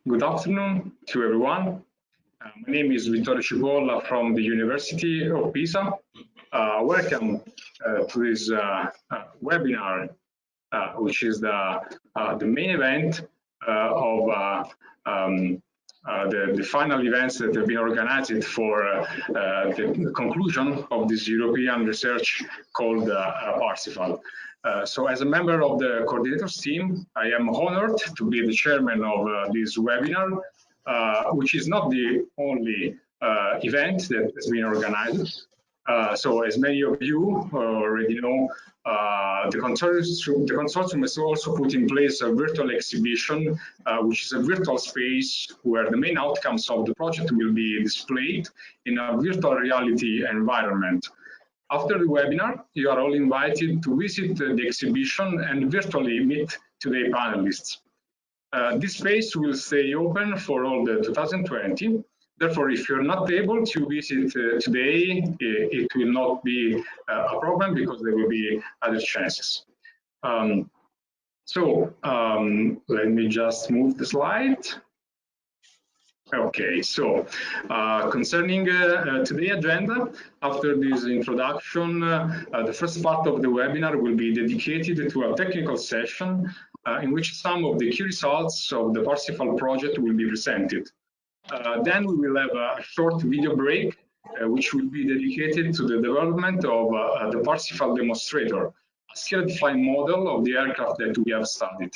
Good afternoon to everyone. My name is Vittorio Cipolla from the University of Pisa. Welcome to this webinar, which is the main event of the final events that have been organized for the conclusion of this European research called Parsifal. So as a member of the coordinators team, I am honored to be the chairman of this webinar, which is not the only event that has been organized. So as many of you already know, the consortium has also put in place a virtual exhibition, which is a virtual space where the main outcomes of the project will be displayed in a virtual reality environment. After the webinar, you are all invited to visit the exhibition and virtually meet today's panelists. This space will stay open for all the 2020. Therefore, if you're not able to visit today, it will not be a problem because there will be other chances. Let me just move the slide. Okay, so concerning today's agenda, after this introduction, the first part of the webinar will be dedicated to a technical session in which some of the key results of the Parsifal project will be presented. Then we will have a short video break, which will be dedicated to the development of the Parsifal demonstrator, a scale-defined model of the aircraft that we have studied.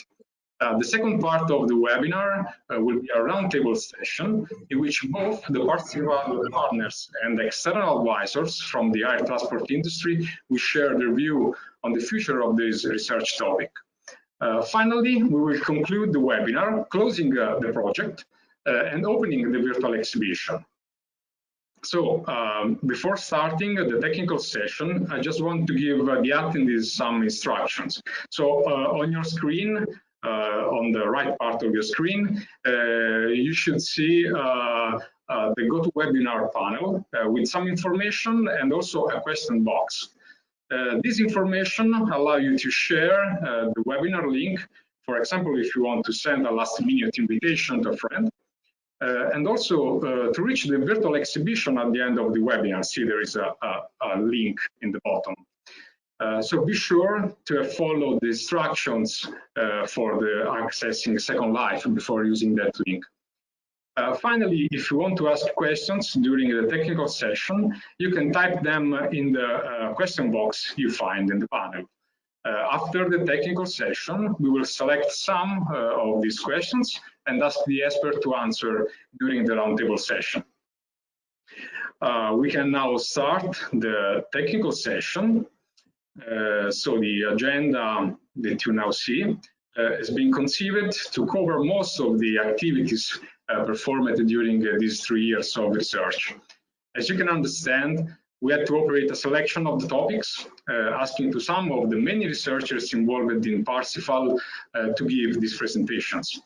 The second part of the webinar will be a roundtable session in which both the Parsifal partners and external advisors from the air transport industry will share their view on the future of this research topic. Finally, we will conclude the webinar, closing the project and opening the virtual exhibition. So before starting the technical session, I just want to give the attendees some instructions. So on your screen, on the right part of your screen, you should see the GoToWebinar panel with some information and also a question box. This information allows you to share the webinar link, for example, if you want to send a last-minute invitation to a friend, and also to reach the virtual exhibition at the end of the webinar. See, there is a link in the bottom. So be sure to follow the instructions for the accessing Second Life before using that link. Finally, if you want to ask questions during the technical session, you can type them in the question box you find in the panel. After the technical session, we will select some of these questions and ask the expert to answer during the roundtable session. We can now start the technical session. So the agenda that you now see has been conceived to cover most of the activities performed during these 3 years of research. As you can understand, we had to operate a selection of the topics, asking to some of the many researchers involved in Parsifal to give these presentations.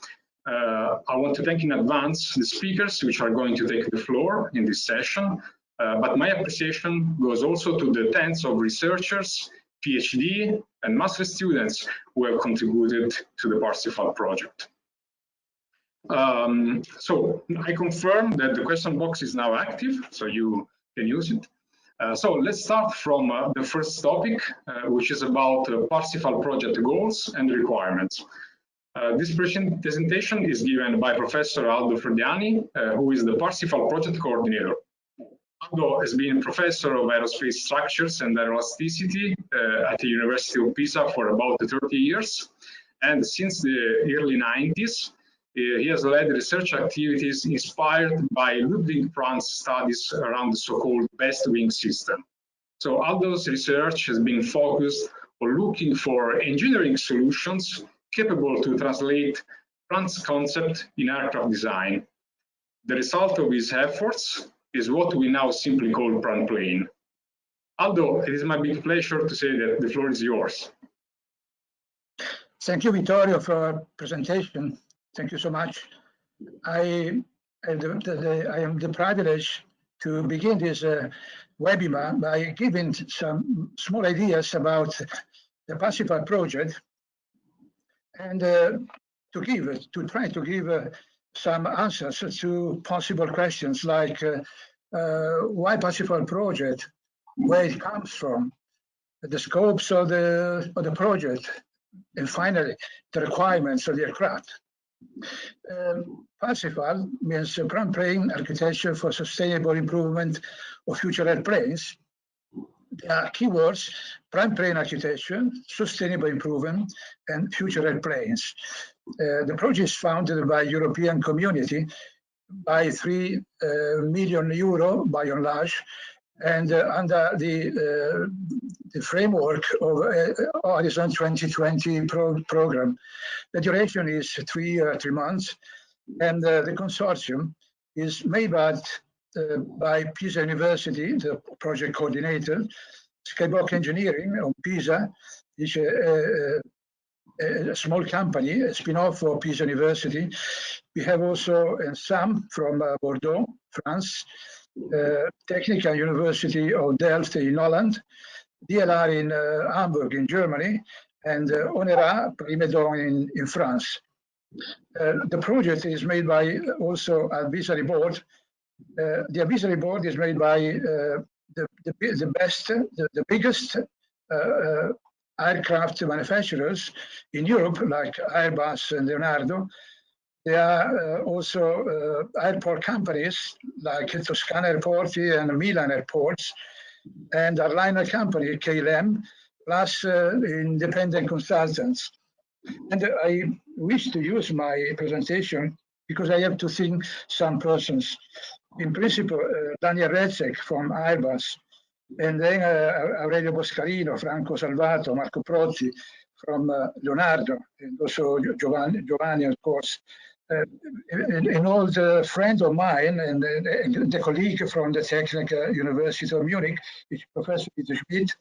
I want to thank in advance the speakers which are going to take the floor in this session, but my appreciation goes also to the tens of researchers, PhD and master students who have contributed to the Parsifal project. So I confirm that the question box is now active, so you can use it. So let's start from the first topic, which is about Parsifal project goals and requirements. This presentation is given by Professor Aldo Frediani, who is the Parsifal project coordinator. Aldo has been professor of aerospace structures and aeroelasticity at the University of Pisa for about 30 years. And since the early 90s, he has led research activities inspired by Ludwig Prandt's studies around the so-called best wing system. So Aldo's research has been focused on looking for engineering solutions capable to translate Prandt's concept in aircraft design. The result of his efforts is what we now simply call PrandtlPlane. Aldo, it is my big pleasure to say that the floor is yours. Thank you, Vittorio, for our presentation. Thank you so much. I am the privilege to begin this webinar by giving some small ideas about the Parsifal project and to try to give some answers to possible questions like why Parsifal project, where it comes from, the scopes of the project, and finally, the requirements of the aircraft. Parsifal means PrandtlPlane ARchitecture for sustainable improvement of future airplanes. The keywords: PrandtlPlane ARchitecture, sustainable improvement, and future airplanes. The project is funded by European Community by €3 million by and large, and under the framework of Horizon 2020 program. The duration is 3 months, and the consortium is made by Pisa University, the project coordinator, Skybox Engineering of Pisa, is a small company, a spin-off of Pisa University. We have also some from Bordeaux, France, Technical University of Delft in Holland, DLR in Hamburg in Germany, and Onera Primedon in France. The project is made by also advisory board. The advisory board is made by the biggest aircraft manufacturers in Europe, like Airbus and Leonardo. There are also airport companies like Toscana Airport and Milan Airports, and airliner company KLM, plus independent consultants. And I wish to use my presentation because I have to thank some persons. In principle, Daniel Redzek from Airbus, and then Aurelio Boscarino, Franco Salvato, Marco Prozzi from Leonardo, and also Giovanni, of course. An old friend of mine and the colleague from the Technical University of Munich, is Professor Peter Schmidt,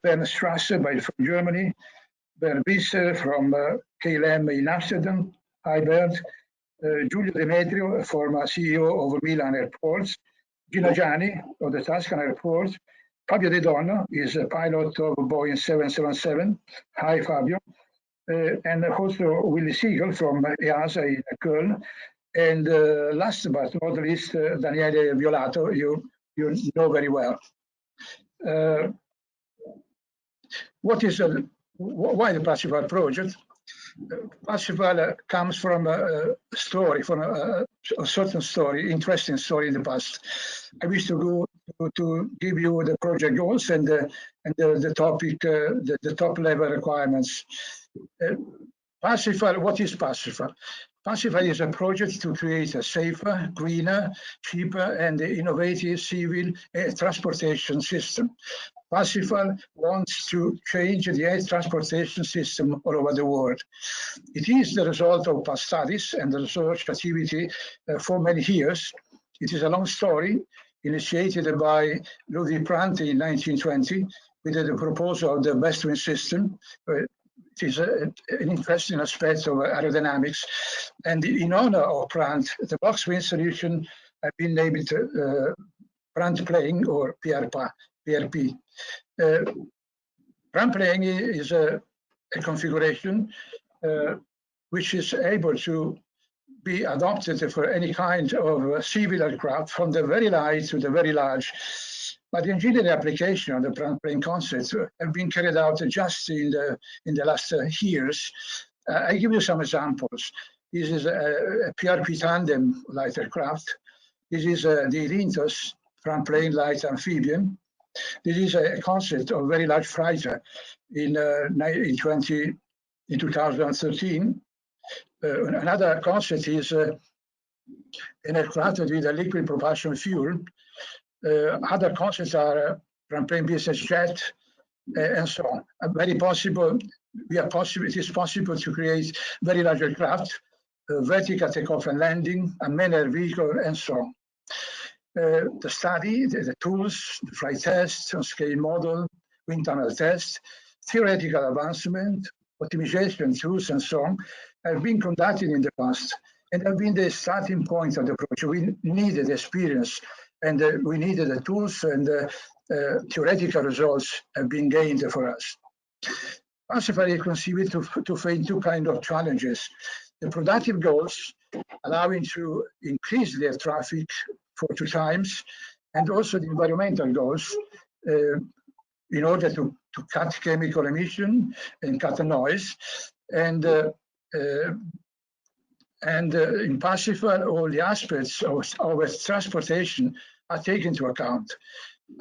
Bernd Strasser from Germany, Bernd Visser from KLM in Amsterdam, hi Bernd, Giulio Demetrio, former CEO of Milan Airports, Gino Gianni of the Tuscan Airport, Fabio De Donno is a pilot of Boeing 777, hi Fabio, and also Willy Siegel from EASA in Köln, and last but not least, Daniele Violato, you know very well. Why the Parsifal project? Parsifal comes from a story, from a certain story, interesting story in the past. I wish to give you the project goals and the topic, the top level requirements. Parsifal, what is Parsifal? Parsifal is a project to create a safer, greener, cheaper, and innovative civil transportation system. Parsifal wants to change the air transportation system all over the world. It is the result of past studies and research activity for many years. It is a long story initiated by Ludwig Prandtl in 1920 with the proposal of the best wind system. It is an interesting aspect of aerodynamics. And in honor of Prandtl, the box wing solution has been named PrandtlPlane or PRP. PrandtlPlane is a configuration which is able to be adopted for any kind of civil aircraft, from the very light to the very large. But the engineering application of the PrandtlPlane concept have been carried out just in the last years. I give you some examples. This is a PRP tandem light aircraft. This is the Lintos PrandtlPlane light amphibian. This is a concept of very large freighter in 2013. Another concept is an aircraft with a liquid propulsion fuel. Other concepts are PrandtlPlane business jet and so on. Very possible. It is possible to create very large aircraft, vertical takeoff and landing, unmanned air vehicle, and so on. The study, the tools, the flight tests, on scale model, wind tunnel test, theoretical advancement, optimization tools, and so on, have been conducted in the past and have been the starting point of the project. We needed experience and we needed the tools, and theoretical results have been gained for us. Parsifal is conceived to face two kinds of challenges: the productive goals allowing to increase the air traffic for 2 times, and also the environmental goals in order to cut chemical emission and cut the noise. And in Parsifal, all the aspects of transportation are taken into account.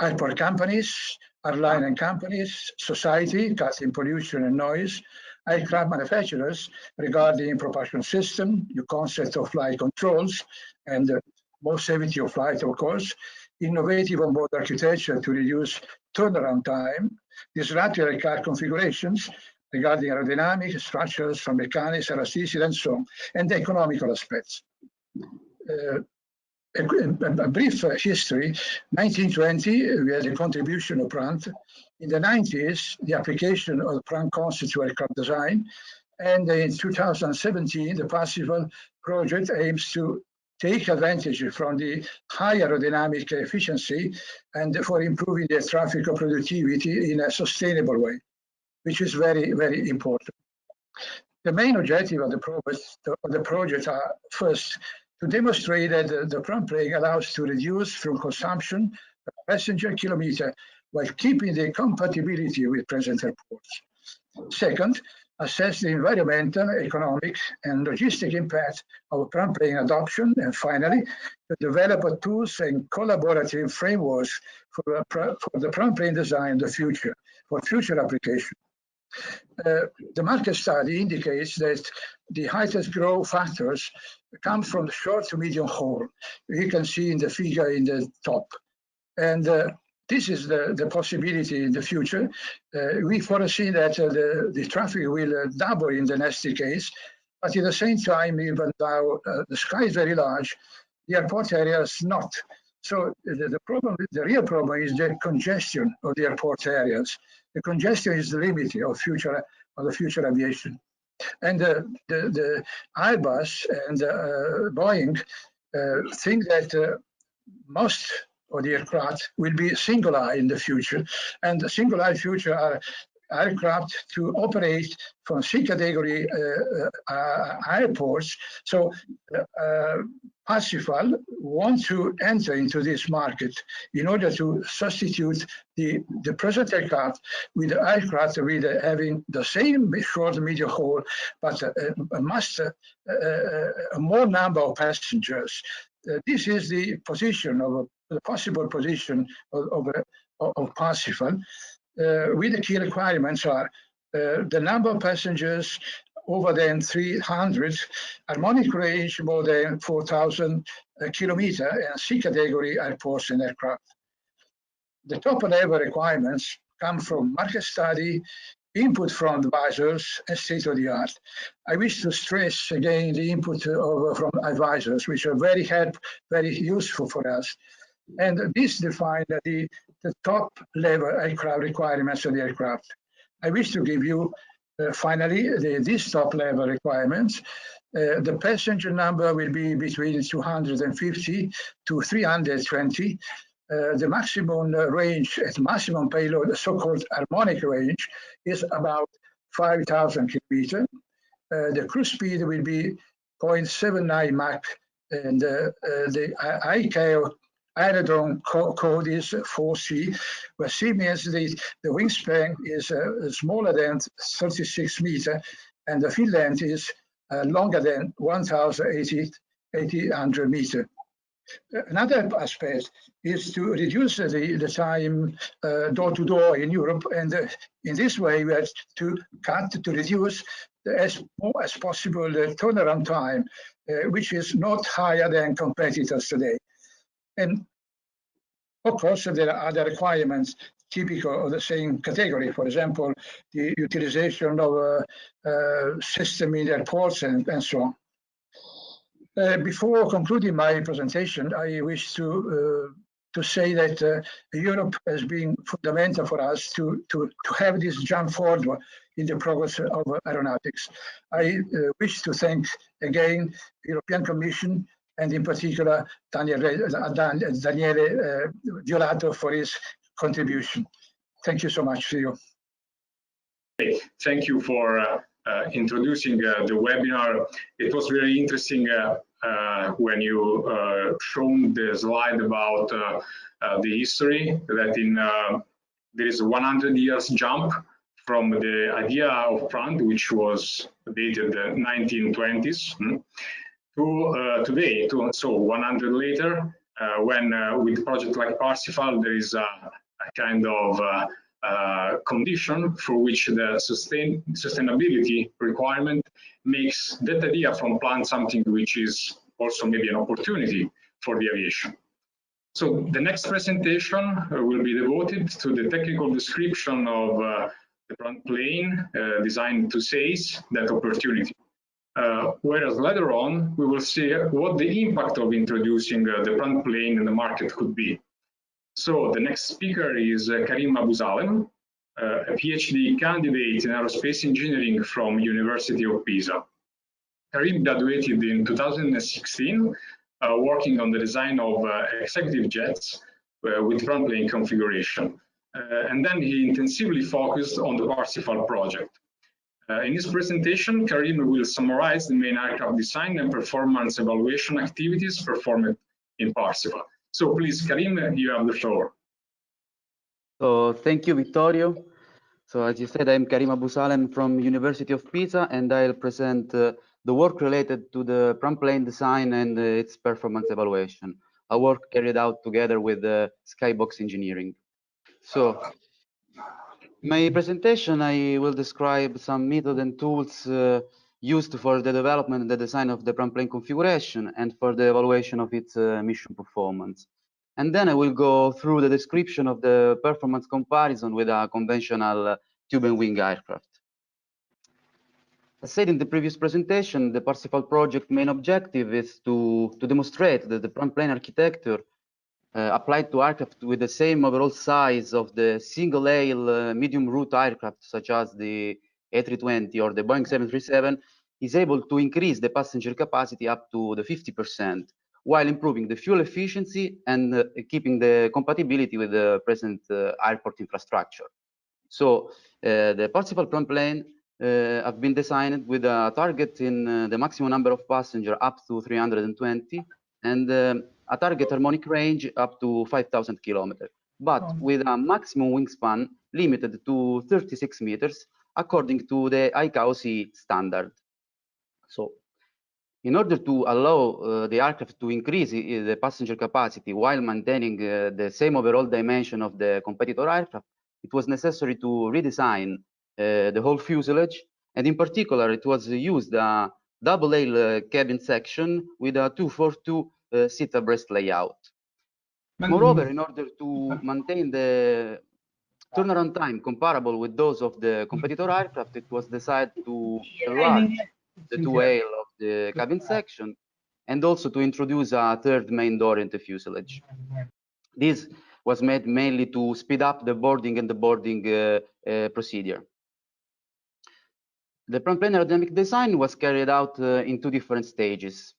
Airport companies, airline companies, society, cutting pollution and noise, aircraft manufacturers regarding propulsion system, new concept of flight controls, and more safety of flight, of course, innovative onboard architecture to reduce turnaround time, disruptive aircraft configurations regarding aerodynamic, structures, from mechanics, elasticity, and so on, and the economical aspects. A brief history, 1920, we had a contribution of Prandtl. In the 90s, the application of the Prandtl concept to aircraft design. And in 2017, the Parsifal project aims to take advantage from the high aerodynamic efficiency and for improving the traffic productivity in a sustainable way, which is very, very important. The main objective of the project are, first, to demonstrate that the PrandtPlane allows to reduce fuel consumption per passenger kilometer while keeping the compatibility with present airports. Second, assess the environmental, economic, and logistic impact of PrandtPlane adoption. And finally, to develop tools and collaborative frameworks for the PrandtPlane design in the future, for future application. The market study indicates that the highest growth factors come from the short to medium haul. You can see in the figure in the top. And this is the possibility in the future. We foresee that the traffic will double in the next decades, but at the same time, even though the sky is very large, the airport area is not. So the real problem is the congestion of the airport areas. The congestion is the limit of the future aviation. And the Airbus and Boeing think that most of the aircraft will be single-aisle in the future. And the single-aisle future are aircraft to operate from C-category airports. So Parsifal wants to enter into this market in order to substitute the present aircraft with the aircraft with having the same short and medium haul, but a more number of passengers. This is the position of the possible position of Parsifal. With the key requirements are the number of passengers over than 300, harmonic range more than 4,000 kilometers, and C-category airports and aircraft. The top level requirements come from market study, input from advisors, and state-of-the-art. I wish to stress again the input from advisors, which are very useful for us. And this defines the top level aircraft requirements of the aircraft. I wish to give you finally these top level requirements. The passenger number will be between 250 to 320. The maximum range at maximum payload, the so-called harmonic range, is about 5,000 kilometers. The cruise speed will be 0.79 Mach, and the ICAO aerodrome code is 4C, where C means the wingspan is smaller than 36 meters, and the field length is longer than 1,800 meters. Another aspect is to reduce the time door-to-door in Europe, and in this way we have to reduce as more as possible the turnaround time, which is not higher than competitors today. And of course, there are other requirements typical of the same category. For example, the utilization of a system in airports and so on. Before concluding my presentation, I wish to say that Europe has been fundamental for us to have this jump forward in the progress of aeronautics. I wish to thank again the European Commission, and in particular Daniele Violato for his contribution. Thank you so much, Theo. Thank you for introducing the webinar, it was very interesting when you shown the slide about the history that there is a 100 years jump from the idea of Prand, which was dated 1920s, to today. So 100 later, when with a project like Parsifal, there is a kind of condition for which the sustainability requirement makes that idea from Prand something which is also maybe an opportunity for the aviation. So the next presentation will be devoted to the technical description of the Prand plane designed to seize that opportunity. Whereas later on, we will see what the impact of introducing the Prand plane in the market could be. So the next speaker is Karim Abousalem, a PhD candidate in aerospace engineering from University of Pisa. Karim graduated in 2016, working on the design of executive jets with Prand plane configuration. And then he intensively focused on the Parsifal project. In his presentation, Karim will summarize the main aircraft design and performance evaluation activities performed in Parsifal. So please, Karim, you have the floor. So thank you, Vittorio. So as you said, I'm Karim Abousalem from University of Pisa, and I'll present the work related to the Prand plane design and its performance evaluation, a work carried out together with Skybox Engineering. So my presentation, I will describe some methods and tools used for the development and the design of the Prand plane configuration and for the evaluation of its mission performance. And then I will go through the description of the performance comparison with a conventional tube and wing aircraft. As said in the previous presentation, the Parsifal project main objective is to demonstrate that the Prand plane architecture applied to aircraft with the same overall size of the single-aisle medium route aircraft, such as the A320 or the Boeing 737, is able to increase the passenger capacity up to the 50%, while improving the fuel efficiency and keeping the compatibility with the present airport infrastructure. So the Parsifal Prand plane have been designed with a target in the maximum number of passengers up to 320 and a target harmonic range up to 5,000 kilometers, but with a maximum wingspan limited to 36 meters according to the ICAO-C standard. So in order to allow the aircraft to increase the passenger capacity while maintaining the same overall dimension of the competitor aircraft, it was necessary to redesign the whole fuselage, and in particular, it was used a double-aisle cabin section with a 242 seat abreast layout. Moreover, in order to maintain the turnaround time comparable with those of the competitor aircraft, it was decided to enlarge the two-aisle of the cabin section and also to introduce a third main door in the fuselage. This was made mainly to speed up the boarding and the boarding procedure. The Prand plane aerodynamic design was carried out in two different stages.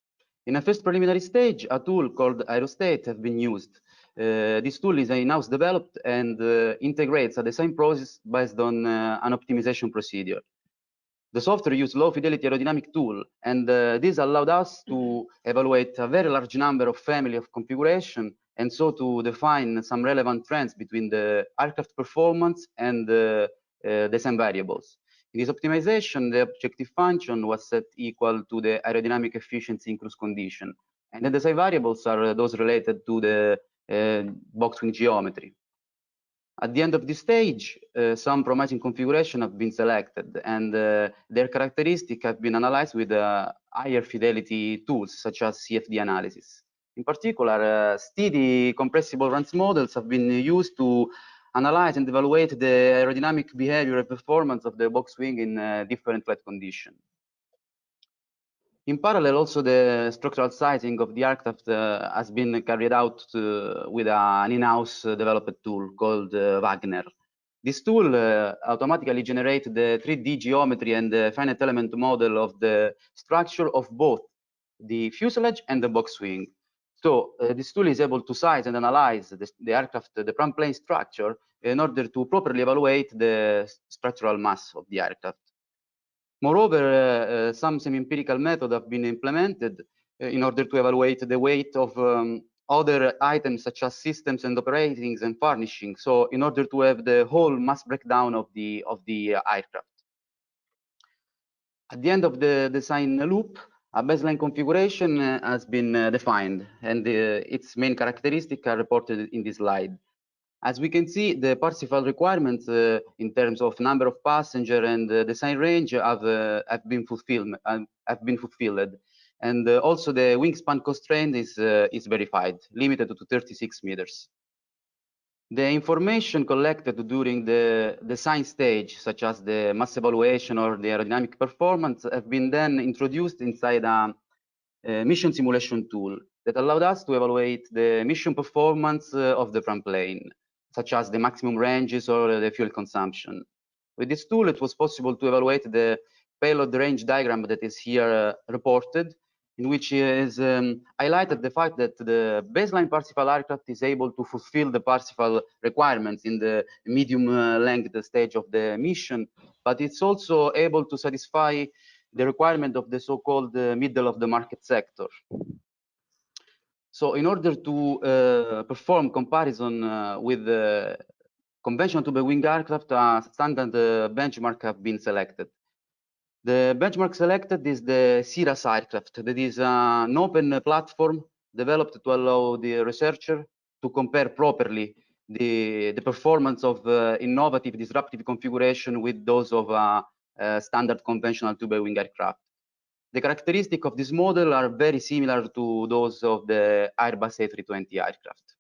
In a first preliminary stage, a tool called aerostate has been used. This tool is in-house developed and integrates a design process based on an optimization procedure. The software used low-fidelity aerodynamic tool, and this allowed us to evaluate a very large number of family of configuration, and so to define some relevant trends between the aircraft performance and the design variables. In this optimization, the objective function was set equal to the aerodynamic efficiency in cruise condition, and the design variables are those related to the box wing geometry. At the end of this stage, some promising configuration have been selected, and their characteristics have been analyzed with higher fidelity tools, such as CFD analysis. In particular, steady compressible runs models have been used to analyze and evaluate the aerodynamic behavior and performance of the box wing in different flight conditions. In parallel, also the structural sizing of the aircraft has been carried out with an in-house developed tool called Wagner. This tool automatically generates the 3D geometry and the finite element model of the structure of both the fuselage and the box wing. So this tool is able to size and analyze the aircraft, the Prand plane structure, in order to properly evaluate the structural mass of the aircraft. Moreover, some semi-empirical methods have been implemented in order to evaluate the weight of other items such as systems and operatings and furnishing. So in order to have the whole mass breakdown of the aircraft. At the end of the design loop, a baseline configuration has been defined, and its main characteristics are reported in this slide. As we can see, the Parsifal requirements in terms of number of passengers and design range have been fulfilled. And also the wingspan constraint is verified, limited to 36 meters. The information collected during the design stage, such as the mass evaluation or the aerodynamic performance, have been then introduced inside a mission simulation tool that allowed us to evaluate the mission performance of the front plane, such as the maximum ranges or the fuel consumption. With this tool, it was possible to evaluate the payload range diagram that is here reported, in which is highlighted the fact that the baseline Parsifal aircraft is able to fulfill the Parsifal requirements in the medium length stage of the mission, but it's also able to satisfy the requirement of the so-called middle of the market sector. So in order to perform comparison with the conventional two-wing aircraft, standard benchmark have been selected. The benchmark selected is the CIRAS aircraft. That is an open platform developed to allow the researcher to compare properly the performance of innovative disruptive configuration with those of standard conventional two-wing aircraft. The characteristics of this model are very similar to those of the Airbus A320 aircraft.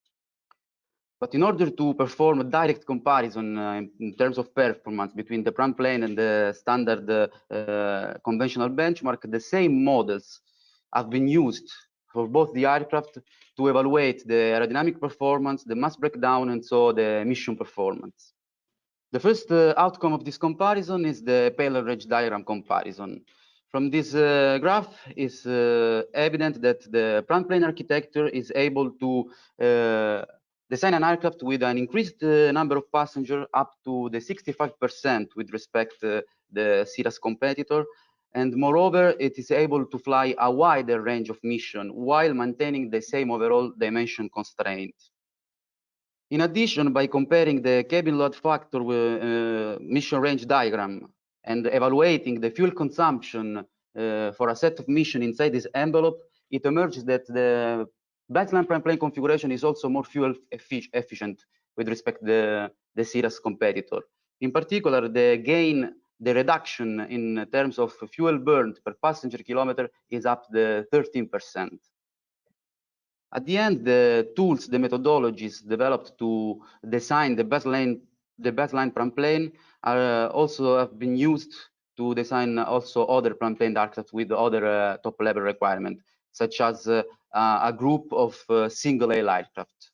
But in order to perform a direct comparison in terms of performance between the front plane and the standard conventional benchmark, the same models have been used for both the aircraft to evaluate the aerodynamic performance, the mass breakdown, and so the mission performance. The first outcome of this comparison is the payload range diagram comparison. From this graph is evident that the PrandtlPlane architecture is able to design an aircraft with an increased number of passengers up to the 65% with respect to the CIRAS competitor. And moreover, it is able to fly a wider range of mission while maintaining the same overall dimension constraint. In addition, by comparing the cabin load factor with mission range diagram and evaluating the fuel consumption for a set of mission inside this envelope, it emerges that the baseline PrandtlPlane configuration is also more fuel efficient with respect to the CIRAS competitor. In particular, the reduction in terms of fuel burned per passenger kilometer is up to 13%. At the end, the tools, the methodologies developed to design the baseline PrandtlPlane also have been used to design also other PrandtlPlane aircraft with other top-level requirements, such as a group of single-aisle aircraft.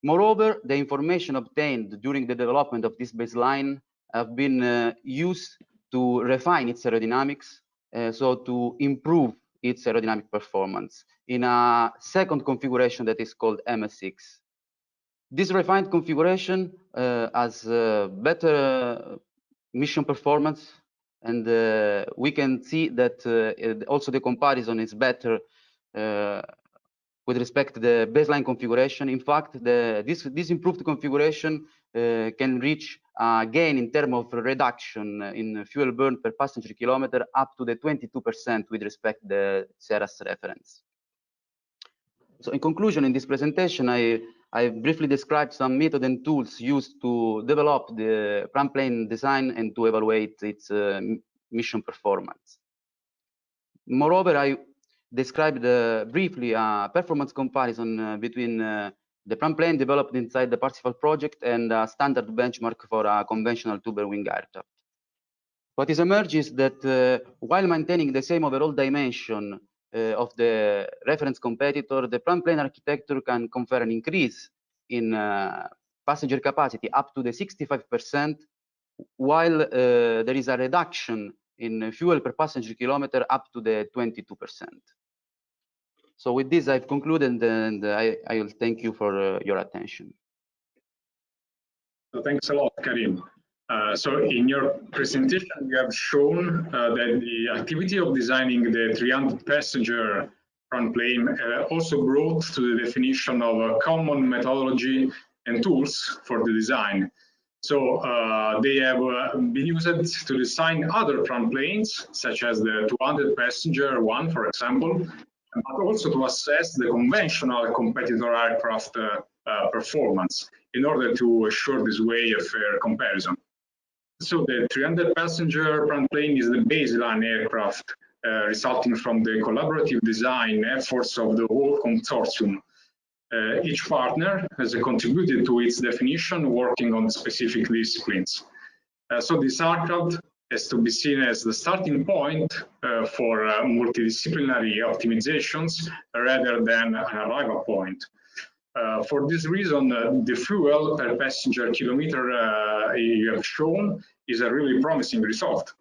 Moreover, the information obtained during the development of this baseline have been used to refine its aerodynamics, so to improve its aerodynamic performance in a second configuration that is called MS6. This refined configuration has better mission performance, and we can see that also the comparison is better with respect to the baseline configuration. In fact, this improved configuration can reach a gain in terms of reduction in fuel burn per passenger kilometer up to the 22% with respect to the CIRAS reference. So in conclusion, in this presentation, I briefly described some method and tools used to develop the PrandtlPlane design and to evaluate its mission performance. Moreover, I described briefly a performance comparison between the PrandtlPlane developed inside the Parsifal project and a standard benchmark for a conventional two-wing aircraft. What is emerged is that while maintaining the same overall dimension of the reference competitor, the PrandtlPlane architecture can confer an increase in passenger capacity up to the 65%, while there is a reduction in fuel per passenger kilometer up to the 22%. So with this, I've concluded, and I will thank you for your attention. So thanks a lot, Karim. So in your presentation, you have shown that the activity of designing the 300-passenger front plane also brought to the definition of a common methodology and tools for the design. So they have been used to design other front planes, such as the 200-passenger one, for example, but also to assess the conventional competitor aircraft performance in order to assure this way a fair comparison. So the 300-passenger front plane is the baseline aircraft resulting from the collaborative design efforts of the whole consortium. Each partner has contributed to its definition, working on specific disciplines. So this aircraft has to be seen as the starting point for multidisciplinary optimizations rather than an arrival point. For this reason, the fuel per passenger kilometer you have shown is a really promising result.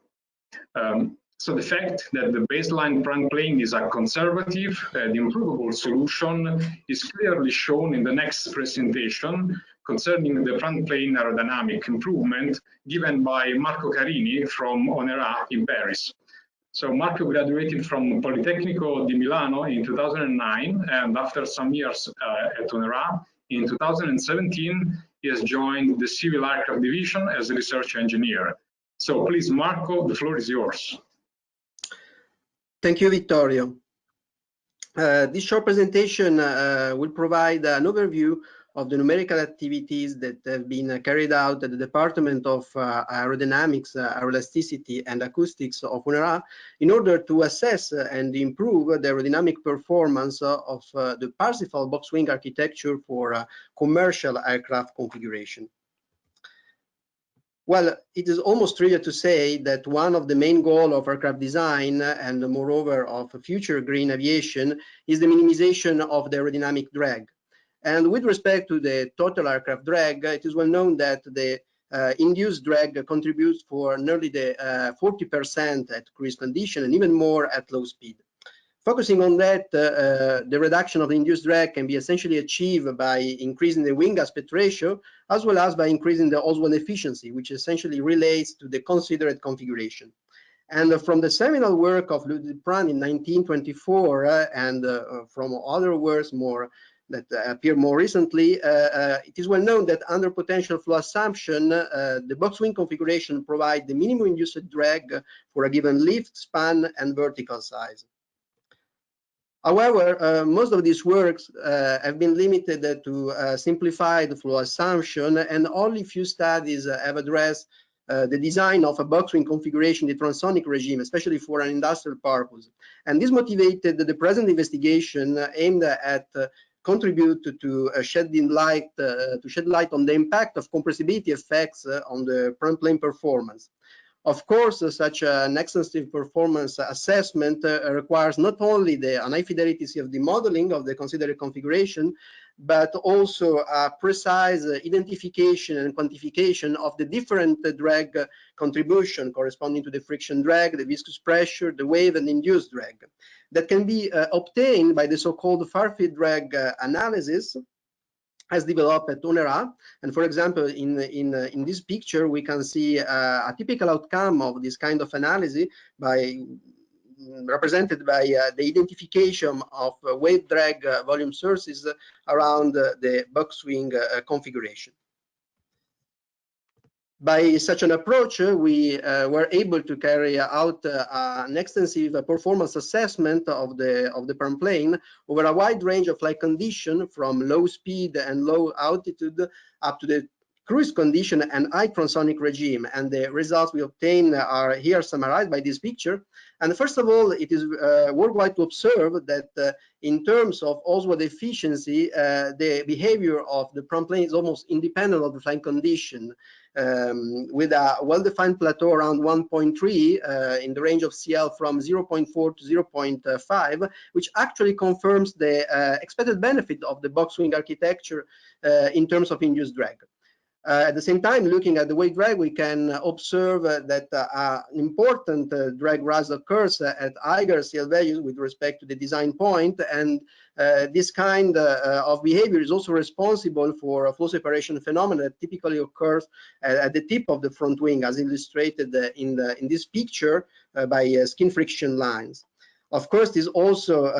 So the fact that the baseline front plane is a conservative and improvable solution is clearly shown in the next presentation concerning the front plane aerodynamic improvement given by Marco Carini from ONERA in Paris. So Marco graduated from Politecnico di Milano in 2009, and after some years at ONERA, in 2017, he has joined the Civil Aircraft Division as a research engineer. So please, Marco, the floor is yours. Thank you, Vittorio. This short presentation will provide an overview of the numerical activities that have been carried out at the Department of Aerodynamics, Aeroelasticity and Acoustics of ONERA in order to assess and improve the aerodynamic performance of the Parsifal box-wing architecture for commercial aircraft configuration. Well, it is almost trivial to say that one of the main goals of aircraft design and moreover of future green aviation is the minimization of the aerodynamic drag. And with respect to the total aircraft drag, it is well known that the induced drag contributes for nearly the 40% at cruise condition and even more at low speed. Focusing on that, the reduction of the induced drag can be essentially achieved by increasing the wing aspect ratio, as well as by increasing the Oswald efficiency, which essentially relates to the considered configuration. And from the seminal work of Ludwig Prandtl in 1924 and from other works that appear more recently, it is well known that under potential flow assumption, the box-wing configuration provides the minimum induced drag for a given lift, span, and vertical size. However, most of these works have been limited to simplified flow assumption, and only few studies have addressed the design of a box-wing configuration, the transonic regime, especially for an industrial purpose. And this motivated the present investigation aimed at contribute to shed light on the impact of compressibility effects on the front plane performance. Of course, such an extensive performance assessment requires not only the high fidelity of the modeling of the considered configuration, but also a precise identification and quantification of the different drag contribution corresponding to the friction drag, the viscous pressure, the wave, and induced drag that can be obtained by the so-called far-field drag analysis as developed at ONERA. And for example, in this picture, we can see a typical outcome of this kind of analysis represented by the identification of wave drag volume sources around the box-wing configuration. By such an approach, we were able to carry out an extensive performance assessment of the front plane over a wide range of flight conditions, from low speed and low altitude up to the cruise condition and high transonic regime. And the results we obtained are here summarized by this picture. And first of all, it is worthwhile to observe that in terms of Oswald efficiency, the behavior of the front plane is almost independent of the flight condition, with a well-defined plateau around 1.3 in the range of CL from 0.4 to 0.5, which actually confirms the expected benefit of the box-wing architecture in terms of induced drag. At the same time, looking at the wave drag, we can observe that an important drag rise occurs at higher CL values with respect to the design point, and this kind of behavior is also responsible for a flow separation phenomenon that typically occurs at the tip of the front wing, as illustrated in this picture by skin friction lines. Of course, this also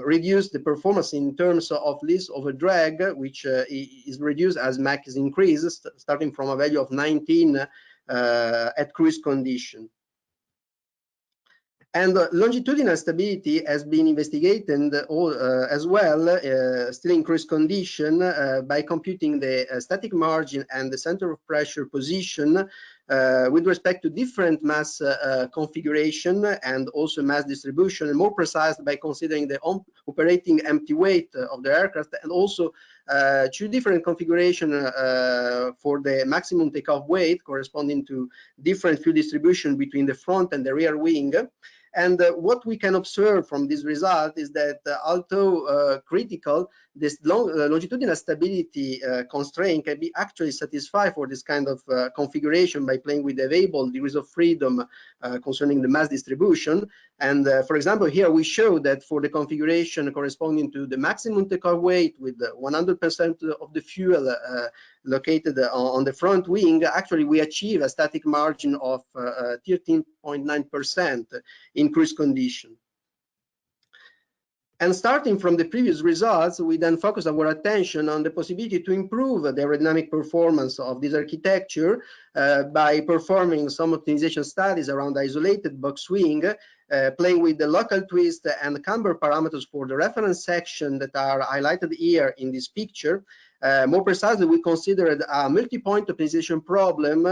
reduced the performance in terms of lift over drag, which is reduced as Mach is increased, starting from a value of 19 at cruise condition. And longitudinal stability has been investigated as well, still in cruise condition, by computing the static margin and the center of pressure position with respect to different mass configuration and also mass distribution, and more precise by considering the operating empty weight of the aircraft, and also two different configurations for the maximum takeoff weight corresponding to different fuel distribution between the front and the rear wing. And what we can observe from this result is that although critical, this longitudinal stability constraint can be actually satisfied for this kind of configuration by playing with available degrees of freedom concerning the mass distribution. And for example, here we show that for the configuration corresponding to the maximum takeoff weight with 100% of the fuel located on the front wing, actually we achieve a static margin of 13.9% in cruise condition. And starting from the previous results, we then focus our attention on the possibility to improve the aerodynamic performance of this architecture by performing some optimization studies around isolated box wing, playing with the local twist and camber parameters for the reference section that are highlighted here in this picture. More precisely, we considered a multi-point optimization problem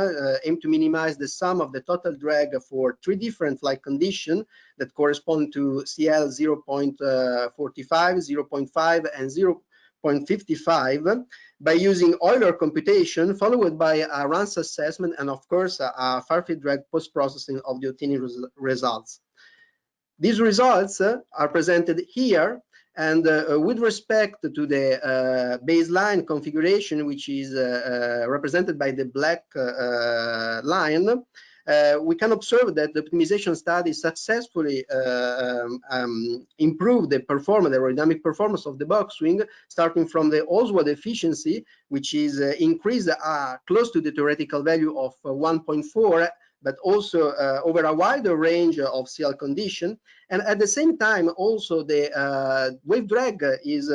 aimed to minimize the sum of the total drag for 3 different flight conditions that correspond to CL 0.45, 0.5, and 0.55 by using Euler computation, followed by a RANS assessment, and of course, a far-field drag post-processing of the obtained results. These results are presented here. And with respect to the baseline configuration, which is represented by the black line, we can observe that the optimization study successfully improved the performance, the aerodynamic performance of the box wing, starting from the Oswald efficiency, which is increased close to the theoretical value of 1.4, but also over a wider range of CL condition. And at the same time, also the wave drag is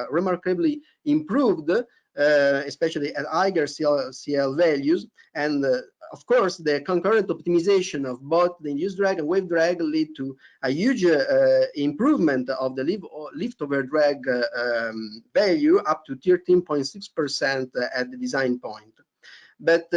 remarkably improved, especially at higher CL values. And of course, the concurrent optimization of both the induced drag and wave drag lead to a huge improvement of the lift over drag value up to 13.6% at the design point. But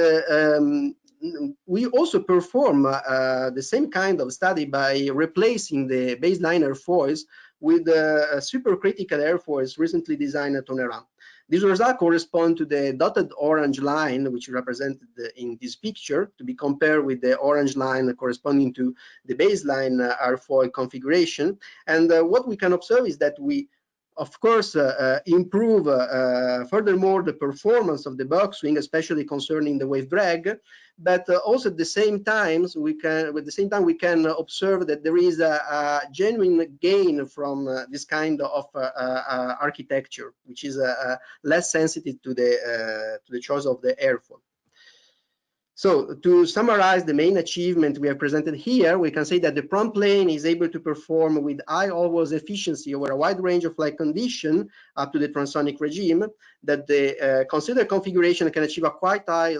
we also perform the same kind of study by replacing the baseline airfoils with a supercritical airfoils recently designed at turnaround. These results correspond to the dotted orange line, which is represented in this picture, to be compared with the orange line corresponding to the baseline airfoil configuration. And what we can observe is that we, of course, improve furthermore the performance of the box wing, especially concerning the wave drag. But also at the same time, we can observe that there is a genuine gain from this kind of architecture, which is less sensitive to the choice of the airfoil. So to summarize the main achievement we have presented here, we can say that the PrandtlPlane is able to perform with high Oswald efficiency over a wide range of flight conditions up to the transonic regime, that the considered configuration can achieve a quite high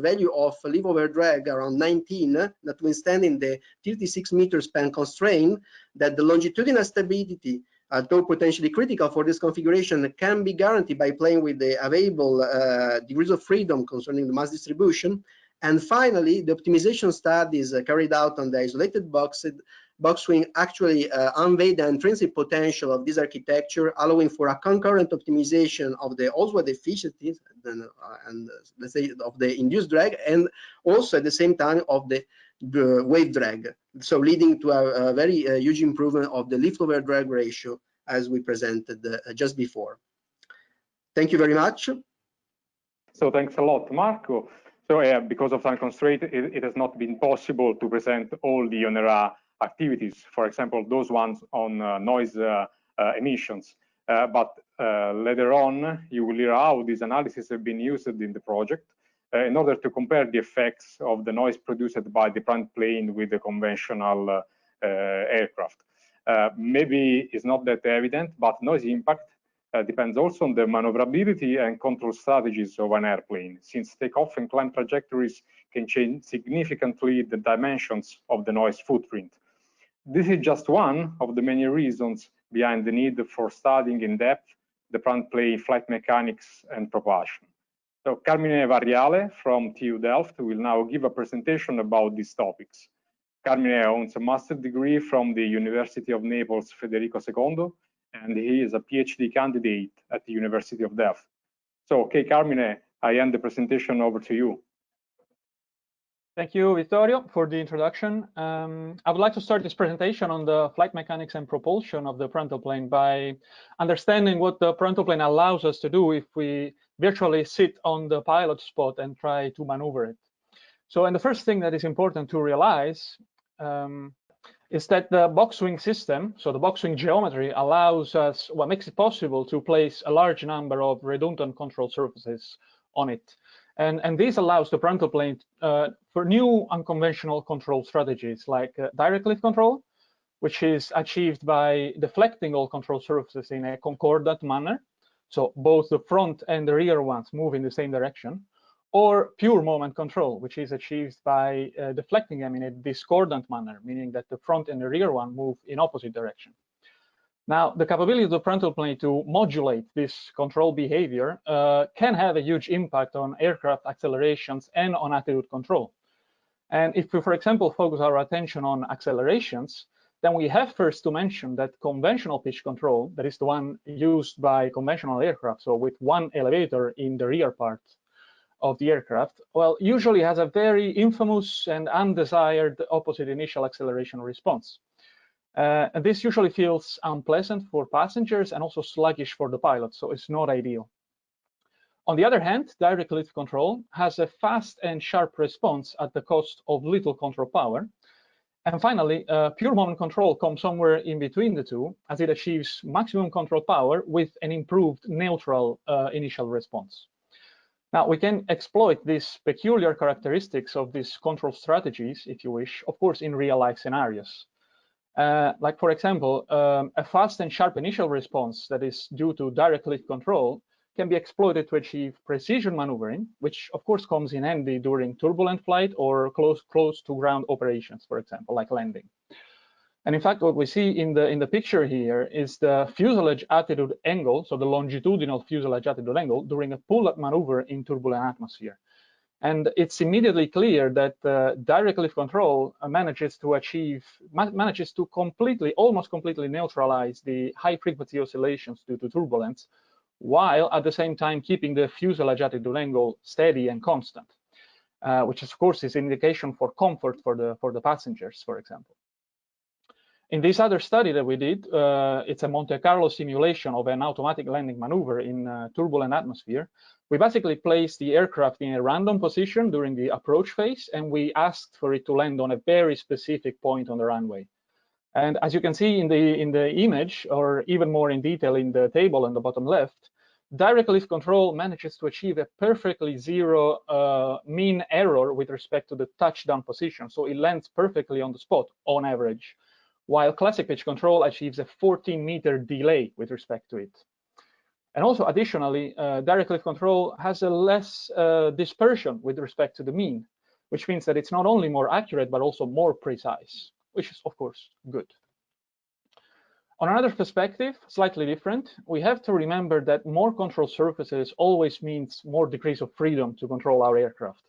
value of lift over drag around 19, notwithstanding the 36 meter span constraint, that the longitudinal stability, though potentially critical for this configuration, can be guaranteed by playing with the available degrees of freedom concerning the mass distribution. And finally, the optimization studies carried out on the isolated box wing actually unveil the intrinsic potential of this architecture, allowing for a concurrent optimization of the Oswald efficiency and let's say of the induced drag, and also at the same time of the wave drag, so leading to a very huge improvement of the lift over drag ratio as we presented just before. Thank you very much. So thanks a lot, Marco. So because of time constraint, it has not been possible to present all the UNRWA activities, for example, those ones on noise emissions. But later on, you will hear how these analyses have been used in the project in order to compare the effects of the noise produced by the PrandtPlane with the conventional aircraft. Maybe it's not that evident, but noise impact depends also on the maneuverability and control strategies of an airplane, since takeoff and climb trajectories can change significantly the dimensions of the noise footprint. This is just one of the many reasons behind the need for studying in depth the PrandtPlane flight mechanics and propulsion. So Carmine Variale from TU Delft will now give a presentation about these topics. Carmine owns a master's degree from the University of Naples Federico II, and he is a PhD candidate at the University of Delft. So, okay, Carmine, I hand the presentation over to you. Thank you, Vittorio, for the introduction. I would like to start this presentation on the flight mechanics and propulsion of the PrandtPlane by understanding what the PrandtPlane allows us to do if we virtually sit on the pilot spot and try to maneuver it. So, and the first thing that is important to realize is that the box wing system, so the box wing geometry, allows us, what makes it possible to place a large number of redundant control surfaces on it. And this allows the PrandtPlane for new unconventional control strategies like direct lift control, which is achieved by deflecting all control surfaces in a concordant manner. So both the front and the rear ones move in the same direction, or pure moment control, which is achieved by deflecting them in a discordant manner, meaning that the front and the rear one move in opposite direction. Now, the capability of the PrandtPlane to modulate this control behavior can have a huge impact on aircraft accelerations and on attitude control. And if we, for example, focus our attention on accelerations, then we have first to mention that conventional pitch control, that is the one used by conventional aircraft, so with one elevator in the rear part of the aircraft, well, usually has a very infamous and undesired opposite initial acceleration response. And this usually feels unpleasant for passengers and also sluggish for the pilot, so it's not ideal. On the other hand, direct lift control has a fast and sharp response at the cost of little control power. And finally, pure moment control comes somewhere in between the two, as it achieves maximum control power with an improved neutral initial response. Now, we can exploit these peculiar characteristics of these control strategies, if you wish, of course, in real-life scenarios. Like, for example, a fast and sharp initial response that is due to direct lift control can be exploited to achieve precision maneuvering, which of course comes in handy during turbulent flight or close to ground operations, for example, like landing. And in fact, what we see in the picture here is the fuselage attitude angle, so the longitudinal fuselage attitude angle during a pull-up maneuver in turbulent atmosphere. And it's immediately clear that direct lift control manages to almost completely neutralize the high frequency oscillations due to turbulence, while at the same time keeping the fuselage attitude angle steady and constant, which of course is an indication for comfort for the passengers, for example. In this other study that we did, it's a Monte Carlo simulation of an automatic landing maneuver in turbulent atmosphere. We basically placed the aircraft in a random position during the approach phase, and we asked for it to land on a very specific point on the runway. And as you can see in the image, or even more in detail in the table on the bottom left, direct lift control manages to achieve a perfectly zero mean error with respect to the touchdown position. So it lands perfectly on the spot on average, while classic pitch control achieves a 14-meter delay with respect to it. And also additionally, direct lift control has a less dispersion with respect to the mean, which means that it's not only more accurate, but also more precise, which is of course good. On another perspective, slightly different, we have to remember that more control surfaces always means more degrees of freedom to control our aircraft,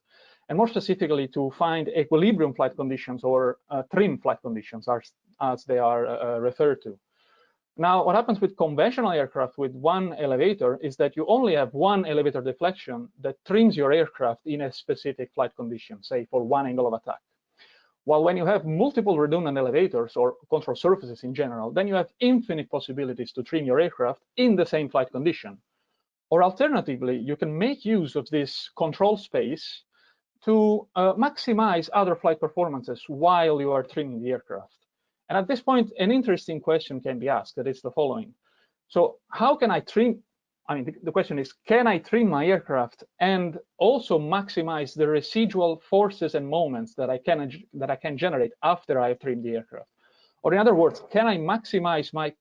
and more specifically to find equilibrium flight conditions or trim flight conditions as they are referred to. Now, what happens with conventional aircraft with one elevator is that you only have one elevator deflection that trims your aircraft in a specific flight condition, say for one angle of attack. While when you have multiple redundant elevators or control surfaces in general, then you have infinite possibilities to trim your aircraft in the same flight condition. Or alternatively, you can make use of this control space to maximize other flight performances while you are trimming the aircraft. And at this point, an interesting question can be asked, that is the following. So how can I trim? I mean, the question is, can I trim my aircraft and also maximize the residual forces and moments that I can generate after I have trimmed the aircraft? Or in other words, can I maximize my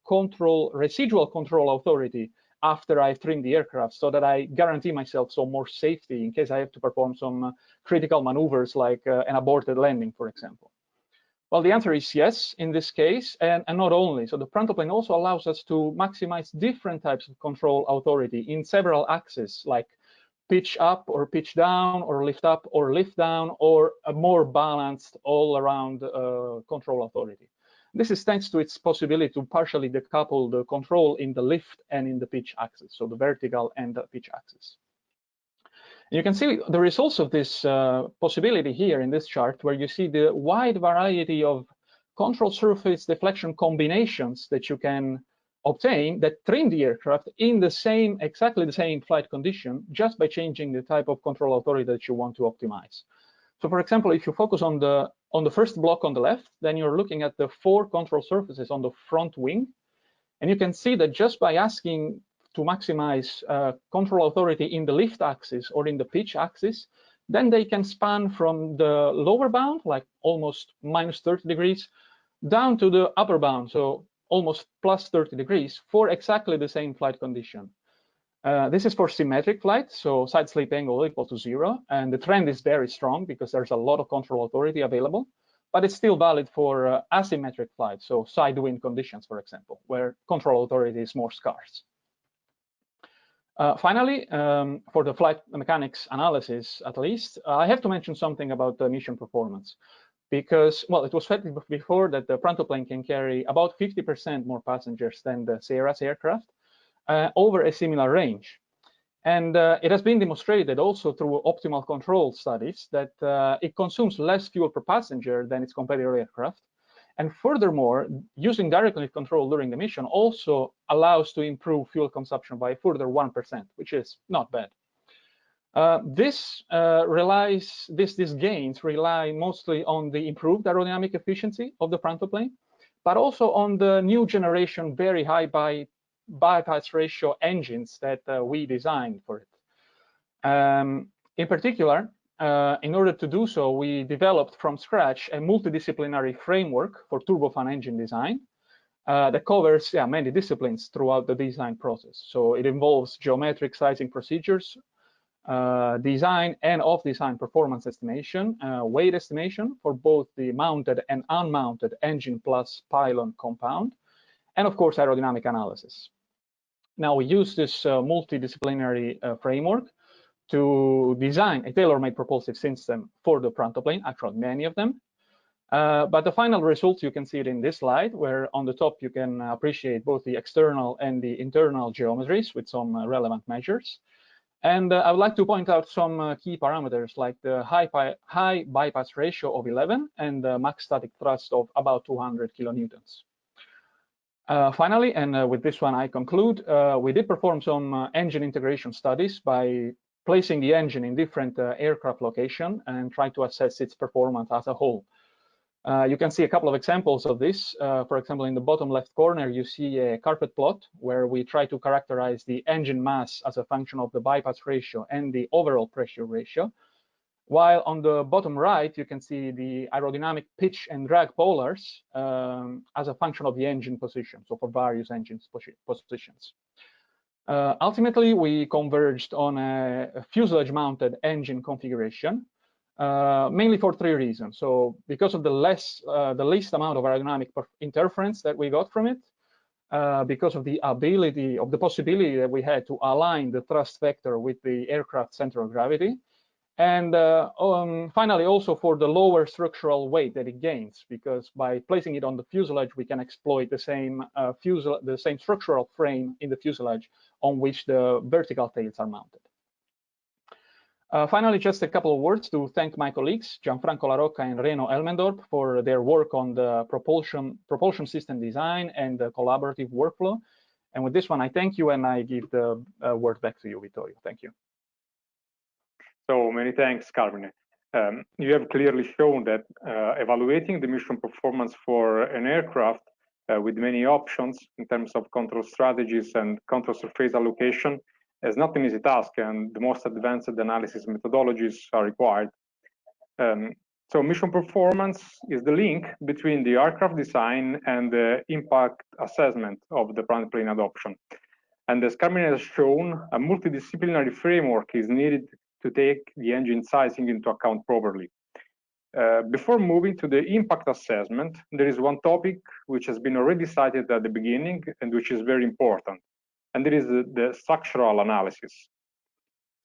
residual control authority after I've trimmed the aircraft so that I guarantee myself some more safety in case I have to perform some critical maneuvers like an aborted landing, for example? Well, the answer is yes in this case, and not only. So the PrandtlPlane also allows us to maximize different types of control authority in several axes, like pitch up or pitch down, or lift up or lift down, or a more balanced all-around control authority. This is thanks to its possibility to partially decouple the control in the lift and in the pitch axis, so the vertical and the pitch axis. You can see the results of this possibility here in this chart, where you see the wide variety of control surface deflection combinations that you can obtain that trim the aircraft in the exactly the same flight condition, just by changing the type of control authority that you want to optimize. So for example, if you focus on the first block on the left, then you're looking at the 4 control surfaces on the front wing. And you can see that just by asking to maximize control authority in the lift axis or in the pitch axis, then they can span from the lower bound, like almost minus 30 degrees, down to the upper bound, so almost plus 30 degrees, for exactly the same flight condition. This is for symmetric flight, so side slip angle equal to 0, and the trend is very strong because there's a lot of control authority available, but it's still valid for asymmetric flight, so side wind conditions, for example, where control authority is more scarce. Finally, for the flight mechanics analysis, at least, I have to mention something about the mission performance, because, well, it was said before that the PrandtlPlane can carry about 50% more passengers than the Sierra's aircraft over a similar range. And it has been demonstrated also through optimal control studies that it consumes less fuel per passenger than its competitor aircraft. And furthermore, using direct lift control during the mission also allows to improve fuel consumption by a further 1%, which is not bad. These gains rely mostly on the improved aerodynamic efficiency of the PrandtlPlane, but also on the new generation very high bypass ratio engines that we designed for it. In particular, in order to do so, we developed from scratch a multidisciplinary framework for turbofan engine design that covers many disciplines throughout the design process. So it involves geometric sizing procedures, design and off-design performance estimation, weight estimation for both the mounted and unmounted engine plus pylon compound, and of course aerodynamic analysis. Now we use this multidisciplinary framework to design a tailor-made propulsive system for the PrandtlPlane, actually many of them. But the final result, you can see it in this slide, where on the top you can appreciate both the external and the internal geometries with some relevant measures. And I would like to point out some key parameters like the high bypass ratio of 11 and the max static thrust of about 200 kilonewtons. Finally, and with this one I conclude, we did perform some engine integration studies by placing the engine in different aircraft location and try to assess its performance as a whole. You can see a couple of examples of this. For example, in the bottom left corner, you see a carpet plot where we try to characterize the engine mass as a function of the bypass ratio and the overall pressure ratio. While on the bottom right, you can see the aerodynamic pitch and drag polars as a function of the engine position, so for various engine positions. Ultimately, we converged on a fuselage-mounted engine configuration, mainly for 3 reasons. So because of the least amount of aerodynamic interference that we got from it, because of the possibility that we had to align the thrust vector with the aircraft center of gravity, and finally also for the lower structural weight that it gains, because by placing it on the fuselage, we can exploit the same structural frame in the fuselage on which the vertical tails are mounted. Finally, just a couple of words to thank my colleagues, Gianfranco La Rocca and Reno Elmendorp, for their work on the propulsion system design and the collaborative workflow. And with this one, I thank you, and I give the word back to you, Vittorio. Thank you. So many thanks, Carmine. You have clearly shown that evaluating the mission performance for an aircraft with many options in terms of control strategies and control surface allocation is not an easy task, and the most advanced analysis methodologies are required. So mission performance is the link between the aircraft design and the impact assessment of the PrandtlPlane adoption. And as Carmine has shown, a multidisciplinary framework is needed to take the engine sizing into account properly. Before moving to the impact assessment, there is one topic which has been already cited at the beginning and which is very important, and it is the structural analysis.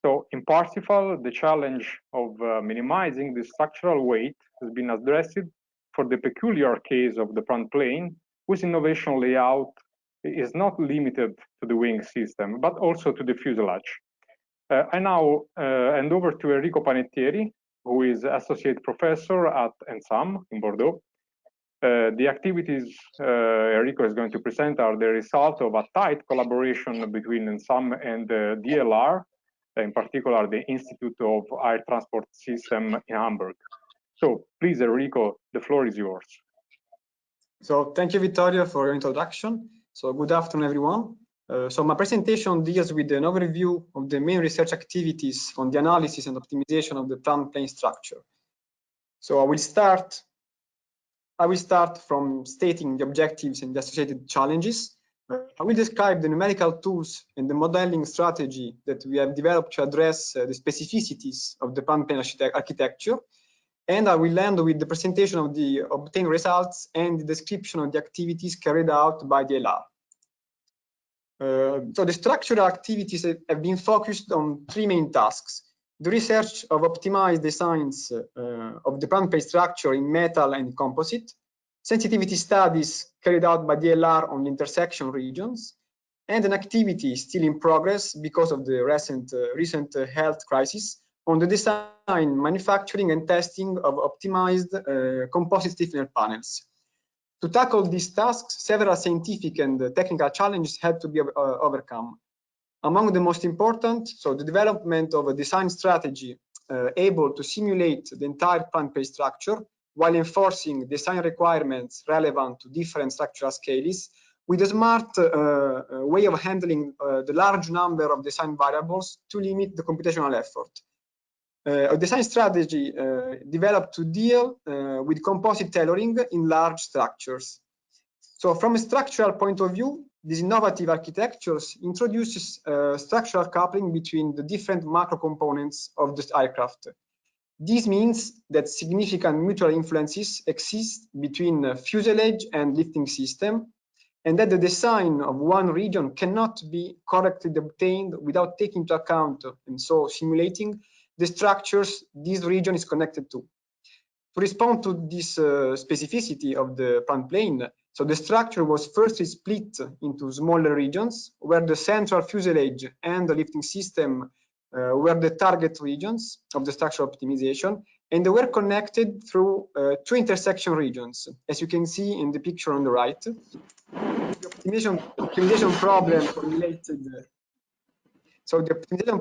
So in Parsifal, the challenge of minimizing the structural weight has been addressed for the peculiar case of the PrandtlPlane, whose innovation layout is not limited to the wing system, but also to the fuselage. I now hand over to Enrico Panettieri, who is Associate Professor at ENSAM in Bordeaux. The activities Enrico is going to present are the result of a tight collaboration between ENSAM and the DLR, in particular the Institute of Air Transport System in Hamburg. So please, Enrico, the floor is yours. So thank you, Vittorio, for your introduction. So good afternoon, everyone. So my presentation deals with an overview of the main research activities on the analysis and optimization of the PrandtlPlane structure. So I will start from stating the objectives and the associated challenges. I will describe the numerical tools and the modeling strategy that we have developed to address the specificities of the PrandtlPlane architecture. And I will end with the presentation of the obtained results and the description of the activities carried out by the LR. So the structural activities have been focused on three main tasks: the research of optimized designs of the PrandtlPlane structure in metal and composite, sensitivity studies carried out by DLR on the intersection regions, and an activity still in progress because of the recent health crisis on the design, manufacturing, and testing of optimized composite stiffener panels. To tackle these tasks, several scientific and technical challenges had to be overcome. Among the most important, so the development of a design strategy able to simulate the entire PrandtlPlane structure while enforcing design requirements relevant to different structural scales with a smart way of handling the large number of design variables to limit the computational effort. A design strategy developed to deal with composite tailoring in large structures. So from a structural point of view, these innovative architectures introduces structural coupling between the different macro components of the aircraft. This means that significant mutual influences exist between fuselage and lifting system, and that the design of one region cannot be correctly obtained without taking into account, and so simulating, the structures this region is connected to. To respond to this specificity of the PrandtlPlane, so the structure was firstly split into smaller regions where the central fuselage and the lifting system were the target regions of the structural optimization, and they were connected through two intersection regions, as you can see in the picture on the right. The optimization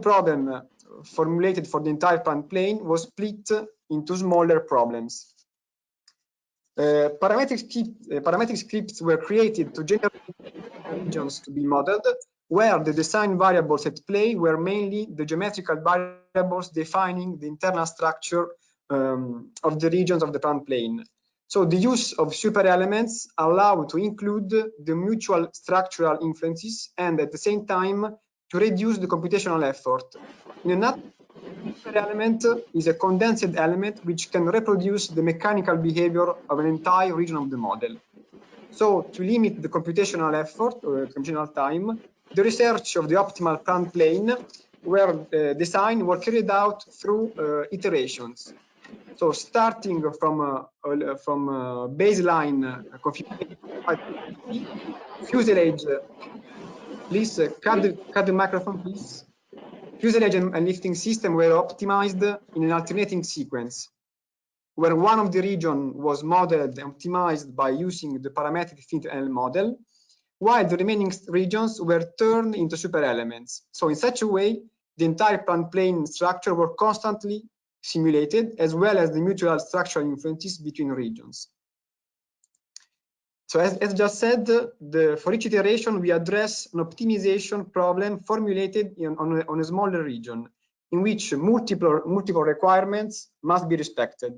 problem formulated for the entire PrandtlPlane was split into smaller problems. Parametric scripts were created to generate regions to be modeled, where the design variables at play were mainly the geometrical variables defining the internal structure of the regions of the PrandtlPlane. So the use of super elements allowed to include the mutual structural influences and at the same time to reduce the computational effort. In a nutshell, a super element is a condensed element which can reproduce the mechanical behavior of an entire region of the model. So to limit the computational effort or computational time, the research of the optimal PrandtlPlane design were carried out through iterations. So starting from baseline configuration, fuselage, please cut the microphone, please. Fuselage and lifting system were optimized in an alternating sequence, where one of the region was modeled and optimized by using the parametric FINT model, while the remaining regions were turned into superelements. So in such a way, the entire plant plane structure were constantly simulated, as well as the mutual structural influences between regions. So as just said, for each iteration, we address an optimization problem formulated on a smaller region, in which multiple requirements must be respected.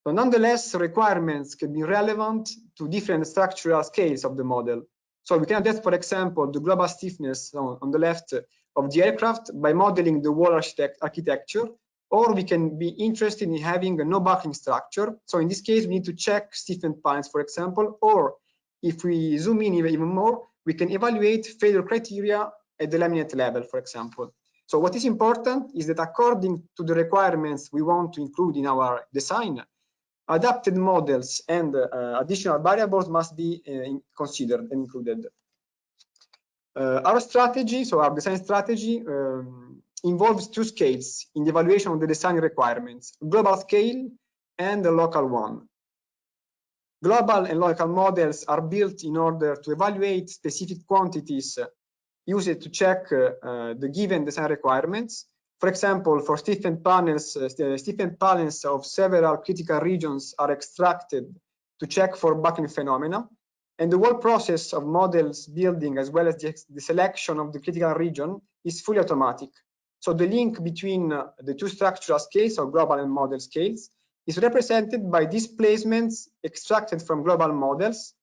So nonetheless, requirements can be relevant to different structural scales of the model. So we can address, for example, the global stiffness on the left of the aircraft by modeling the wall architecture, or we can be interested in having a no buckling structure. So in this case, we need to check stiffened panels, for example, or if we zoom in even more, we can evaluate failure criteria at the laminate level, for example. So what is important is that according to the requirements we want to include in our design, adapted models and additional variables must be considered and included. Our strategy, so our design strategy, involves two scales in the evaluation of the design requirements: global scale and the local one. Global and local models are built in order to evaluate specific quantities used to check the given design requirements. For example, for stiffened panels of several critical regions are extracted to check for buckling phenomena. And the whole process of models building, as well as the selection of the critical region, is fully automatic. So the link between the two structural scales, or global and model scales, is represented by displacements extracted from global models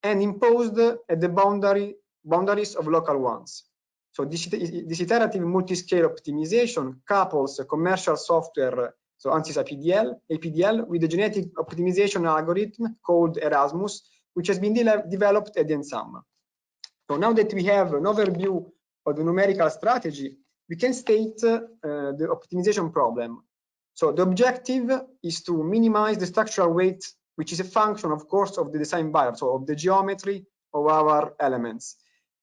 and imposed at the boundaries of local ones. So this iterative multi-scale optimization couples a commercial software, so ANSYS APDL, with a genetic optimization algorithm called Erasmus, which has been developed at the ENSAM. So now that we have an overview of the numerical strategy, we can state the optimization problem. So the objective is to minimize the structural weight, which is a function, of course, of the design variable, so of the geometry of our elements.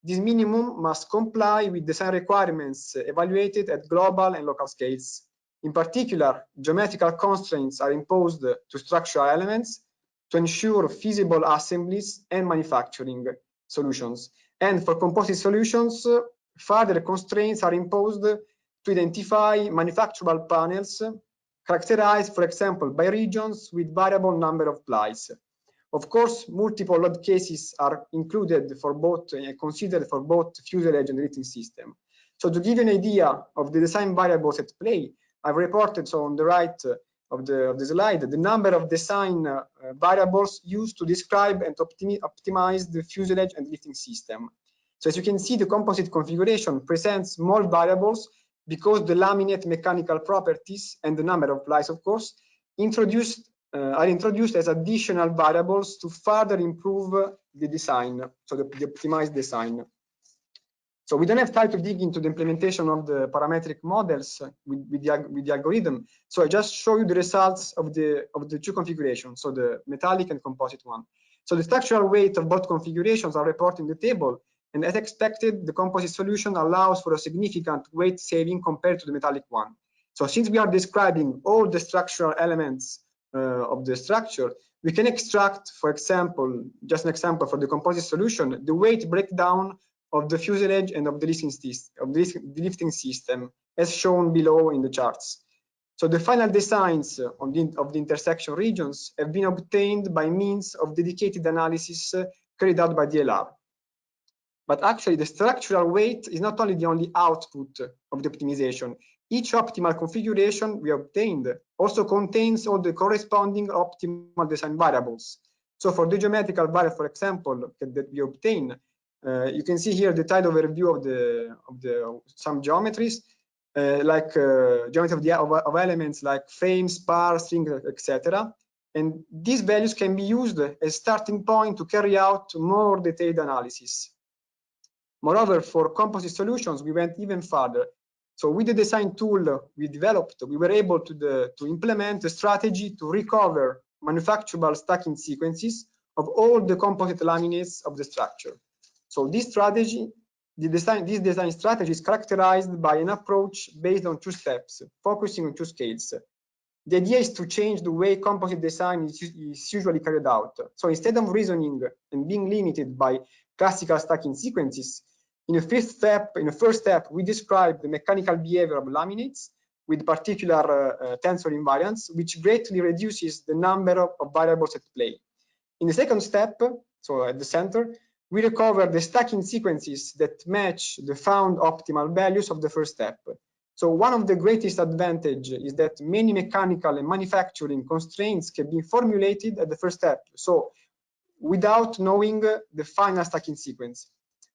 This minimum must comply with design requirements evaluated at global and local scales. In particular, geometrical constraints are imposed to structural elements to ensure feasible assemblies and manufacturing solutions. And for composite solutions, further constraints are imposed to identify manufacturable panels characterized, for example, by regions with variable number of plies. Of course, multiple load cases are included for both, considered for both fuselage and lifting system. So to give you an idea of the design variables at play, I've reported, so on the right of the slide, the number of design variables used to describe and optimize the fuselage and lifting system. So as you can see, the composite configuration presents more variables because the laminate mechanical properties and the number of plies, of course, are introduced as additional variables to further improve the design, so the optimized design. So we don't have time to dig into the implementation of the parametric models with the algorithm. So I just show you the results of the two configurations, so the metallic and composite one. So the structural weight of both configurations are reported in the table. And as expected, the composite solution allows for a significant weight saving compared to the metallic one. So since we are describing all the structural elements of the structure, we can extract, for example, just an example for the composite solution, the weight breakdown of the fuselage and of the lifting system, as shown below in the charts. So the final designs of the intersection regions have been obtained by means of dedicated analysis carried out by DLR. But actually, the structural weight is not only the only output of the optimization. Each optimal configuration we obtained also contains all the corresponding optimal design variables. So for the geometrical variable, for example, that we obtain, you can see here the title overview of some geometries, like geometry of elements like frames, spars, strings, etc. And these values can be used as starting point to carry out more detailed analysis. Moreover, for composite solutions, we went even further. So with the design tool we developed, we were able to implement a strategy to recover manufacturable stacking sequences of all the composite laminates of the structure. So this strategy, this design strategy is characterized by an approach based on two steps, focusing on two scales. The idea is to change the way composite design is usually carried out. So instead of reasoning and being limited by classical stacking sequences, in a first step, we describe the mechanical behavior of laminates with particular tensor invariants, which greatly reduces the number of variables at play. In the second step, so at the center, we recover the stacking sequences that match the found optimal values of the first step. So one of the greatest advantages is that many mechanical and manufacturing constraints can be formulated at the first step, so without knowing the final stacking sequence.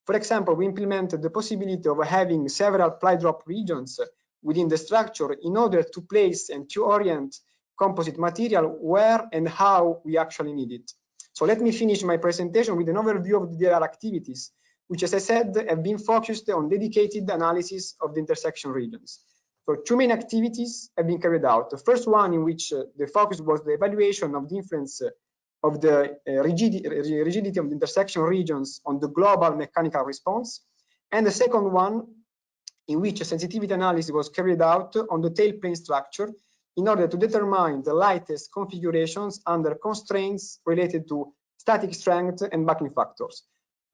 For example, we implemented the possibility of having several ply drop regions within the structure in order to place and to orient composite material where and how we actually need it. So let me finish my presentation with an overview of the DLR activities, which, as I said, have been focused on dedicated analysis of the intersection regions. So two main activities have been carried out. The first one, in which the focus was the evaluation of the influence of the rigidity of the intersection regions on the global mechanical response. And the second one, in which a sensitivity analysis was carried out on the tail plane structure in order to determine the lightest configurations under constraints related to static strength and backing factors.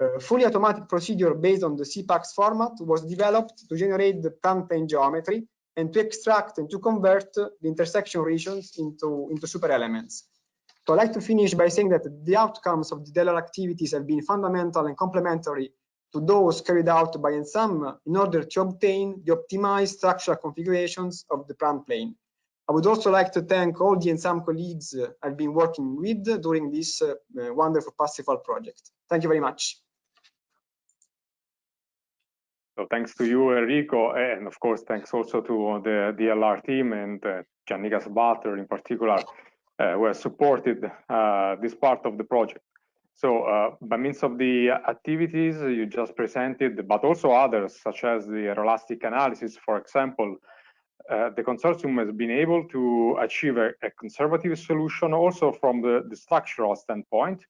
A fully automatic procedure based on the CPAX format was developed to generate the PrandtlPlane geometry and to extract and to convert the intersection regions into super elements. So I'd like to finish by saying that the outcomes of the DLR activities have been fundamental and complementary to those carried out by Ensemble in order to obtain the optimized structural configurations of the PrandtlPlane. I would also like to thank all the Ensemble colleagues I've been working with during this wonderful Parsifal project. Thank you very much. So thanks to you, Enrico, and of course, thanks also to the DLR team and Giannica Sabater in particular, who has supported this part of the project. So by means of the activities you just presented, but also others, such as the aeroelastic analysis, for example, the consortium has been able to achieve a conservative solution also from the structural standpoint,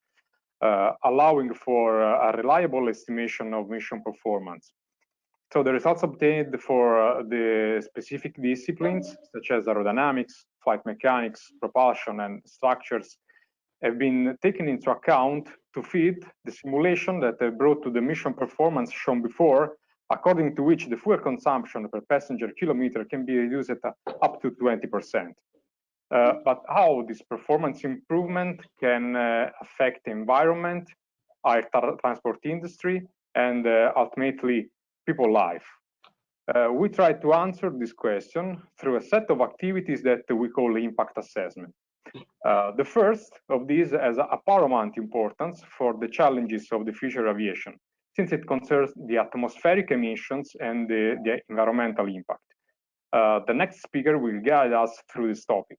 allowing for a reliable estimation of mission performance. So the results obtained for the specific disciplines, such as aerodynamics, flight mechanics, propulsion, and structures, have been taken into account to feed the simulation that they brought to the mission performance shown before, according to which the fuel consumption per passenger kilometer can be reduced at up to 20%. But how this performance improvement can affect the environment, our transport industry, and ultimately people life. We try to answer this question through a set of activities that we call impact assessment. The first of these has a paramount importance for the challenges of the future aviation, since it concerns the atmospheric emissions and the environmental impact. The next speaker will guide us through this topic.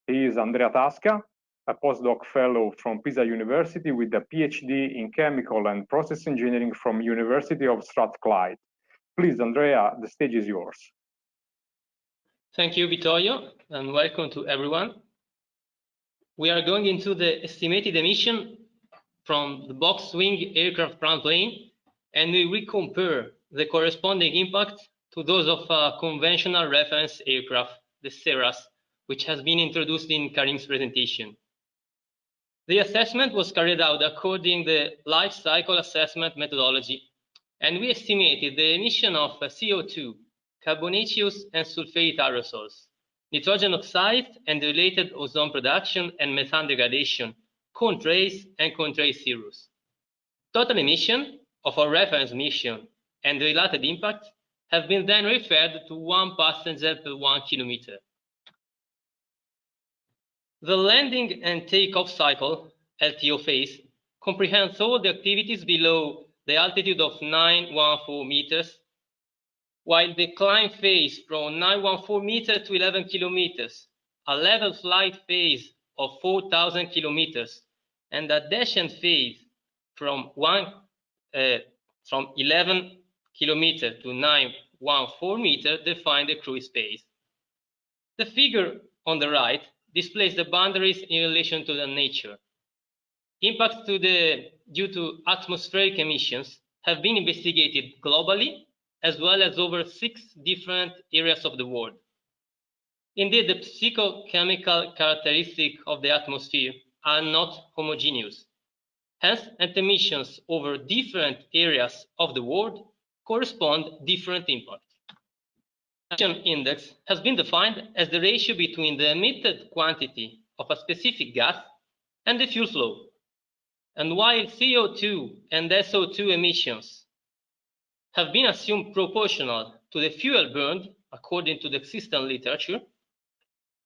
He is Andrea Tasca, a postdoc fellow from Pisa University with a PhD in chemical and process engineering from University of Strathclyde. Please, Andrea, the stage is yours. Thank you, Vittorio, and welcome to everyone. We are going into the estimated emission from the box-wing aircraft PrandtlPlane, and we will compare the corresponding impact to those of a conventional reference aircraft, the Cirrus, which has been introduced in Karim's presentation. The assessment was carried out according to the life cycle assessment methodology, and we estimated the emission of CO2, carbonaceous and sulfate aerosols, nitrogen oxide and the related ozone production and methane degradation, contrace and contrace zeros. Total emission of our reference mission and the related impact have been then referred to 1 passenger per 1 kilometer. The landing and takeoff cycle, LTO phase, comprehends all the activities below the altitude of 914 meters, while the climb phase from 914 meters to 11 kilometers, a level flight phase of 4,000 kilometers, and a descent phase from 11 kilometers to 914 meters define the cruise phase. The figure on the right displays the boundaries in relation to the nature. Impacts due to atmospheric emissions have been investigated globally, as well as over 6 different areas of the world. Indeed, the physicochemical characteristics of the atmosphere are not homogeneous. Hence, and emissions over different areas of the world correspond different impacts. The emission index has been defined as the ratio between the emitted quantity of a specific gas and the fuel flow. And while CO2 and SO2 emissions have been assumed proportional to the fuel burned according to the existing literature,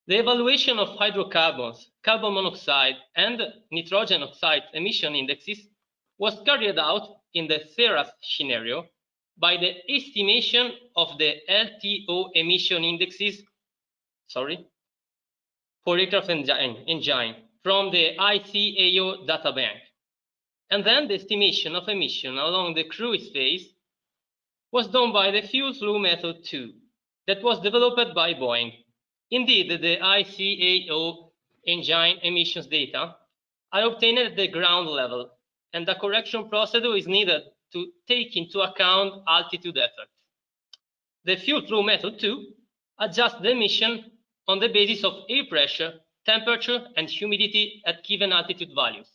the evaluation of hydrocarbons, carbon monoxide, and nitrogen oxide emission indexes was carried out in the CERAS scenario by the estimation of the LTO emission indexes, for aircraft engine from the ICAO data bank. And then the estimation of emission along the cruise phase was done by the fuel flow method 2 that was developed by Boeing. Indeed, the ICAO engine emissions data are obtained at the ground level, and the correction procedure is needed to take into account altitude effects. The fuel flow method 2 adjusts the emission on the basis of air pressure, temperature, and humidity at given altitude values.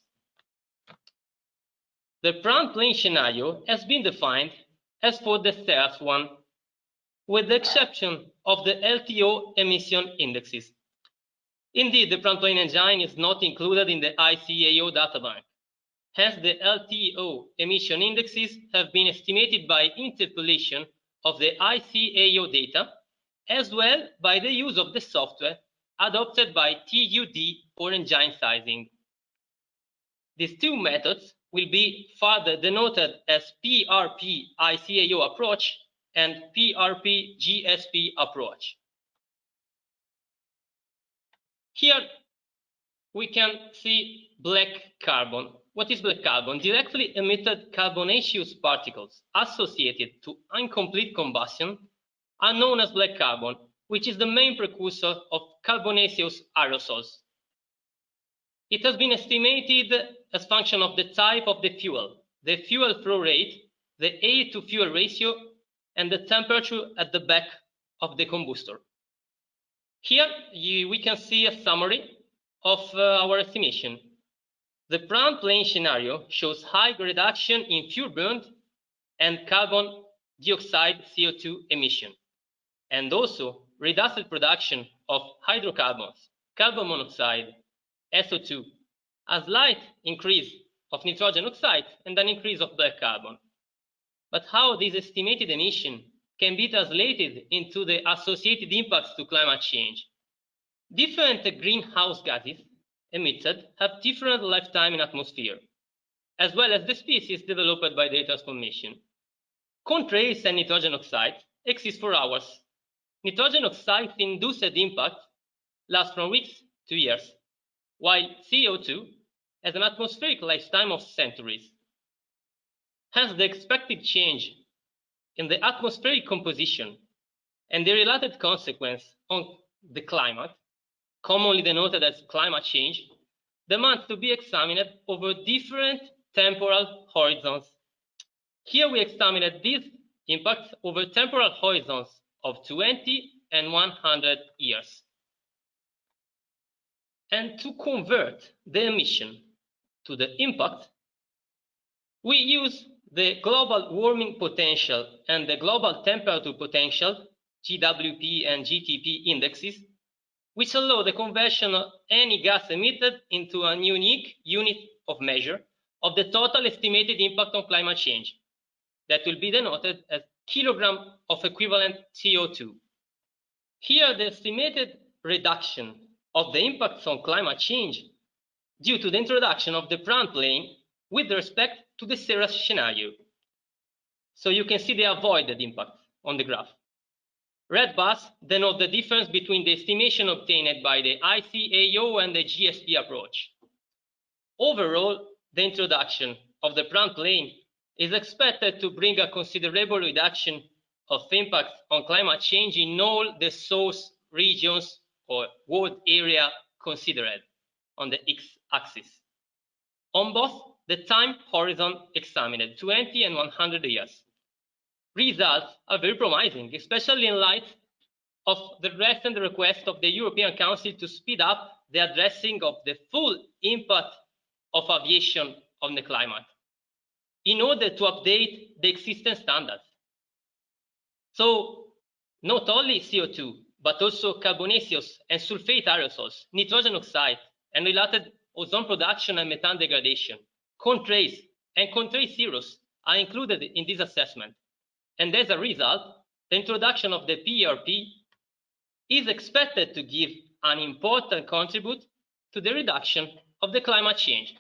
The PrandtlPlane scenario has been defined as for the CERAS one, with the exception of the LTO emission indexes. Indeed, the PrandtlPlane engine is not included in the ICAO data bank. Hence, the LTO emission indexes have been estimated by interpolation of the ICAO data, as well by the use of the software adopted by TUD for engine sizing. These two methods will be further denoted as PRP ICAO approach and PRP GSP approach. Here we can see black carbon. What is black carbon? Directly emitted carbonaceous particles associated to incomplete combustion are known as black carbon, which is the main precursor of carbonaceous aerosols. It has been estimated as function of the type of the fuel flow rate, the air to fuel ratio, and the temperature at the back of the combustor. Here we can see a summary of our estimation. The PrandtlPlane scenario shows high reduction in fuel burned and carbon dioxide CO2 emission, and also reduced production of hydrocarbons, carbon monoxide, SO2, a slight increase of nitrogen oxide, and an increase of black carbon. But how this estimated emission can be translated into the associated impacts to climate change? Different greenhouse gases emitted have different lifetime in atmosphere, as well as the species developed by their transformation. Contrails and nitrogen oxide exist for hours. Nitrogen oxide induced impact lasts from weeks to years, while CO2 has an atmospheric lifetime of centuries. Hence, the expected change in the atmospheric composition and the related consequence on the climate, commonly denoted as climate change, demands to be examined over different temporal horizons. Here we examined these impacts over temporal horizons of 20 and 100 years. And to convert the emission to the impact, we use the global warming potential and the global temperature potential, GWP and GTP indexes, which allow the conversion of any gas emitted into a unique unit of measure of the total estimated impact on climate change, that will be denoted as kilogram of equivalent CO2. Here, the estimated reduction of the impacts on climate change due to the introduction of the PrandtlPlane with respect to the CERAS scenario. So you can see the avoided impact on the graph. Red bars denote the difference between the estimation obtained by the ICAO and the GSP approach. Overall, the introduction of the PrandtlPlane is expected to bring a considerable reduction of impacts on climate change in all the source regions or world area considered on the x-axis, on both the time horizon examined, 20 and 100 years. Results are very promising, especially in light of the recent request of the European Council to speed up the addressing of the full impact of aviation on the climate in order to update the existing standards. So not only CO2, but also carbonaceous and sulfate aerosols, nitrogen oxide, and related ozone production and methane degradation, contrails and contrail zeros are included in this assessment. And as a result, the introduction of the PERP is expected to give an important contribute to the reduction of the climate change.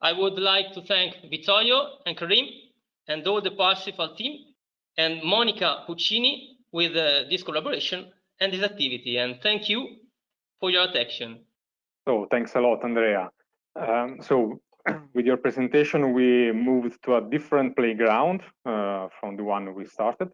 I would like to thank Vittorio and Karim and all the Parsifal team and Monica Puccini with this collaboration and this activity. And thank you for your attention. So thanks a lot, Andrea. So with your presentation, we moved to a different playground from the one we started.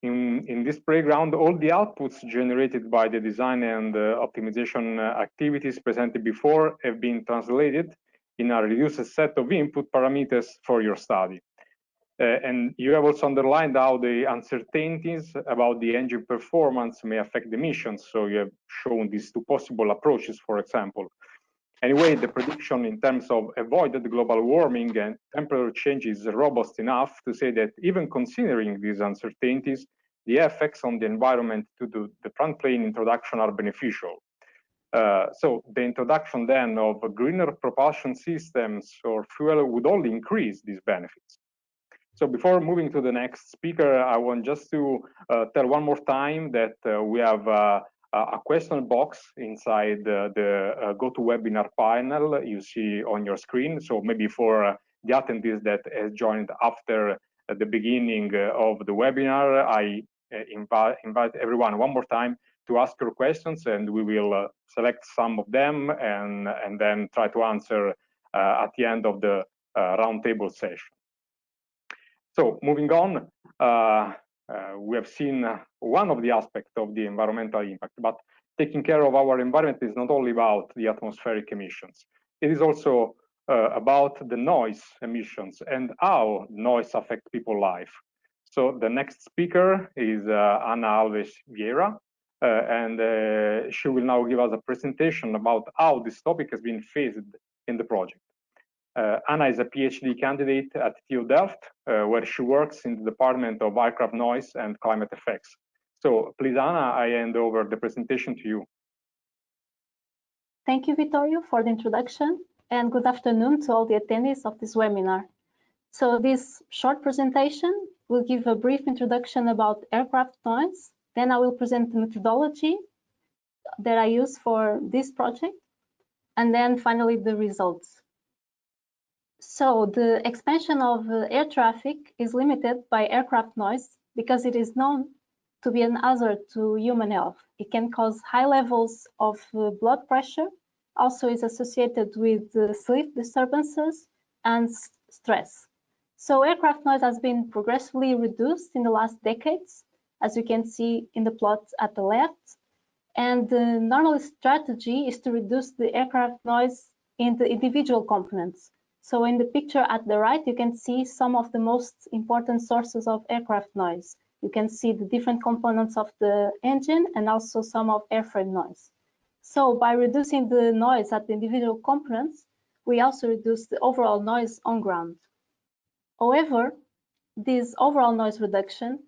In this playground, all the outputs generated by the design and optimization activities presented before have been translated in a reduced set of input parameters for your study. And you have also underlined how the uncertainties about the engine performance may affect the emissions. So you have shown these two possible approaches, for example. Anyway, the prediction in terms of avoided global warming and temperature change is robust enough to say that even considering these uncertainties, the effects on the environment to the PrandtlPlane introduction are beneficial. So the introduction then of greener propulsion systems or fuel would only increase these benefits. So before moving to the next speaker, I want just to tell one more time that we have a question box inside the GoToWebinar panel you see on your screen. So maybe for the attendees that has joined after the beginning of the webinar, I invite everyone one more time to ask your questions, and we will select some of them and then try to answer at the end of the roundtable session. So moving on, we have seen one of the aspects of the environmental impact, but taking care of our environment is not only about the atmospheric emissions. It is also about the noise emissions and how noise affects people's life. So the next speaker is Ana Alves Vieira, and she will now give us a presentation about how this topic has been phased in the project. Anna is a PhD candidate at TU Delft, where she works in the Department of Aircraft Noise and Climate Effects. So please, Anna, I hand over the presentation to you. Thank you, Vittorio, for the introduction, and good afternoon to all the attendees of this webinar. So this short presentation will give a brief introduction about aircraft noise. Then I will present the methodology that I use for this project, and then finally the results. So the expansion of air traffic is limited by aircraft noise because it is known to be an hazard to human health. It can cause high levels of blood pressure, also is associated with sleep disturbances and stress. So aircraft noise has been progressively reduced in the last decades, as you can see in the plot at the left. And the normal strategy is to reduce the aircraft noise in the individual components. So in the picture at the right, you can see some of the most important sources of aircraft noise. You can see the different components of the engine and also some of airframe noise. So by reducing the noise at the individual components, we also reduce the overall noise on ground. However, this overall noise reduction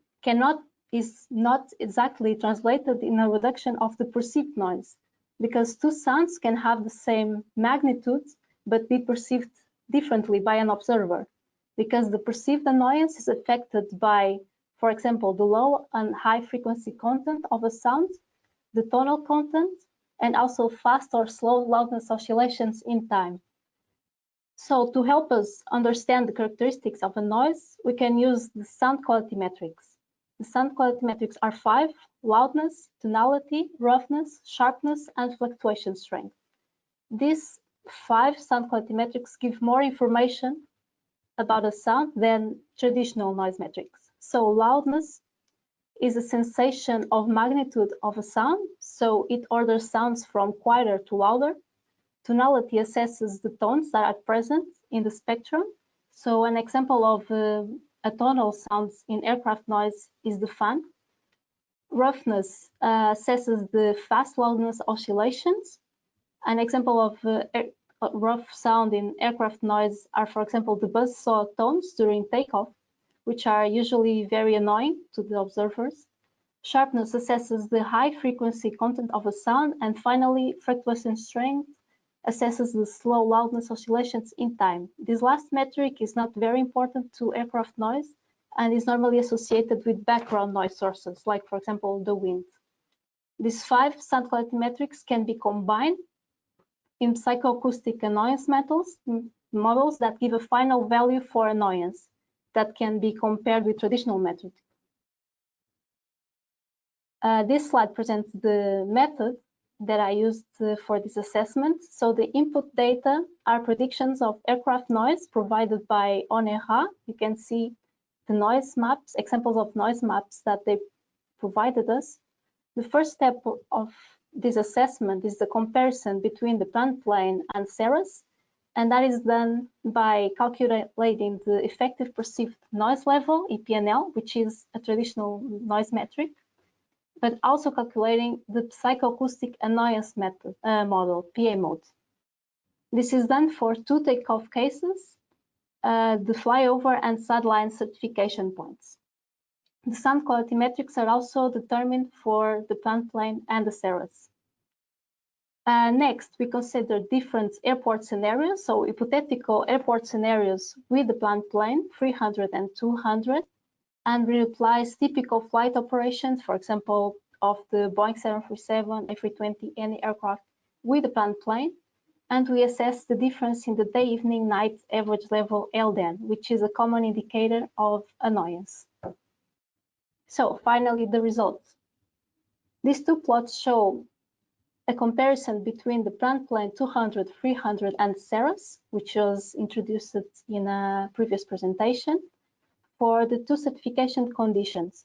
is not exactly translated in a reduction of the perceived noise, because two sounds can have the same magnitude but be perceived differently by an observer, because the perceived annoyance is affected by, for example, the low and high frequency content of a sound, the tonal content, and also fast or slow loudness oscillations in time. So to help us understand the characteristics of a noise, we can use the sound quality metrics. The sound quality metrics are 5: loudness, tonality, roughness, sharpness, and fluctuation strength. These 5 sound quality metrics give more information about a sound than traditional noise metrics. So loudness is a sensation of magnitude of a sound, so it orders sounds from quieter to louder. Tonality assesses the tones that are present in the spectrum. So an example of a tonal sound in aircraft noise is the fan. Roughness assesses the fast loudness oscillations. An example of rough sound in aircraft noise are, for example, the buzzsaw tones during takeoff, which are usually very annoying to the observers. Sharpness assesses the high frequency content of a sound, and finally, fluctuation strength assesses the slow loudness oscillations in time. This last metric is not very important to aircraft noise and is normally associated with background noise sources, like, for example, the wind. These 5 sound quality metrics can be combined in psychoacoustic annoyance models that give a final value for annoyance that can be compared with traditional methods. This slide presents the method that I used for this assessment. So the input data are predictions of aircraft noise provided by ONERA. You can see the noise maps, examples of noise maps that they provided us. The first step of this assessment is the comparison between the PrandtlPlane and CERAS, and that is done by calculating the effective perceived noise level, EPNL, which is a traditional noise metric, but also calculating the psychoacoustic annoyance model, PA mode. This is done for 2 takeoff cases, the flyover and sideline certification points. The sound quality metrics are also determined for the PrandtlPlane and the CERAS. Next, we consider different airport scenarios, so hypothetical airport scenarios with the PrandtlPlane 300 and 200, and we apply typical flight operations, for example, of the Boeing 737, A320, any aircraft with the PrandtlPlane, and we assess the difference in the day, evening, night average level LDAN, which is a common indicator of annoyance. So finally, the results. These 2 plots show a comparison between the PrandtlPlane 200, 300, and CERAS, which was introduced in a previous presentation, for the 2 certification conditions.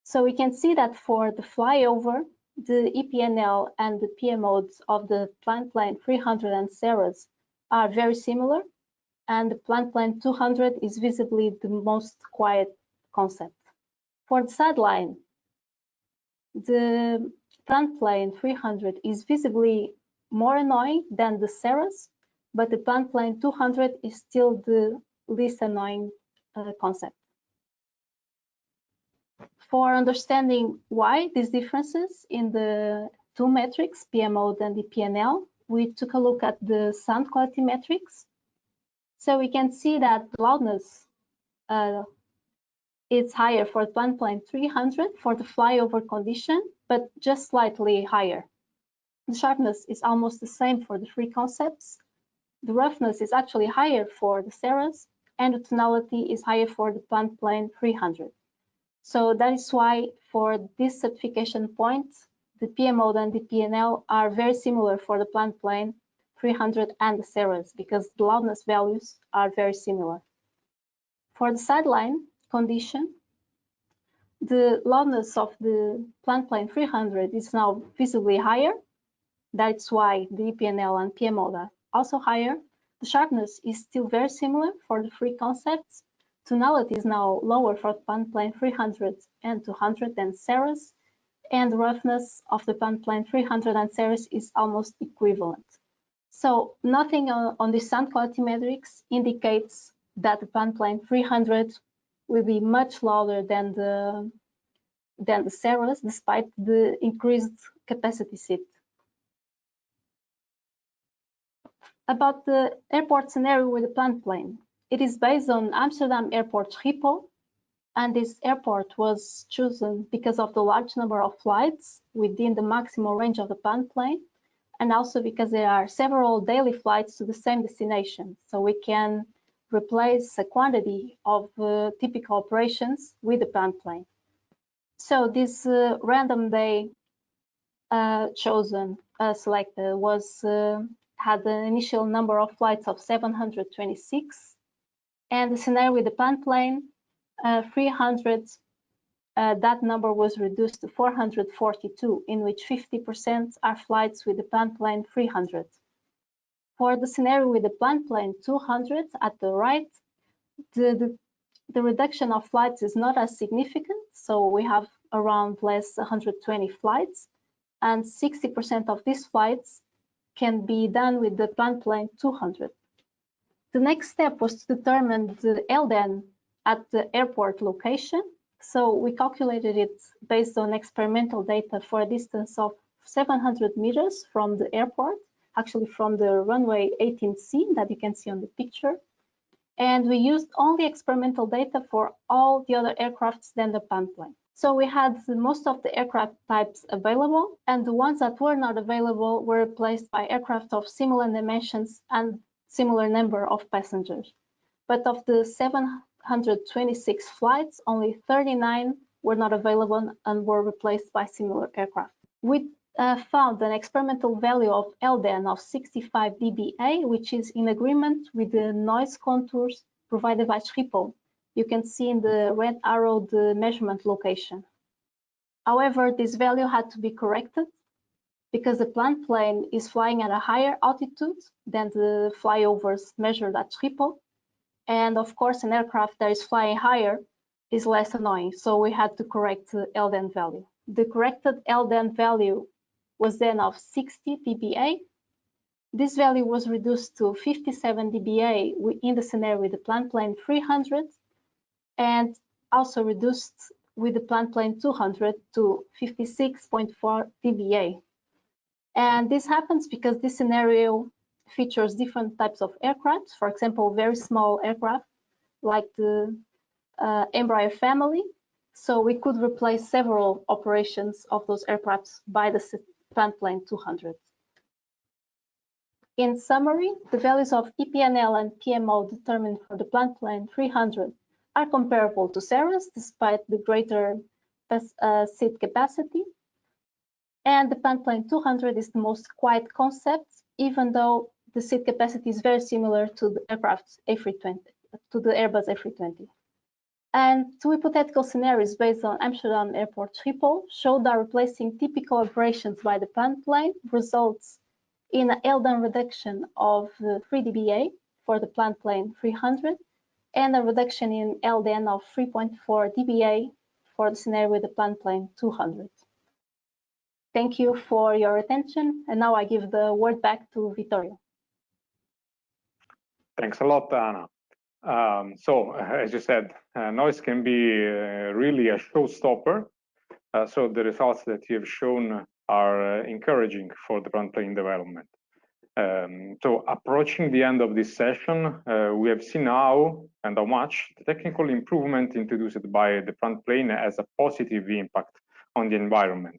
So we can see that for the flyover, the EPNL and the PA modes of the PrandtlPlane 300 and CERAS are very similar, and the PrandtlPlane 200 is visibly the most quiet concept. For the sideline, the PrandtlPlane 300 is visibly more annoying than the CERAS, but the PrandtlPlane 200 is still the least annoying concept. For understanding why these differences in the 2 metrics, PA mode and the PNL, we took a look at the sound quality metrics. So we can see that loudness is higher for the PrandtlPlane 300 for the flyover condition, but just slightly higher. The sharpness is almost the same for the 3 concepts. The roughness is actually higher for the CERAS, and the tonality is higher for the PrandtlPlane 300. So that is why for this certification point, the PA mode and the PNL are very similar for the PrandtlPlane 300 and the CERAS, because the loudness values are very similar. For the sideline condition, the loudness of the PrandtlPlane 300 is now visibly higher. That's why the EPNL and PA mode are also higher. The sharpness is still very similar for the 3 concepts. Tonality is now lower for the PrandtlPlane 300 and 200 than CERAS, and the roughness of the PrandtlPlane 300 and CERAS is almost equivalent. So nothing on the sound quality metrics indicates that the PrandtlPlane 300 will be much louder than the CERAS, despite the increased capacity seat. About the airport scenario with the PrandtlPlane. It is based on Amsterdam Airport Schiphol, and this airport was chosen because of the large number of flights within the maximal range of the PrandtlPlane, and also because there are several daily flights to the same destination. So we can replace a quantity of typical operations with the PrandtlPlane. So this random day selected had an initial number of flights of 726. And the scenario with the PrandtlPlane 300, that number was reduced to 442, in which 50% are flights with the PrandtlPlane 300. For the scenario with the PrandtlPlane 200 at the right, the reduction of flights is not as significant, so we have around less 120 flights, and 60% of these flights can be done with the PrandtlPlane 200. The next step was to determine the LDAN at the airport location. So we calculated it based on experimental data for a distance of 700 meters from the airport, actually from the runway 18C that you can see on the picture. And we used only experimental data for all the other aircrafts than the PrandtlPlane. So we had most of the aircraft types available, and the ones that were not available were replaced by aircraft of similar dimensions and similar number of passengers. But of the 726 flights, only 39 were not available and were replaced by similar aircraft. We found an experimental value of LDAN of 65 dBA, which is in agreement with the noise contours provided by Schiphol. You can see in the red arrow the measurement location. However, this value had to be corrected because the PrandtlPlane is flying at a higher altitude than the flyovers measured at Schiphol. And of course, an aircraft that is flying higher is less annoying, so we had to correct the LDAN value. The corrected LDAN value was then of 60 dBA. This value was reduced to 57 dBA in the scenario with the PrandtlPlane 300, and also reduced with the PrandtlPlane 200 to 56.4 dBA. And this happens because this scenario features different types of aircraft, for example, very small aircraft like the Embraer family. So we could replace several operations of those aircrafts by the PrandtlPlane 200. In summary, the values of EPNL and PMO determined for the PrandtlPlane 300 are comparable to Ceres despite the greater seat capacity. And the PrandtlPlane 200 is the most quiet concept, even though the seat capacity is very similar to the aircraft's A320, to the Airbus A320. And two hypothetical scenarios based on Amsterdam Airport Schiphol showed that replacing typical operations by the PrandtlPlane results in an LDAN reduction of 3 dBA for the PrandtlPlane 300 and a reduction in LDAN of 3.4 dBA for the scenario with the PrandtlPlane 200. Thank you for your attention, and now I give the word back to Vittorio. Thanks a lot, Anna. So, as you said, noise can be really a showstopper. So the results that you have shown are encouraging for the PrandtlPlane development. So approaching the end of this session, we have seen how and how much the technical improvement introduced by the PrandtlPlane has a positive impact on the environment.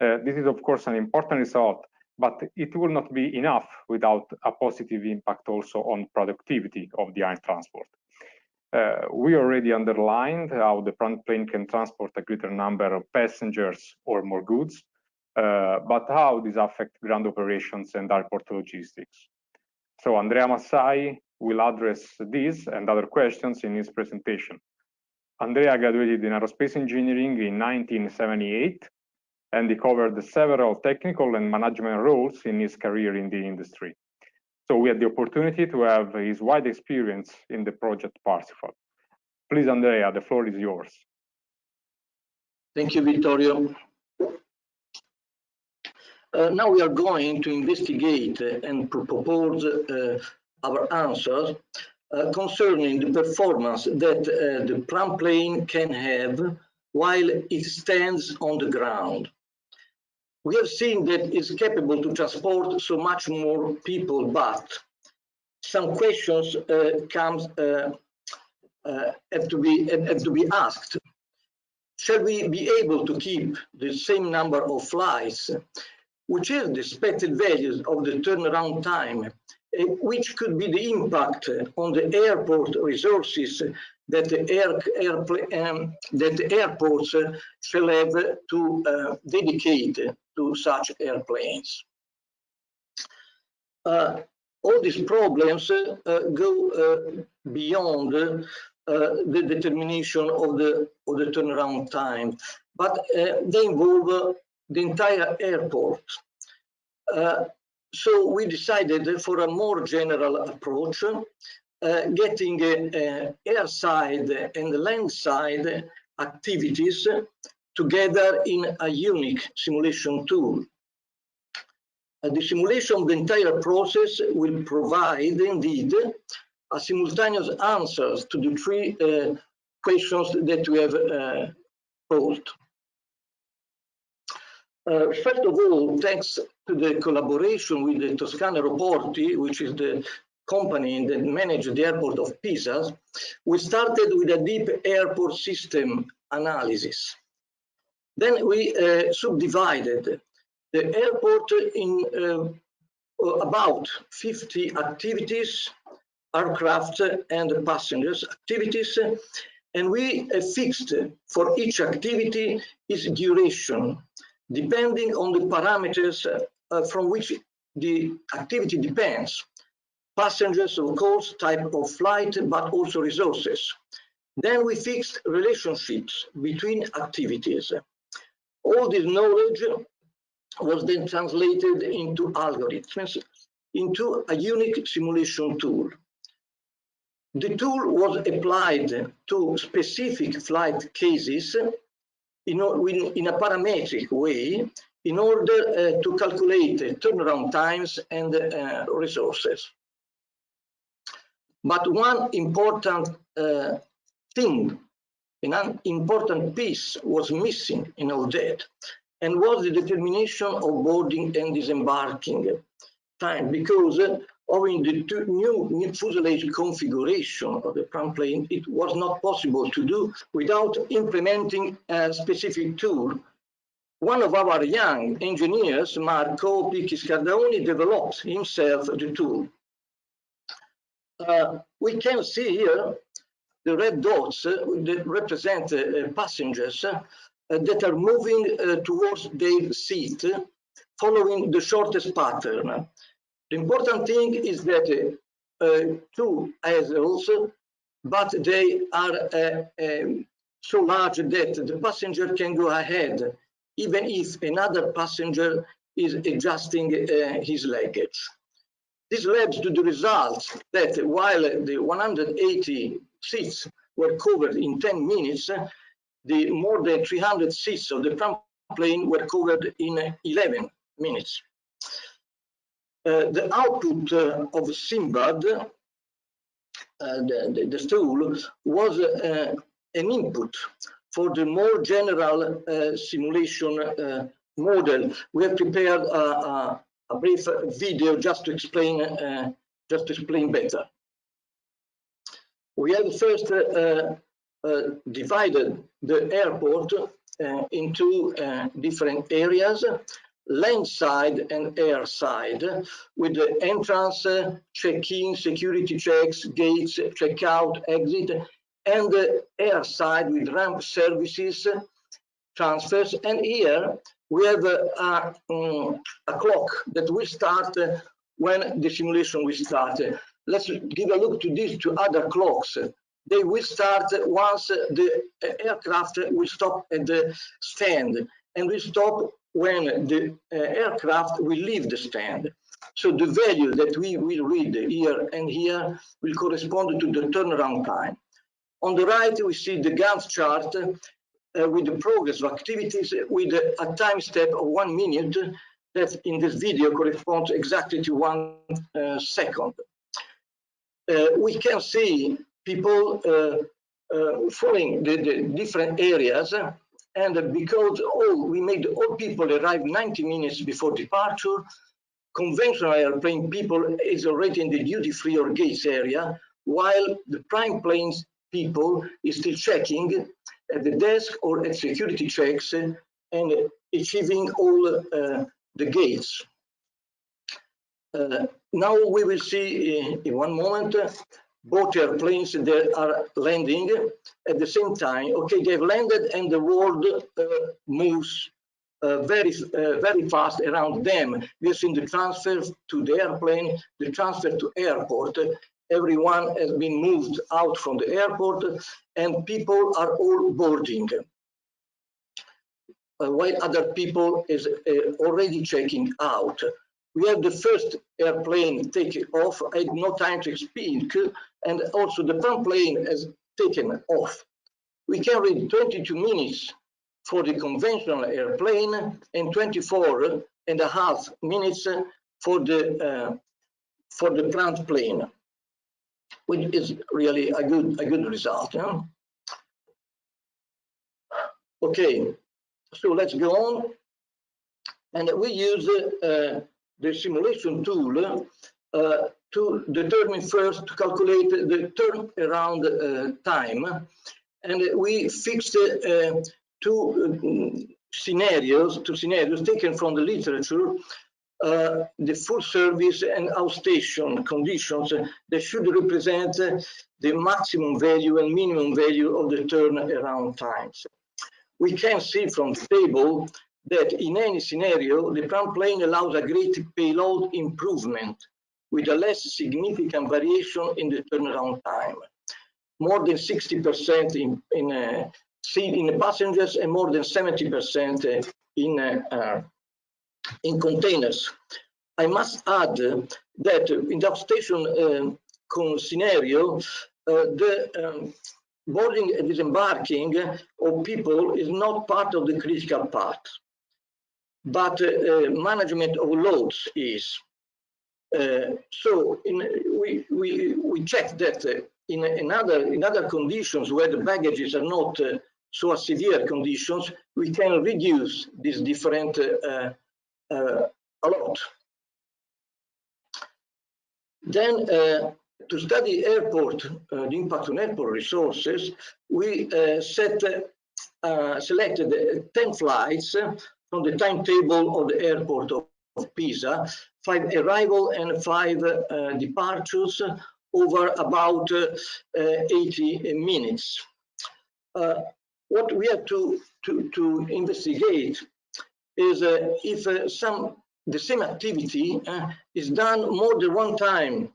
This is, of course, an important result, but it will not be enough without a positive impact also on productivity of the air transport. We already underlined how the PrandtlPlane can transport a greater number of passengers or more goods, but how this affects ground operations and airport logistics. So Andrea Massai will address these and other questions in his presentation. Andrea graduated in aerospace engineering in 1978, and he covered several technical and management roles in his career in the industry. So we had the opportunity to have his wide experience in the project Parsifal. Please, Andrea, the floor is yours. Thank you, Vittorio. Now we are going to investigate and propose our answers concerning the performance that the PrandtlPlane can have while it stands on the ground. We have seen that it's capable to transport so much more people, but some questions have to be asked. Shall we be able to keep the same number of flights? Which is the expected values of the turnaround time? Which could be the impact on the airport resources that the airports shall have to dedicate to such airplanes? All these problems go beyond the determination of the turnaround time, but they involve the entire airport. So we decided for a more general approach, getting airside and landside activities together in a unique simulation tool. The simulation of the entire process will provide, indeed, a simultaneous answers to the three questions that we have posed. First of all, thanks to the collaboration with the Toscana Aeroporti, which is the company that manages the airport of Pisa, we started with a deep airport system analysis. Then we subdivided the airport in about 50 activities, aircraft and passengers activities, and we fixed for each activity its duration, depending on the parameters from which the activity depends. Passengers, of course, type of flight, but also resources. Then we fixed relationships between activities. All this knowledge was then translated into algorithms, into a unique simulation tool. The tool was applied to specific flight cases in a parametric way in order to calculate turnaround times and resources. But one important thing, an important piece was missing in all that, and was the determination of boarding and disembarking time, because owing the new fuselage configuration of the plane, it was not possible to do without implementing a specific tool. One of our young engineers, Marco Picchi-Scardaoni, developed himself the tool. We can see here the red dots that represent passengers that are moving towards their seat, following the shortest pattern. The important thing is that two aisles, but they are so large that the passenger can go ahead, even if another passenger is adjusting his luggage. This led to the result that while the 180 seats were covered in 10 minutes, the more than 300 seats of the plane were covered in 11 minutes. The output of Simbad, the tool, was an input for the more general simulation model. We have prepared a brief video just to explain better. We have first divided the airport into different areas, land side and air side, with the entrance, check-in, security checks, gates, checkout, exit, and the air side with ramp services, transfers. And here we have a clock that will start when the simulation will start. Let's give a look to these two other clocks. They will start once the aircraft will stop at the stand, and will stop when the aircraft will leave the stand. So the value that we will read here and here will correspond to the turnaround time. On the right, we see the Gantt chart with the progress of activities with a time step of 1 minute that in this video corresponds exactly to 1 second. We can see people following the different areas, and because we made all people arrive 90 minutes before departure, conventional airplane people is already in the duty-free or gates area, while the prime planes people is still checking at the desk or at security checks and achieving all the gates. Now we will see in one moment both airplanes that are landing at the same time. Okay, they've landed and the world moves very fast around them. We've seen the transfer to the airplane, the transfer to airport. Everyone has been moved out from the airport and people are all boarding, while other people is already checking out. We have the first airplane taking off. I had no time to speak, and also the plane has taken off. We can read 22 minutes for the conventional airplane and 24.5 minutes for the PrandtlPlane, which is really a good result. Yeah? Okay, so let's go on, and we use the simulation tool to determine first to calculate the turnaround time, and we fixed two scenarios taken from the literature, the full service and outstation conditions that should represent the maximum value and minimum value of the turnaround times. We can see from the table that in any scenario, the PrandtlPlane allows a great payload improvement with a less significant variation in the turnaround time, more than 60% in passengers and more than 70% in containers. I must add that in the outstation scenario, the boarding and disembarking of people is not part of the critical part, but management of loads is. So we checked that in other conditions where the baggages are not so severe conditions, we can reduce this different a lot. Then to study the impact on airport resources, we selected 10 flights from the timetable of the airport of Pisa, 5 arrival and 5 departures over about 80 minutes. What we have to investigate is if the same activity is done more than one time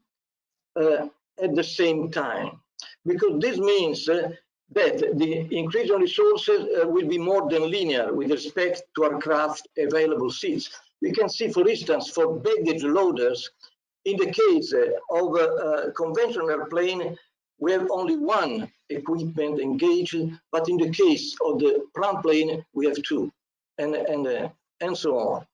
at the same time, because this means that the increase in resources will be more than linear with respect to aircraft available seats. We can see, for instance, for baggage loaders, in the case of a conventional airplane, we have only one equipment engaged, but in the case of the PrandtlPlane, we have 2, and so on.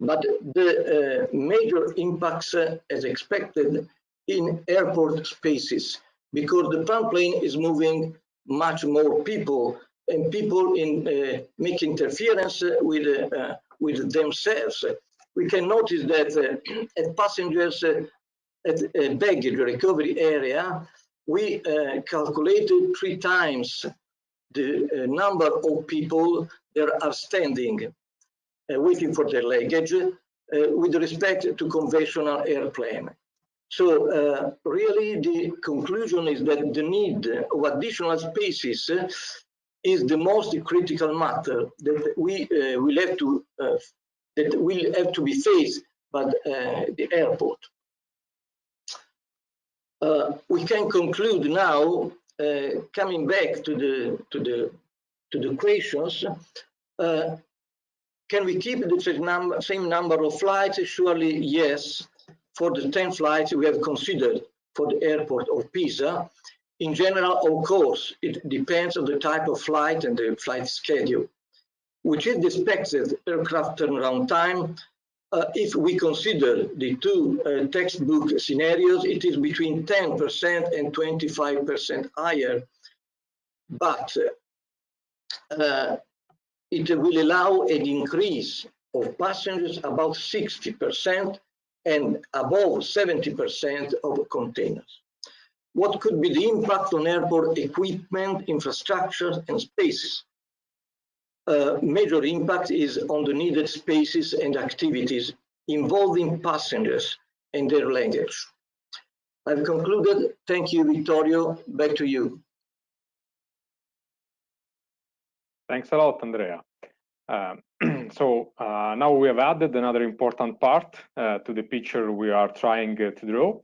But the major impacts, as expected, in airport spaces, because the PrandtlPlane is moving much more people, and people make interference with themselves. We can notice that at passengers at a baggage recovery area, we calculated 3 times the number of people that are standing, waiting for their luggage, with respect to conventional airplane. So really the conclusion is that the need of additional spaces is the most critical matter that will have to be faced by the airport. We can conclude now, coming back to the questions. Can we keep the same number of flights? Surely yes. For the 10 flights we have considered for the airport of Pisa. In general, of course, it depends on the type of flight and the flight schedule, which is the expected aircraft turnaround time. If we consider the 2 textbook scenarios, it is between 10% and 25% higher, but it will allow an increase of passengers about 60% and above 70% of containers. What could be the impact on airport equipment, infrastructure, and spaces? Major impact is on the needed spaces and activities involving passengers and their luggage. I've concluded. Thank you, Vittorio. Back to you. Thanks a lot, Andrea. So now we have added another important part to the picture we are trying to draw.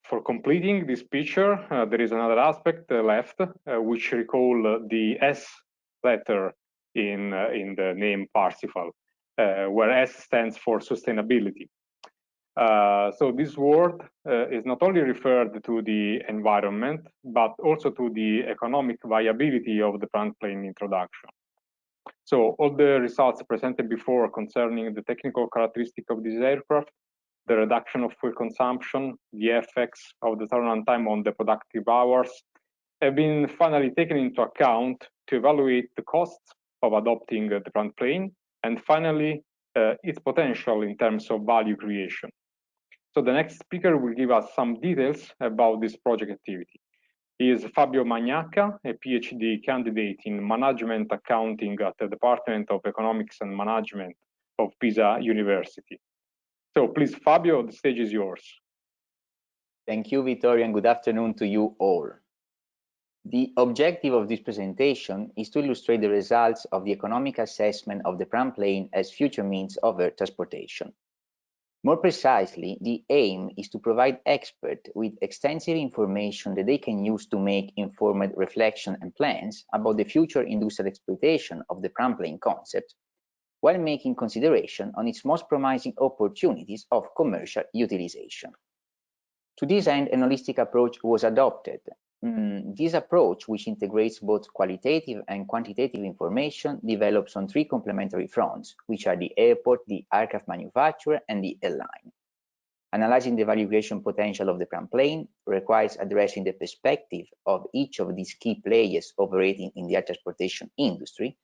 For completing this picture, there is another aspect left, which recall the S letter in the name Parsifal, where S stands for sustainability. So this word is not only referred to the environment, but also to the economic viability of the PrandtlPlane introduction. So all the results presented before concerning the technical characteristic of this aircraft, the reduction of fuel consumption, the effects of the turnaround time on the productive hours, have been finally taken into account to evaluate the costs of adopting the PrandtlPlane, and finally, its potential in terms of value creation. So the next speaker will give us some details about this project activity. He is Fabio Magnacca, a PhD candidate in Management Accounting at the Department of Economics and Management of Pisa University. So please, Fabio, the stage is yours. Thank you, Vittorio, and good afternoon to you all. The objective of this presentation is to illustrate the results of the economic assessment of the PrandtlPlane as future means of air transportation. More precisely, the aim is to provide experts with extensive information that they can use to make informed reflection and plans about the future industrial exploitation of the PrandtlPlane concept, while making consideration on its most promising opportunities of commercial utilization. To this end, an holistic approach was adopted. This approach, which integrates both qualitative and quantitative information, develops on three complementary fronts, which are the airport, the aircraft manufacturer, and the airline. Analyzing the value creation potential of the PrandtlPlane requires addressing the perspective of each of these key players operating in the air transportation industry.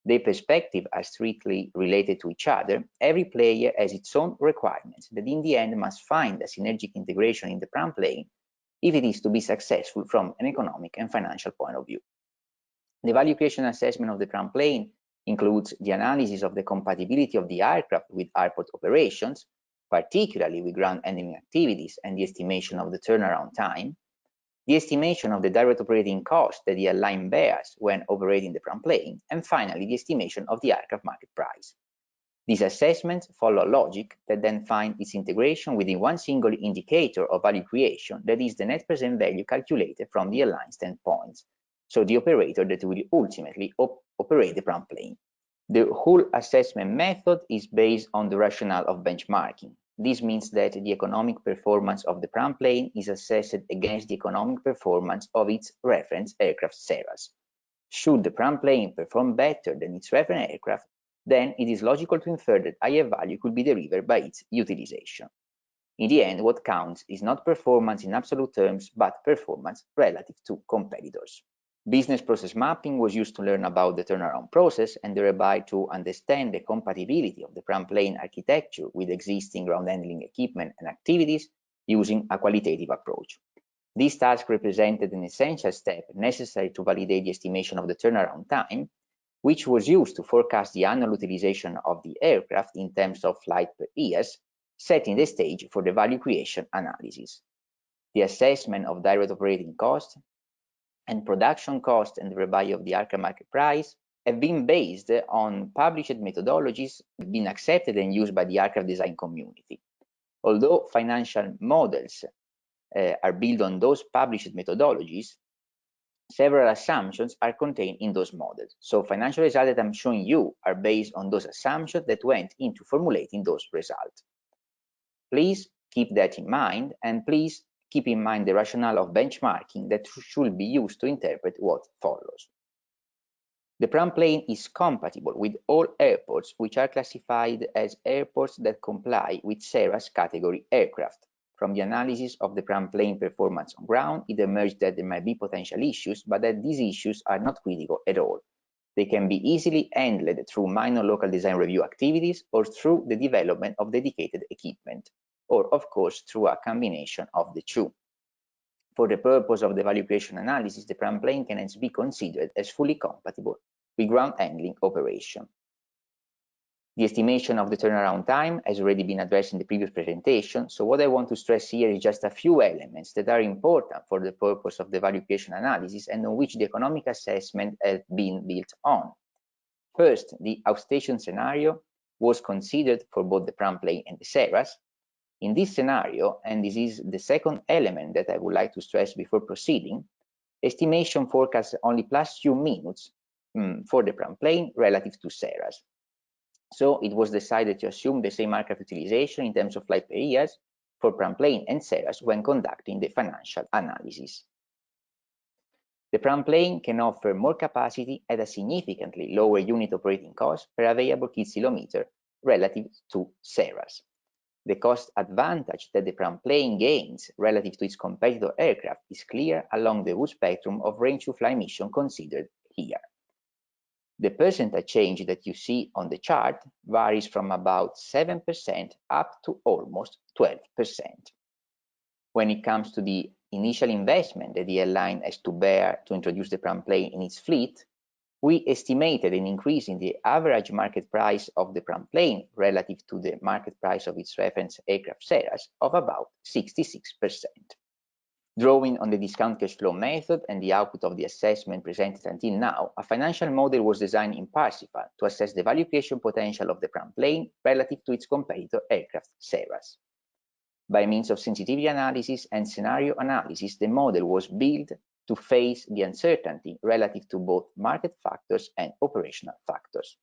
Their perspectives are strictly related to each other. Every player has its own requirements that in the end must find a synergic integration in the PrandtlPlane if it is to be successful from an economic and financial point of view. The value creation assessment of the PrandtlPlane includes the analysis of the compatibility of the aircraft with airport operations, particularly with ground handling activities, and the estimation of the turnaround time, the estimation of the direct operating cost that the airline bears when operating the PrandtlPlane, and finally the estimation of the aircraft market price. These assessments follow logic that then find its integration within one single indicator of value creation, that is the net present value calculated from the airline standpoint, so the operator that will ultimately operate the PrandtlPlane. The whole assessment method is based on the rationale of benchmarking. This means that the economic performance of the PrandtlPlane is assessed against the economic performance of its reference aircraft series. Should the PrandtlPlane perform better than its reference aircraft, then it is logical to infer that higher value could be derived by its utilization. In the end, what counts is not performance in absolute terms, but performance relative to competitors. Business process mapping was used to learn about the turnaround process and thereby to understand the compatibility of the PrandtlPlane architecture with existing ground handling equipment and activities using a qualitative approach. This task represented an essential step necessary to validate the estimation of the turnaround time, which was used to forecast the annual utilization of the aircraft in terms of flight per years, setting the stage for the value creation analysis. The assessment of direct operating costs and production cost and the value of the aircraft market price have been based on published methodologies been accepted and used by the aircraft design community. Although financial models are built on those published methodologies, several assumptions are contained in those models. So financial results that I'm showing you are based on those assumptions that went into formulating those results. Please keep that in mind, and please keep in mind the rationale of benchmarking that should be used to interpret what follows. The PrandtlPlane is compatible with all airports which are classified as airports that comply with SERA's category aircraft. From the analysis of the PrandtlPlane performance on ground, it emerged that there might be potential issues, but that these issues are not critical at all. They can be easily handled through minor local design review activities or through the development of dedicated equipment, or of course through a combination of the two. For the purpose of the value creation analysis, the PrandtlPlane can hence be considered as fully compatible with ground handling operation. The estimation of the turnaround time has already been addressed in the previous presentation, so what I want to stress here is just a few elements that are important for the purpose of the value creation analysis and on which the economic assessment has been built on. First, the outstation scenario was considered for both the PrandtlPlane and the SERAs. In this scenario, and this is the second element that I would like to stress before proceeding, estimation forecasts only plus few minutes for the PrandtlPlane relative to SERAs. So it was decided to assume the same aircraft utilization in terms of flight per years for PrandtPlane and Ceras when conducting the financial analysis. The PrandtPlane can offer more capacity at a significantly lower unit operating cost per available kilometer relative to Ceras. The cost advantage that the PrandtPlane gains relative to its competitor aircraft is clear along the whole spectrum of range-to-fly mission considered here. The percentage change that you see on the chart varies from about 7% up to almost 12%. When it comes to the initial investment that the airline has to bear to introduce the PrandtPlane in its fleet, we estimated an increase in the average market price of the PrandtPlane relative to the market price of its reference aircraft Ceras of about 66%. Drawing on the discount cash flow method and the output of the assessment presented until now, a financial model was designed in Parsifal to assess the value creation potential of the PrandtPlane relative to its competitor aircraft Ceras. By means of sensitivity analysis and scenario analysis, the model was built to face the uncertainty relative to both market factors and operational factors.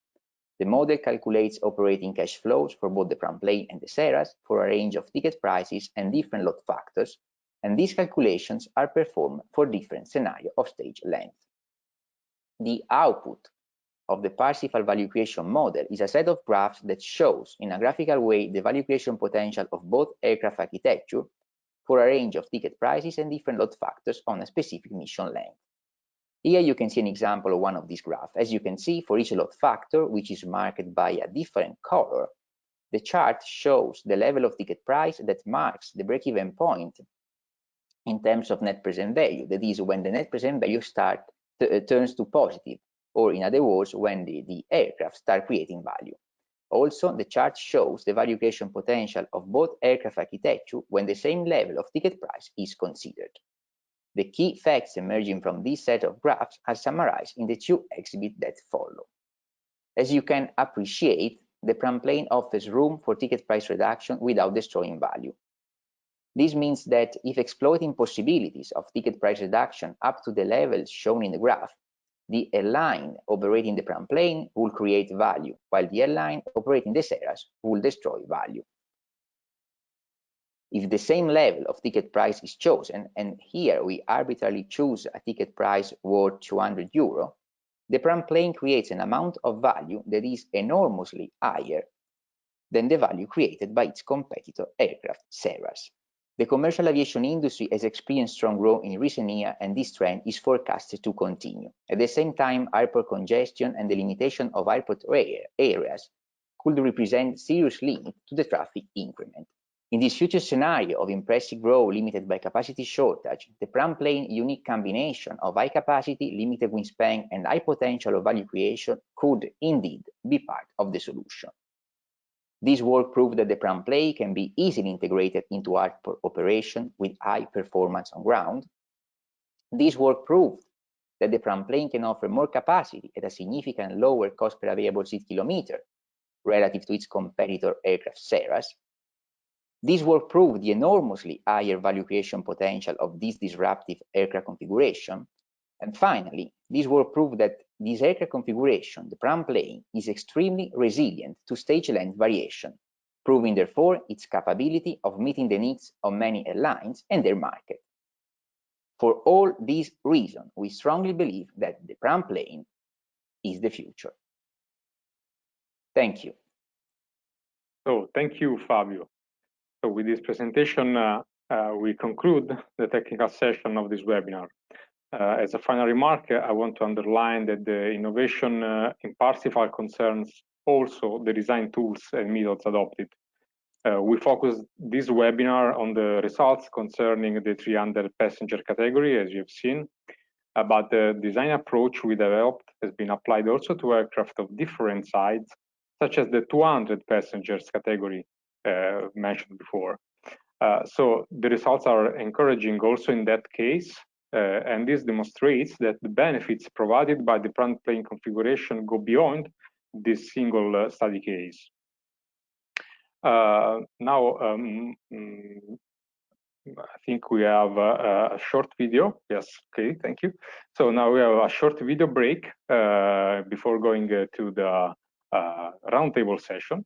The model calculates operating cash flows for both the PrandtPlane and the Ceras for a range of ticket prices and different load factors, and these calculations are performed for different scenarios of stage length. The output of the Parsifal value creation model is a set of graphs that shows in a graphical way the value creation potential of both aircraft architecture for a range of ticket prices and different load factors on a specific mission length. Here you can see an example of one of these graphs. As you can see, for each load factor, which is marked by a different color, the chart shows the level of ticket price that marks the break-even point in terms of net present value. That is, when the net present value turns to positive, or in other words, when the aircraft start creating value. Also, the chart shows the value creation potential of both aircraft architecture when the same level of ticket price is considered. The key facts emerging from this set of graphs are summarized in the two exhibits that follow. As you can appreciate, the PrandtPlane offers room for ticket price reduction without destroying value. This means that if exploiting possibilities of ticket price reduction up to the levels shown in the graph, the airline operating the PrandtPlane will create value, while the airline operating the Ceras will destroy value. If the same level of ticket price is chosen, and here we arbitrarily choose a ticket price worth 200 euro, the PrandtPlane creates an amount of value that is enormously higher than the value created by its competitor aircraft Ceras. The commercial aviation industry has experienced strong growth in recent years, and this trend is forecasted to continue. At the same time, airport congestion and the limitation of airport areas could represent serious limit to the traffic increment. In this future scenario of impressive growth limited by capacity shortage, the PrandtPlane unique combination of high capacity, limited wingspan, and high potential of value creation could indeed be part of the solution. This work proved that the PrandtPlane can be easily integrated into airport operation with high performance on ground. This work proved that the PrandtPlane can offer more capacity at a significant lower cost per available seat kilometer relative to its competitor aircraft Ceras. This work proved the enormously higher value creation potential of this disruptive aircraft configuration. And finally, this work proved that this aircraft configuration, the PrandtPlane, is extremely resilient to stage length variation, proving therefore its capability of meeting the needs of many airlines and their market. For all these reasons, we strongly believe that the PrandtPlane is the future. Thank you. So thank you, Fabio. So with this presentation, we conclude the technical session of this webinar. As a final remark, I want to underline that the innovation in Parsifal concerns also the design tools and methods adopted. We focused this webinar on the results concerning the 300 passenger category, as you've seen, but the design approach we developed has been applied also to aircraft of different sizes, such as the 200 passengers category mentioned before. So the results are encouraging also in that case. And this demonstrates that the benefits provided by the PrandtPlane configuration go beyond this single study case. Now, I think we have a short video. Yes, okay, thank you. So now we have a short video break before going to the roundtable session.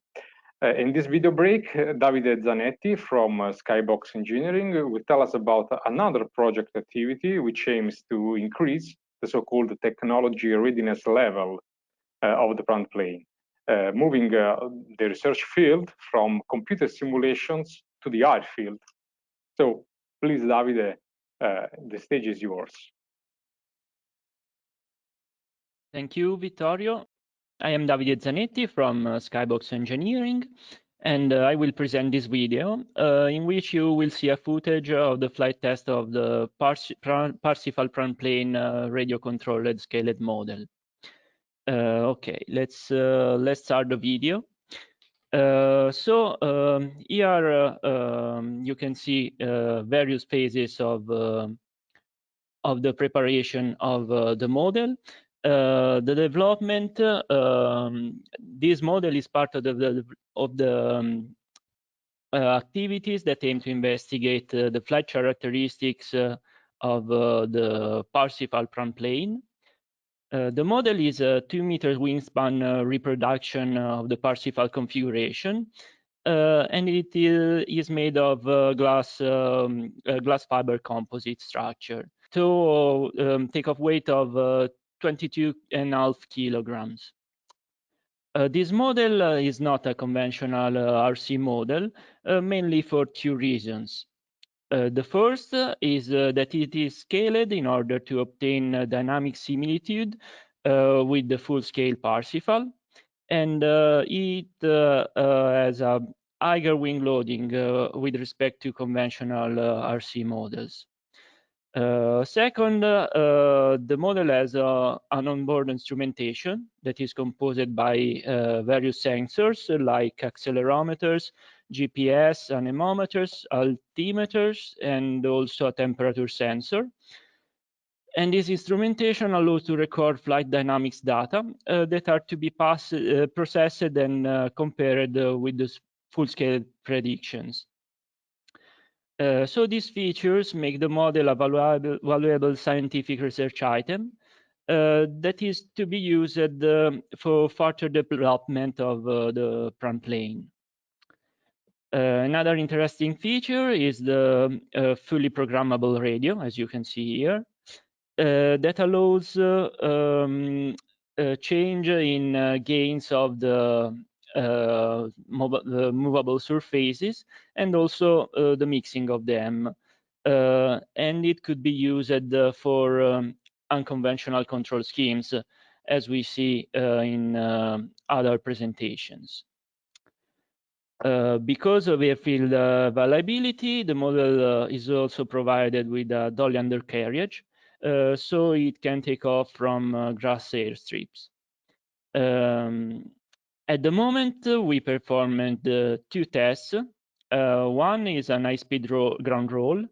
In this video break, Davide Zanetti from Skybox Engineering will tell us about another project activity which aims to increase the so-called technology readiness level of the front plane, moving the research field from computer simulations to the art field. So please, Davide, the stage is yours. Thank you, Vittorio. I am Davide Zanetti from Skybox Engineering, and I will present this video in which you will see a footage of the flight test of the Parsifal front plane radio-controlled scaled model. Okay, let's start the video. Here you can see various phases of the preparation of the model. The development, this model is part of the activities that aim to investigate the flight characteristics of the Parsifal front plane. The model is a 2 meter wingspan reproduction of the Parsifal configuration, and it is made of glass fiber composite structure to take off weight of 22.5 kilograms. This model is not a conventional RC model, mainly for two reasons. The first is that it is scaled in order to obtain dynamic similitude with the full-scale Parsifal, and it has a higher wing loading with respect to conventional RC models. Second, the model has an onboard instrumentation that is composed by various sensors like accelerometers, GPS, anemometers, altimeters, and also a temperature sensor. And this instrumentation allows to record flight dynamics data that are to be processed and compared with the full-scale predictions. So these features make the model a valuable scientific research item that is to be used for further development of the front plane. Another interesting feature is the fully programmable radio, as you can see here, that allows change in gains of the movable surfaces and also the mixing of them. And it could be used for unconventional control schemes, as we see in other presentations. Because of airfield availability, the model is also provided with a dolly undercarriage, so it can take off from grass airstrips. At the moment, we performed two tests. One is an high-speed ground roll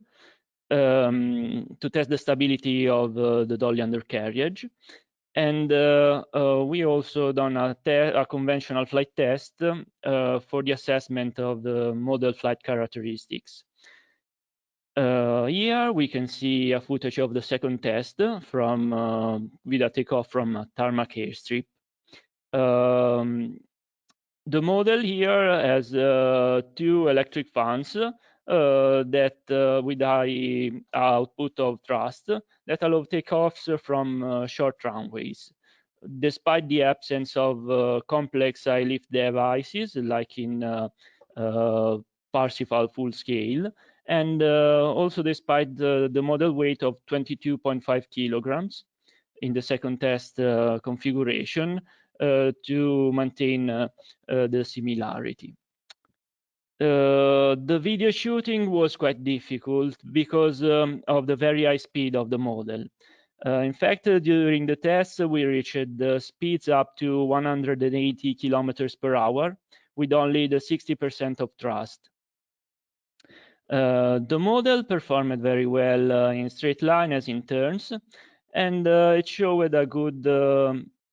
to test the stability of the dolly undercarriage. And we also done a conventional flight test for the assessment of the model flight characteristics. Here we can see a footage of the second test from with a takeoff from a tarmac airstrip. The model here has two electric fans that with high output of thrust that allow takeoffs from short runways, despite the absence of complex high lift devices like in Parsifal full scale, and also despite the model weight of 22.5 kilograms in the second test configuration to maintain the similarity. The video shooting was quite difficult because of the very high speed of the model. In fact, during the test, we reached the speeds up to 180 kilometers per hour with only the 60% of thrust. The model performed very well in straight line as in turns, and it showed a good,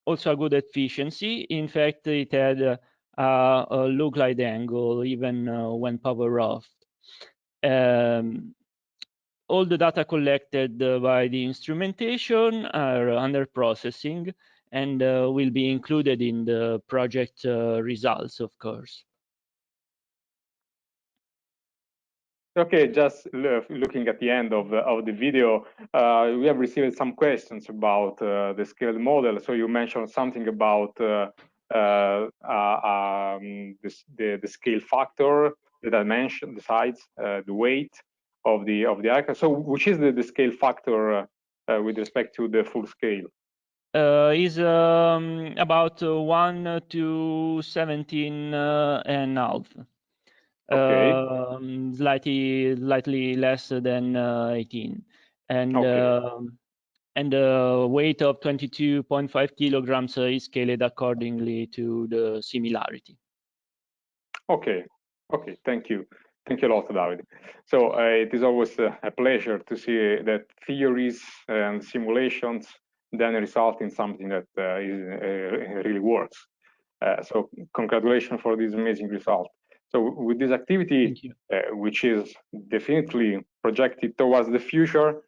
also a good efficiency. In fact, it had a low glide angle even when power off. All the data collected by the instrumentation are under processing, and will be included in the project results, of course. Okay, just looking at the end of the video, we have received some questions about the scaled model. So you mentioned something about the scale factor, the dimension, the size, the weight of the aircraft. So which is the scale factor with respect to the full scale? Is about 1 to 17.5. Okay. Slightly less than 18, and okay. And the weight of 22.5 kilograms is scaled accordingly to the similarity. Okay, thank you a lot, David. So it is always a pleasure to see that theories and simulations then result in something that really works. So congratulations for this amazing result. So with this activity, which is definitely projected towards the future,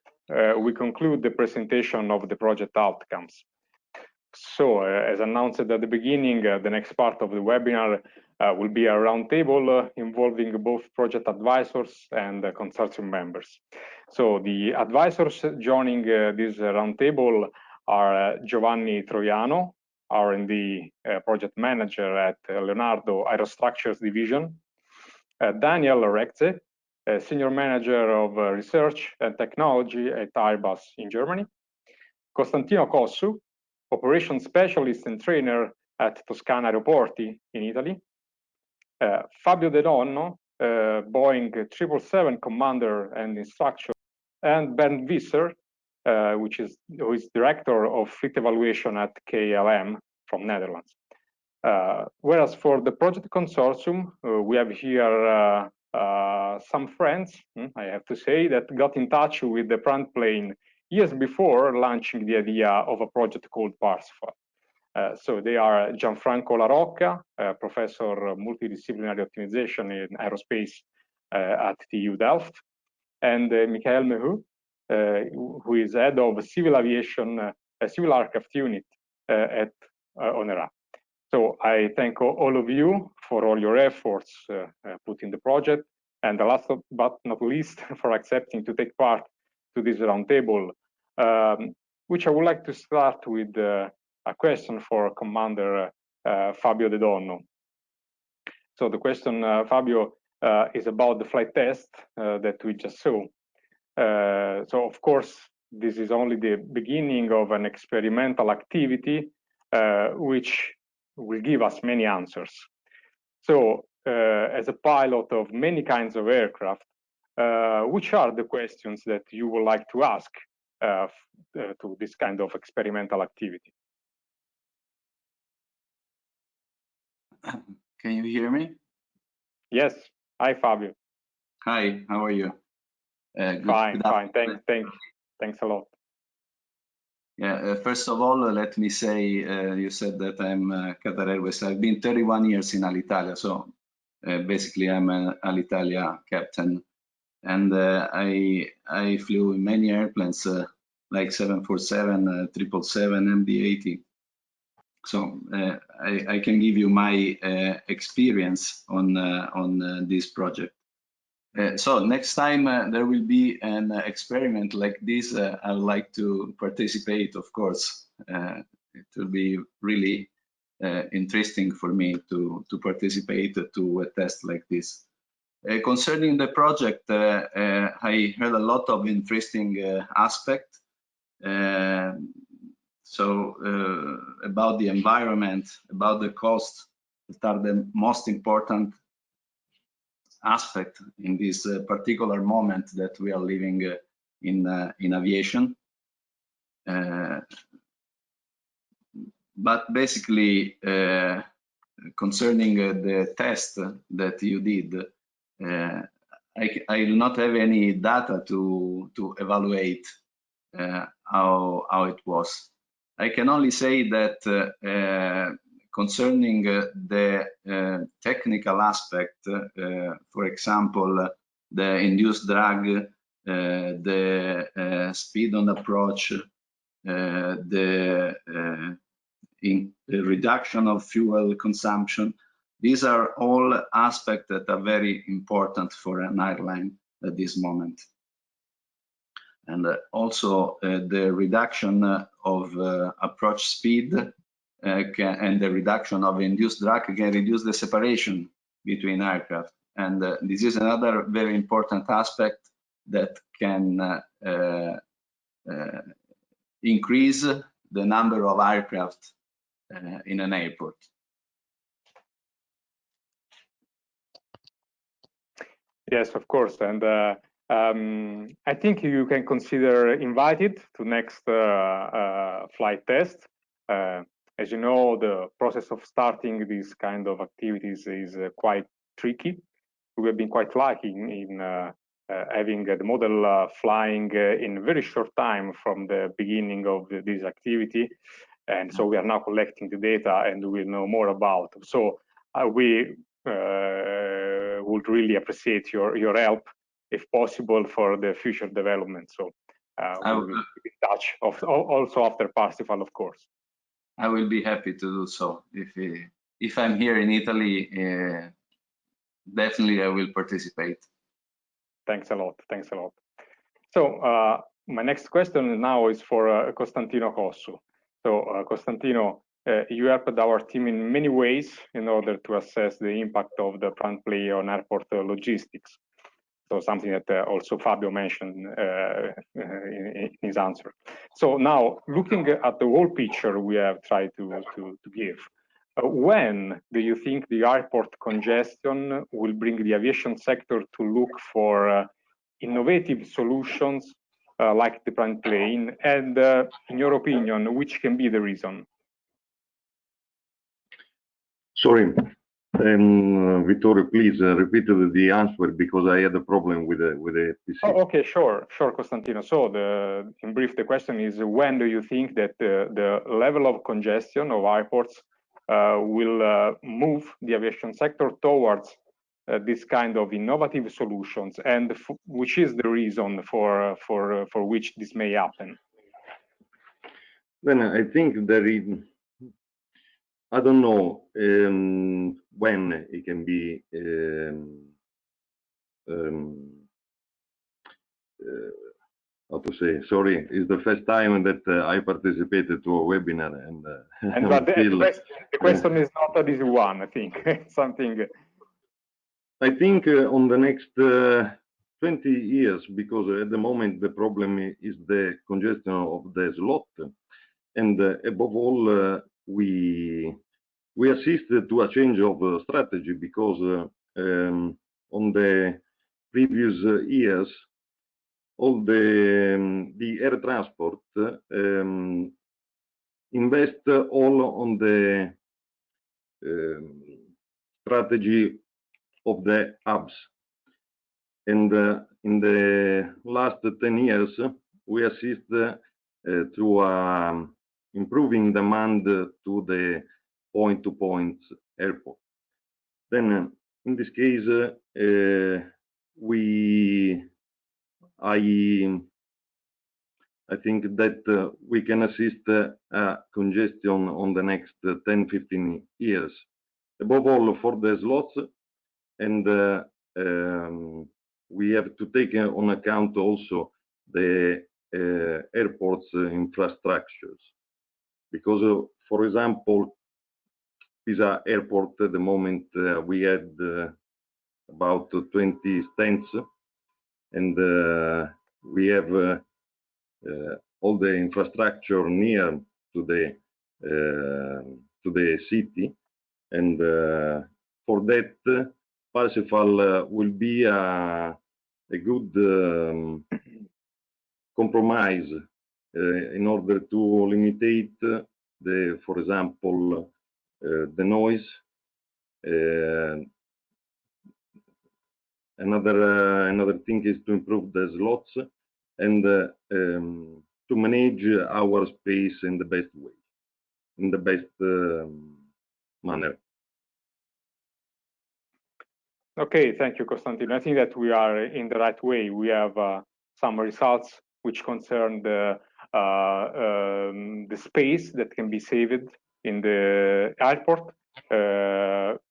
we conclude the presentation of the project outcomes. So as announced at the beginning, the next part of the webinar will be a roundtable involving both project advisors and consortium members. So the advisors joining this roundtable are Giovanni Troiano, R&D project manager at Leonardo Aerostructures Division, Daniel Rekze, senior manager of research and technology at Airbus in Germany, Costantino Cossu, operations specialist and trainer at Toscana Aeroporti in Italy, Fabio De Donno, Boeing 777 commander and instructor, and Bernd Visser, who is director of fleet evaluation at KLM from Netherlands. Whereas for the project consortium, we have here some friends, I have to say, that got in touch with the PrandtlPlane years before launching the idea of a project called Parsifal. So they are Gianfranco La Rocca, professor of multidisciplinary optimization in aerospace at TU Delft, and Michael Mehu, who is head of civil aviation, civil aircraft unit at ONERA. So I thank all of you for all your efforts put in the project, and last but not least, for accepting to take part to this roundtable, which I would like to start with a question for Commander Fabio De Donno. So the question, Fabio, is about the flight test that we just saw. So of course, this is only the beginning of an experimental activity, which will give us many answers. So as a pilot of many kinds of aircraft, which are the questions that you would like to ask to this kind of experimental activity? Can you hear me? Yes. Hi, Fabio. Hi, how are you? Fine. Thanks a lot. Yeah, first of all, let me say, you said that I'm Qatar Airways. I've been 31 years in Alitalia, so basically I'm an Alitalia captain. And I flew in many airplanes like 747, 777, MD-80. So I can give you my experience on this project. So next time there will be an experiment like this, I would like to participate, of course. It will be really interesting for me to participate to a test like this. Concerning the project, I heard a lot of interesting aspects. So about the environment, about the cost, that are the most important aspect in this particular moment that we are living in aviation. But basically, concerning the test that you did, I do not have any data to evaluate how it was. I can only say that concerning the technical aspect, for example, the induced drag, the speed on approach, the in the reduction of fuel consumption. These are all aspects that are very important for an airline at this moment. And also the reduction of approach speed and the reduction of induced drag can reduce the separation between aircraft. And this is another very important aspect that can increase the number of aircraft in an airport. Yes, of course. And I think you can consider invited to next flight test. As you know, the process of starting these kind of activities is quite tricky. We have been quite lucky in having the model flying in a very short time from the beginning of this activity. And so we are now collecting the data and we'll know more about. So we would really appreciate your help, if possible, for the future development. So we'll be in touch, also after Parsifal, of course. I will be happy to do so. If I'm here in Italy, definitely I will participate. Thanks a lot. Thanks a lot. So my next question now is for Costantino Cossu. So Costantino, you helped our team in many ways in order to assess the impact of the PrandtlPlane on airport logistics. So something that also Fabio mentioned in his answer. So now, looking at the whole picture we have tried to give, when do you think the airport congestion will bring the aviation sector to look for innovative solutions like the PrandtlPlane? And in your opinion, which can be the reason? Sorry, Vittorio, please repeat the answer because I had a problem with the PC. Oh, okay, sure, Costantino. So in brief, the question is, when do you think that the level of congestion of airports will move the aviation sector towards this kind of innovative solutions, and which is the reason for which this may happen? Then I think there is, I don't know when it can be how to say, sorry, it's the first time that I participated to a webinar, and but the question is not an easy one, I think. Something I think on the next 20 years, because at the moment the problem is the congestion of the slot, and above all we assisted to a change of strategy, because on the previous years all the air transport invest all on the strategy of the hubs, and in the last 10 years we assist to improving demand to the point-to-point airport. Then in this case I think that we can assist congestion on the next 10-15 years, above all for the slots, and we have to take on account also the airports infrastructures, because for example, Pisa Airport at the moment we had about 20 stands, and we have all the infrastructure near to the city, and for that Parsifal will be a good compromise in order to limit the, for example, the noise. Another thing is to improve the slots and to manage our space in the best way, in the best manner. Okay, thank you, Costantino. I think that we are in the right way. We have some results which concern the space that can be saved in the airport,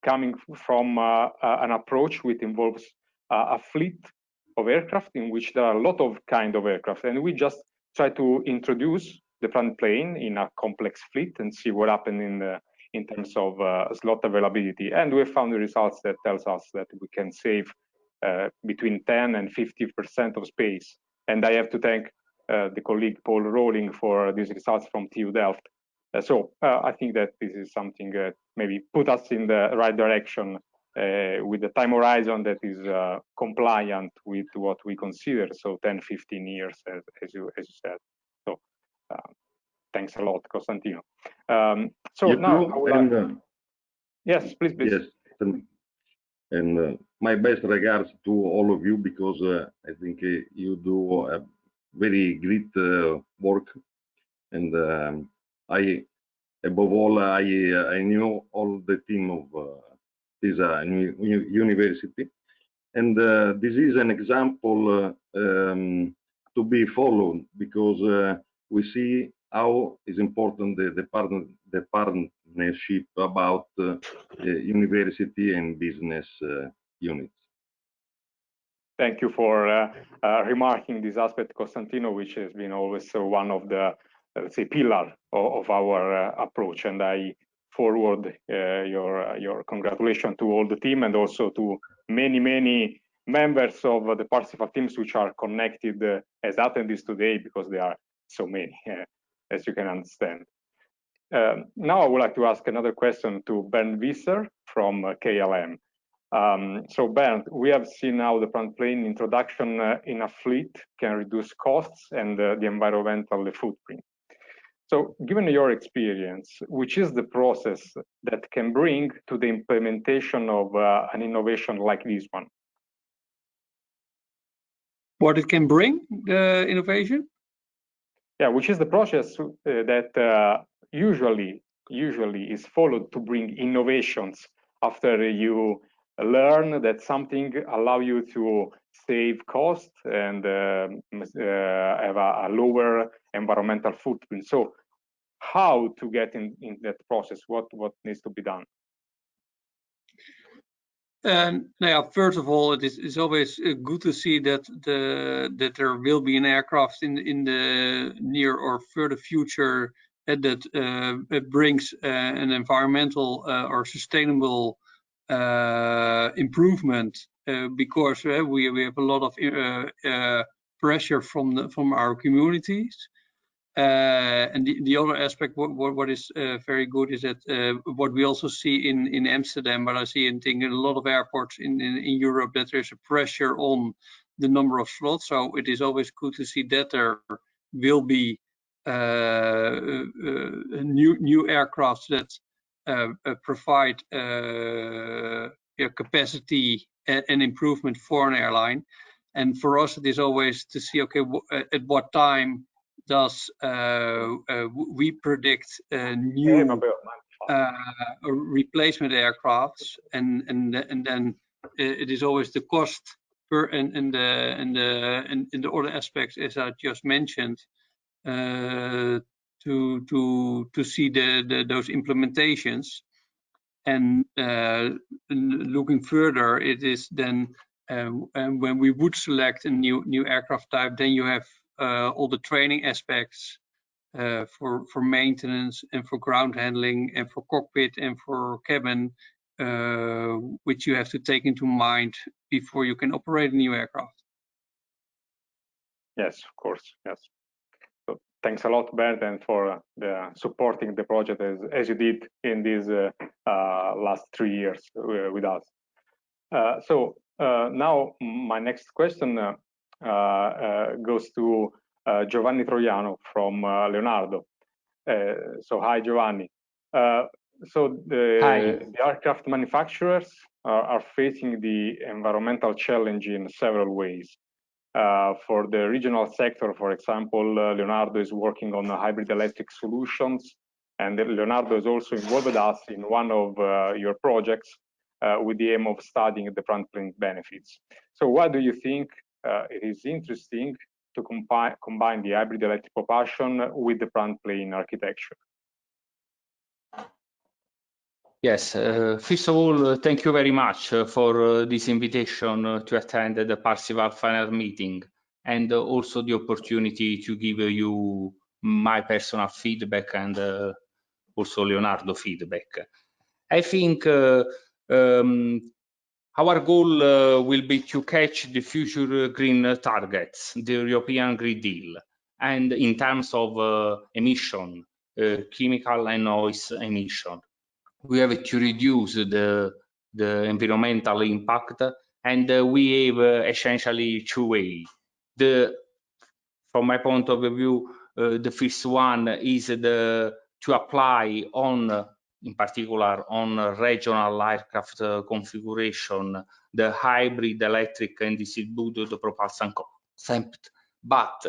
coming from an approach which involves a fleet of aircraft in which there are a lot of kind of aircraft, and we just try to introduce the PrandtlPlane in a complex fleet and see what happened in terms of slot availability. And we found the results that tells us that we can save between 10 and 50% of space. And I have to thank the colleague Paul Rowling for these results from TU Delft. So I think that this is something that maybe put us in the right direction with the time horizon that is compliant with what we consider, so 10, 15 years, as you said. So thanks a lot, Costantino. So now, yes, please. Yes, and my best regards to all of you, because I think you do a very great work, and above all, I knew all the team of this university, and this is an example to be followed, because we see how is important the partnership about university and business units. Thank you for remarking this aspect, Costantino, which has been always one of the, let's say, pillar of our approach. And I forward your congratulations to all the team, and also to many members of the Parsifal teams which are connected as attendees today, because there are so many, as you can understand. Now I would like to ask another question to Bernd Visser from KLM. So Bernd, we have seen how the PrandtlPlane introduction in a fleet can reduce costs and the environmental footprint. So given your experience, which is the process that can bring to the implementation of an innovation like this one? What it can bring, the innovation? Yeah, which is the process that usually is followed to bring innovations after you learn that something allow you to save cost and have a lower environmental footprint. So how to get in that process? What needs to be done? First of all, it is always good to see that there will be an aircraft in the near or further future that brings an environmental or sustainable improvement, because we have a lot of pressure from our communities. And the other aspect, what is very good, is that what we also see in Amsterdam, but I see in a lot of airports in Europe, that there's a pressure on the number of slots. So it is always good to see that there will be new aircraft that provide capacity and improvement for an airline. And for us, it is always to see, okay, at what time does we predict new replacement aircrafts, and then it is always the cost per and the other aspects, as I just mentioned, to see those implementations. And looking further, it is then when we would select a new aircraft type, then you have all the training aspects for maintenance and for ground handling and for cockpit and for cabin, which you have to take into mind before you can operate a new aircraft. Yes, of course. Yes. So thanks a lot, Bernd, and for supporting the project as you did in these last 3 years with us. So now my next question goes to Giovanni Troiano from Leonardo. So hi, Giovanni. So the aircraft manufacturers are facing the environmental challenge in several ways. For the regional sector, for example, Leonardo is working on hybrid electric solutions, and Leonardo is also involved with us in one of your projects with the aim of studying the PrandtlPlane benefits. So why do you think it is interesting to combine the hybrid electric propulsion with the PrandtlPlane architecture? Yes, first of all, thank you very much for this invitation to attend the Parsifal final meeting, and also the opportunity to give you my personal feedback and also Leonardo feedback. I think our goal will be to catch the future green targets, the European Green Deal, and in terms of emission, chemical and noise emission. We have to reduce the environmental impact, and we have essentially two ways. From my point of view, the first one is to apply on, in particular, on regional aircraft configuration, the hybrid electric and distributed propulsion concept. But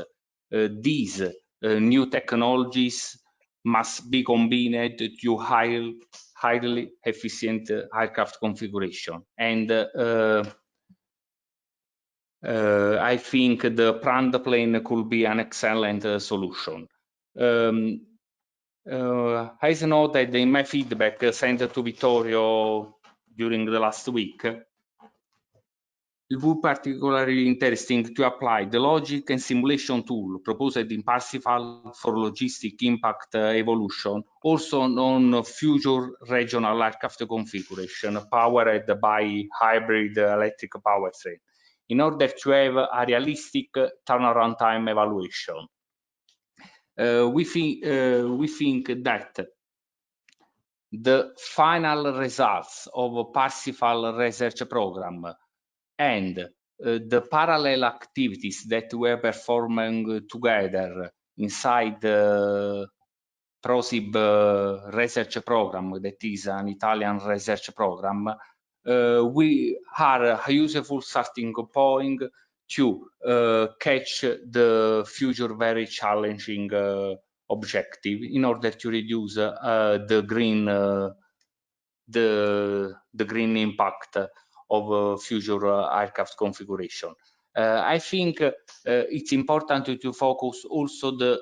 these new technologies must be combined to highly efficient aircraft configuration. And I think the PrandtlPlane could be an excellent solution. As noted in my feedback sent to Vittorio during the last week, it would be particularly interesting to apply the logic and simulation tool proposed in Parsifal for logistic impact evolution, also on future regional aircraft configuration powered by hybrid electric powertrain, in order to have a realistic turnaround time evaluation. We think that the final results of Parsifal research program and the parallel activities that we're performing together inside the ProSib research program, that is an Italian research program, we are a useful starting point to catch the future very challenging objective in order to reduce the green impact of future aircraft configuration. I think it's important to focus also the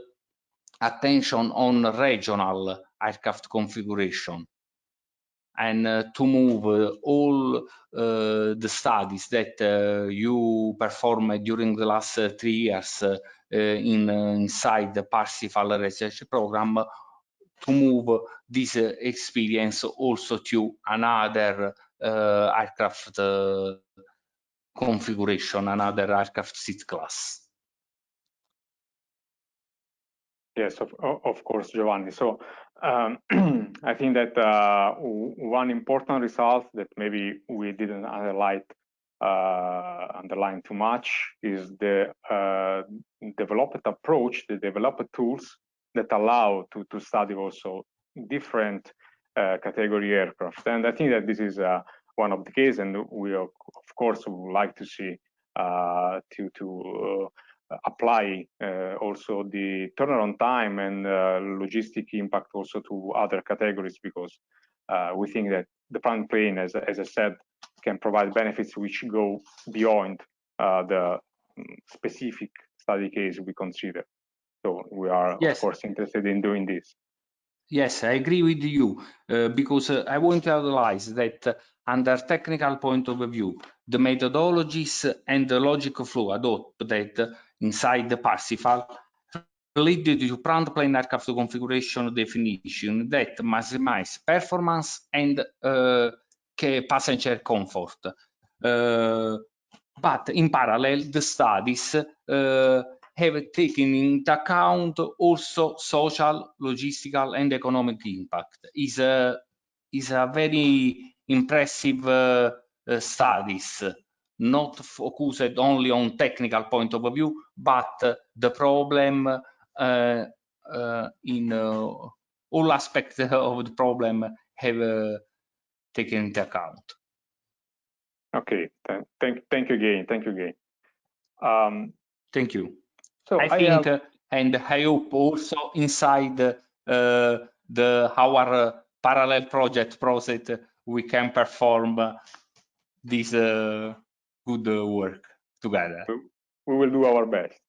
attention on regional aircraft configuration and to move all the studies that you performed during the last 3 years inside the Parsifal research program, to move this experience also to another aircraft configuration, another aircraft seat class. Yes, of course, Giovanni. So I think that one important result that maybe we didn't underline too much is the developed approach, the developed tools that allow to study also different category aircraft. And I think that this is one of the cases, and we of course would like to see to apply also the turnaround time and logistic impact also to other categories, because we think that the PrandtlPlane, as I said, can provide benefits which go beyond the specific study case we consider. So we are, yes, of course, interested in doing this. Yes, I agree with you, because I want to analyze that under technical point of view, the methodologies and the logic flow adopted inside the Parsifal lead to PrandtlPlane aircraft configuration definition that maximize performance and passenger comfort. But in parallel, the studies have taken into account also social, logistical, and economic impact. Is a very impressive studies, not focused only on technical point of view, but the problem in all aspects of the problem have taken into account. Okay, thank you again. Thank you again. Thank you. So I think, and I hope also inside our parallel project process, we can perform this good work together. We will do our best.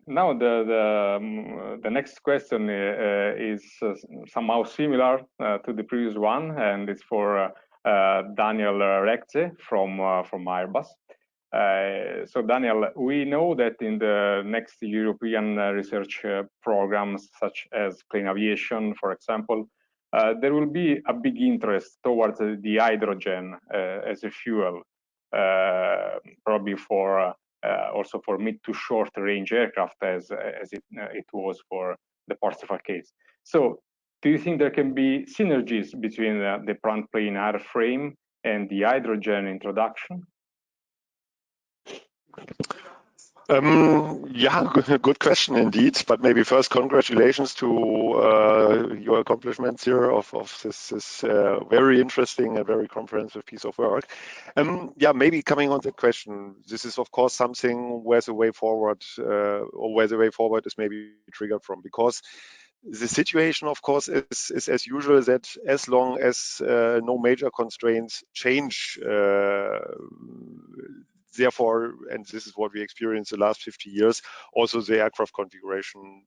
now the next question is somehow similar to the previous one, and it's for Daniel Rekze from Airbus. So Daniel, we know that in the next European research programs, such as clean aviation, for example, there will be a big interest towards the hydrogen as a fuel, probably for also for mid to short range aircraft, as it was for the Parsifal case. So do you think there can be synergies between the PrandtlPlane airframe and the hydrogen introduction? Yeah, good question indeed. But maybe first, congratulations to your accomplishments here of this very interesting and very comprehensive piece of work. Yeah, maybe coming on the question, this is of course something where the way forward, or where the way forward is maybe triggered from, because the situation, of course, is as usual that as long as no major constraints change, therefore, and this is what we experienced the last 50 years, also the aircraft configuration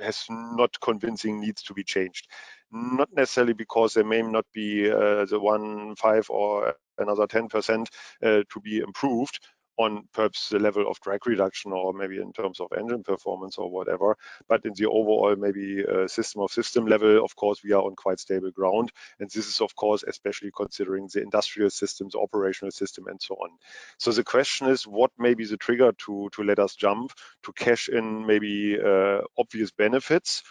has not convincing needs to be changed. Not necessarily because there may not be the 1, 5 or another 10% to be improved on perhaps the level of drag reduction, or maybe in terms of engine performance or whatever, but in the overall maybe system level, of course, we are on quite stable ground. And this is, of course, especially considering the industrial systems, operational system, and so on. So the question is, what may be the trigger to let us jump, to cash in maybe obvious benefits,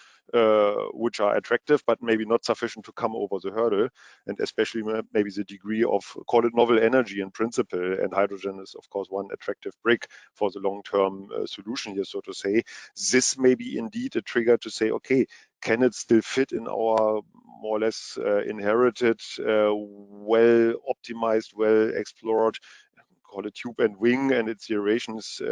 which are attractive, but maybe not sufficient to come over the hurdle, and especially maybe the degree of, call it novel energy in principle, and hydrogen is of course one attractive brick for the long-term solution here, so to say. This may be indeed a trigger to say, okay, can it still fit in our more or less inherited, well optimized, well explored, call it tube and wing and its iterations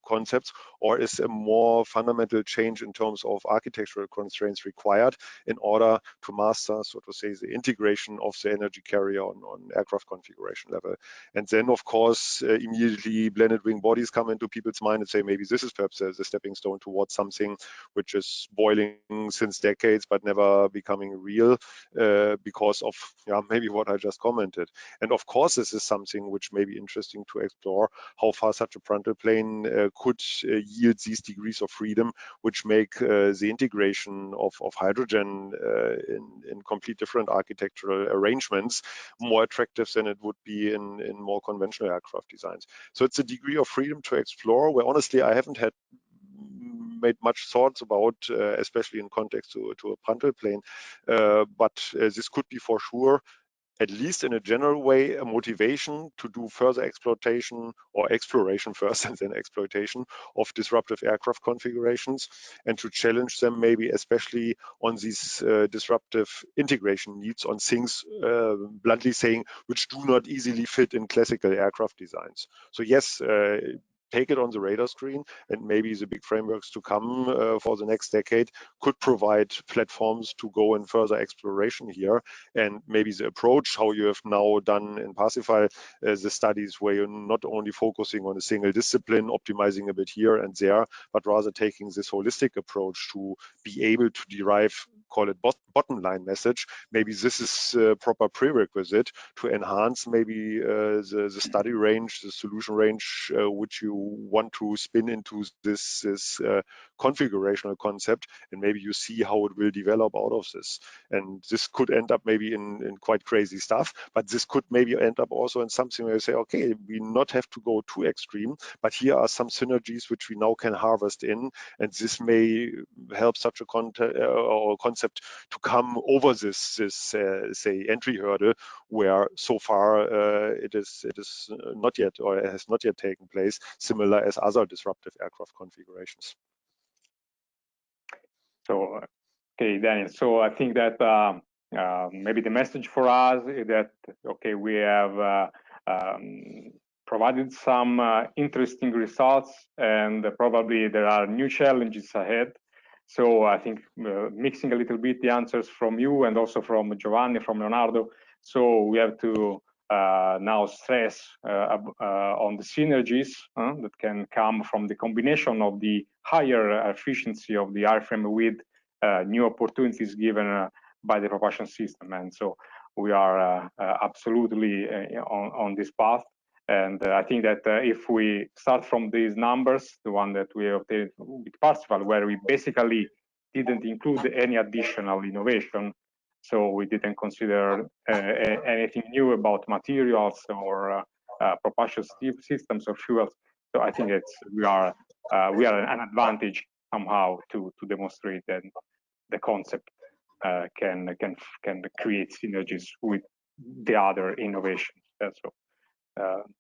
concepts, or is a more fundamental change in terms of architectural constraints required in order to master, so to say, the integration of the energy carrier on aircraft configuration level? And then, of course, immediately blended wing bodies come into people's mind and say, maybe this is perhaps the stepping stone towards something which is boiling since decades but never becoming real because of maybe what I just commented. And of course, this is something which may be interesting to explore, how far such a PrandtlPlane could yield these degrees of freedom, which make the integration of hydrogen in complete different architectural arrangements more attractive than it would be in more conventional aircraft designs. So it's a degree of freedom to explore, where honestly I haven't had made much thoughts about, especially in context to a PrandtlPlane, but this could be for sure, at least in a general way, a motivation to do further exploitation, or exploration first and then exploitation, of disruptive aircraft configurations, and to challenge them maybe especially on these disruptive integration needs on things, bluntly saying, which do not easily fit in classical aircraft designs. So yes, take it on the radar screen, and maybe the big frameworks to come for the next decade could provide platforms to go in further exploration here. And maybe the approach, how you have now done in Parsifal, the studies where you're not only focusing on a single discipline, optimizing a bit here and there, but rather taking this holistic approach to be able to derive, call it bottom line message. Maybe this is a proper prerequisite to enhance maybe the study range, the solution range, which you want to spin into this configurational concept, and maybe you see how it will develop out of this. And this could end up maybe in quite crazy stuff, but this could maybe end up also in something where you say, okay, we not have to go too extreme, but here are some synergies which we now can harvest in, and this may help such a concept to come over this say entry hurdle, where so far it is not yet, or it has not yet taken place, similar as other disruptive aircraft configurations. So, okay, Daniel. So I think that maybe the message for us is that, okay, we have provided some interesting results, and probably there are new challenges ahead. So I think mixing a little bit the answers from you and also from Giovanni, from Leonardo. So we have to now stress on the synergies that can come from the combination of the higher efficiency of the airframe with new opportunities given by the propulsion system. And so we are absolutely on this path. And I think that if we start from these numbers, the one that we obtained with Parsifal, where we basically didn't include any additional innovation, so we didn't consider anything new about materials or propulsion systems or fuels. So I think we are an advantage somehow to demonstrate that the concept can create synergies with the other innovations. So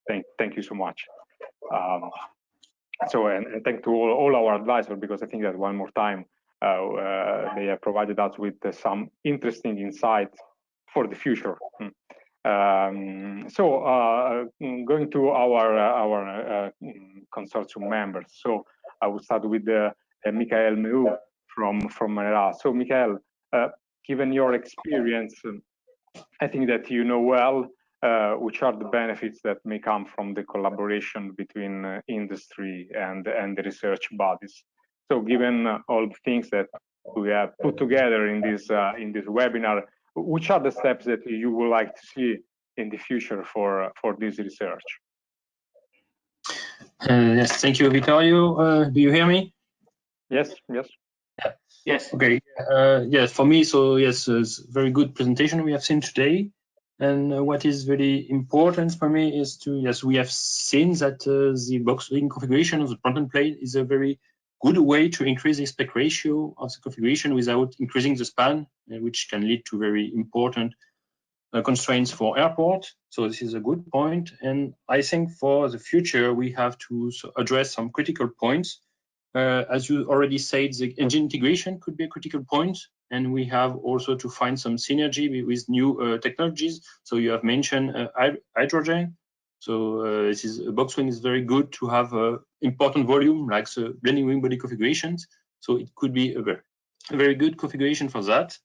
thank you so much. And thank to all our advisors, because I think that one more time they have provided us with some interesting insights for the future. Going to our consortium members. So I will start with Michael Meu from AERA. So Michael, given your experience, I think that you know well which are the benefits that may come from the collaboration between industry and the research bodies. So given all the things that we have put together in this webinar, which are the steps that you would like to see in the future for this research? Yes, thank you, Vittorio. Do you hear me? Yes, yes. Yes. Okay. Yes, for me, so yes, it's a very good presentation we have seen today. And what is very important for me is to, yes, we have seen that the box wing configuration of the Prandtl plane is a very good way to increase the aspect ratio of the configuration without increasing the span, which can lead to very important constraints for airport. So this is a good point. And I think for the future, we have to address some critical points. As you already said, the engine integration could be a critical point. And we have also to find some synergy with new technologies. So you have mentioned hydrogen. So this is a box wing is very good to have important volume like the blending wing body configurations. So it could be a very good configuration for that.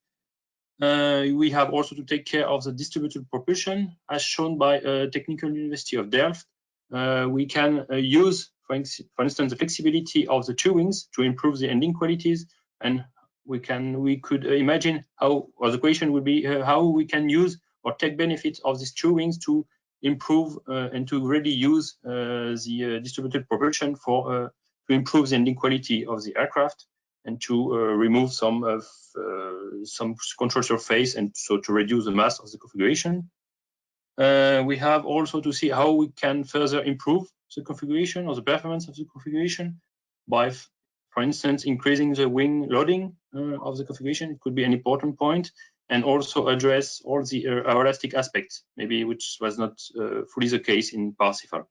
We have also to take care of the distributed propulsion as shown by Technical University of Delft. We can use, for instance, the flexibility of the two wings to improve the ending qualities, and we could imagine how, or the question would be how we can use or take benefits of these two wings to improve and to really use the distributed propulsion for to improve the ending quality of the aircraft and to remove some control surface and so to reduce the mass of the configuration. We have also to see how we can further improve the configuration or the performance of the configuration by, for instance, increasing the wing loading of the configuration. It could be an important point, and also address all the aeroelastic aspects, maybe which was not fully the case in Parsifal.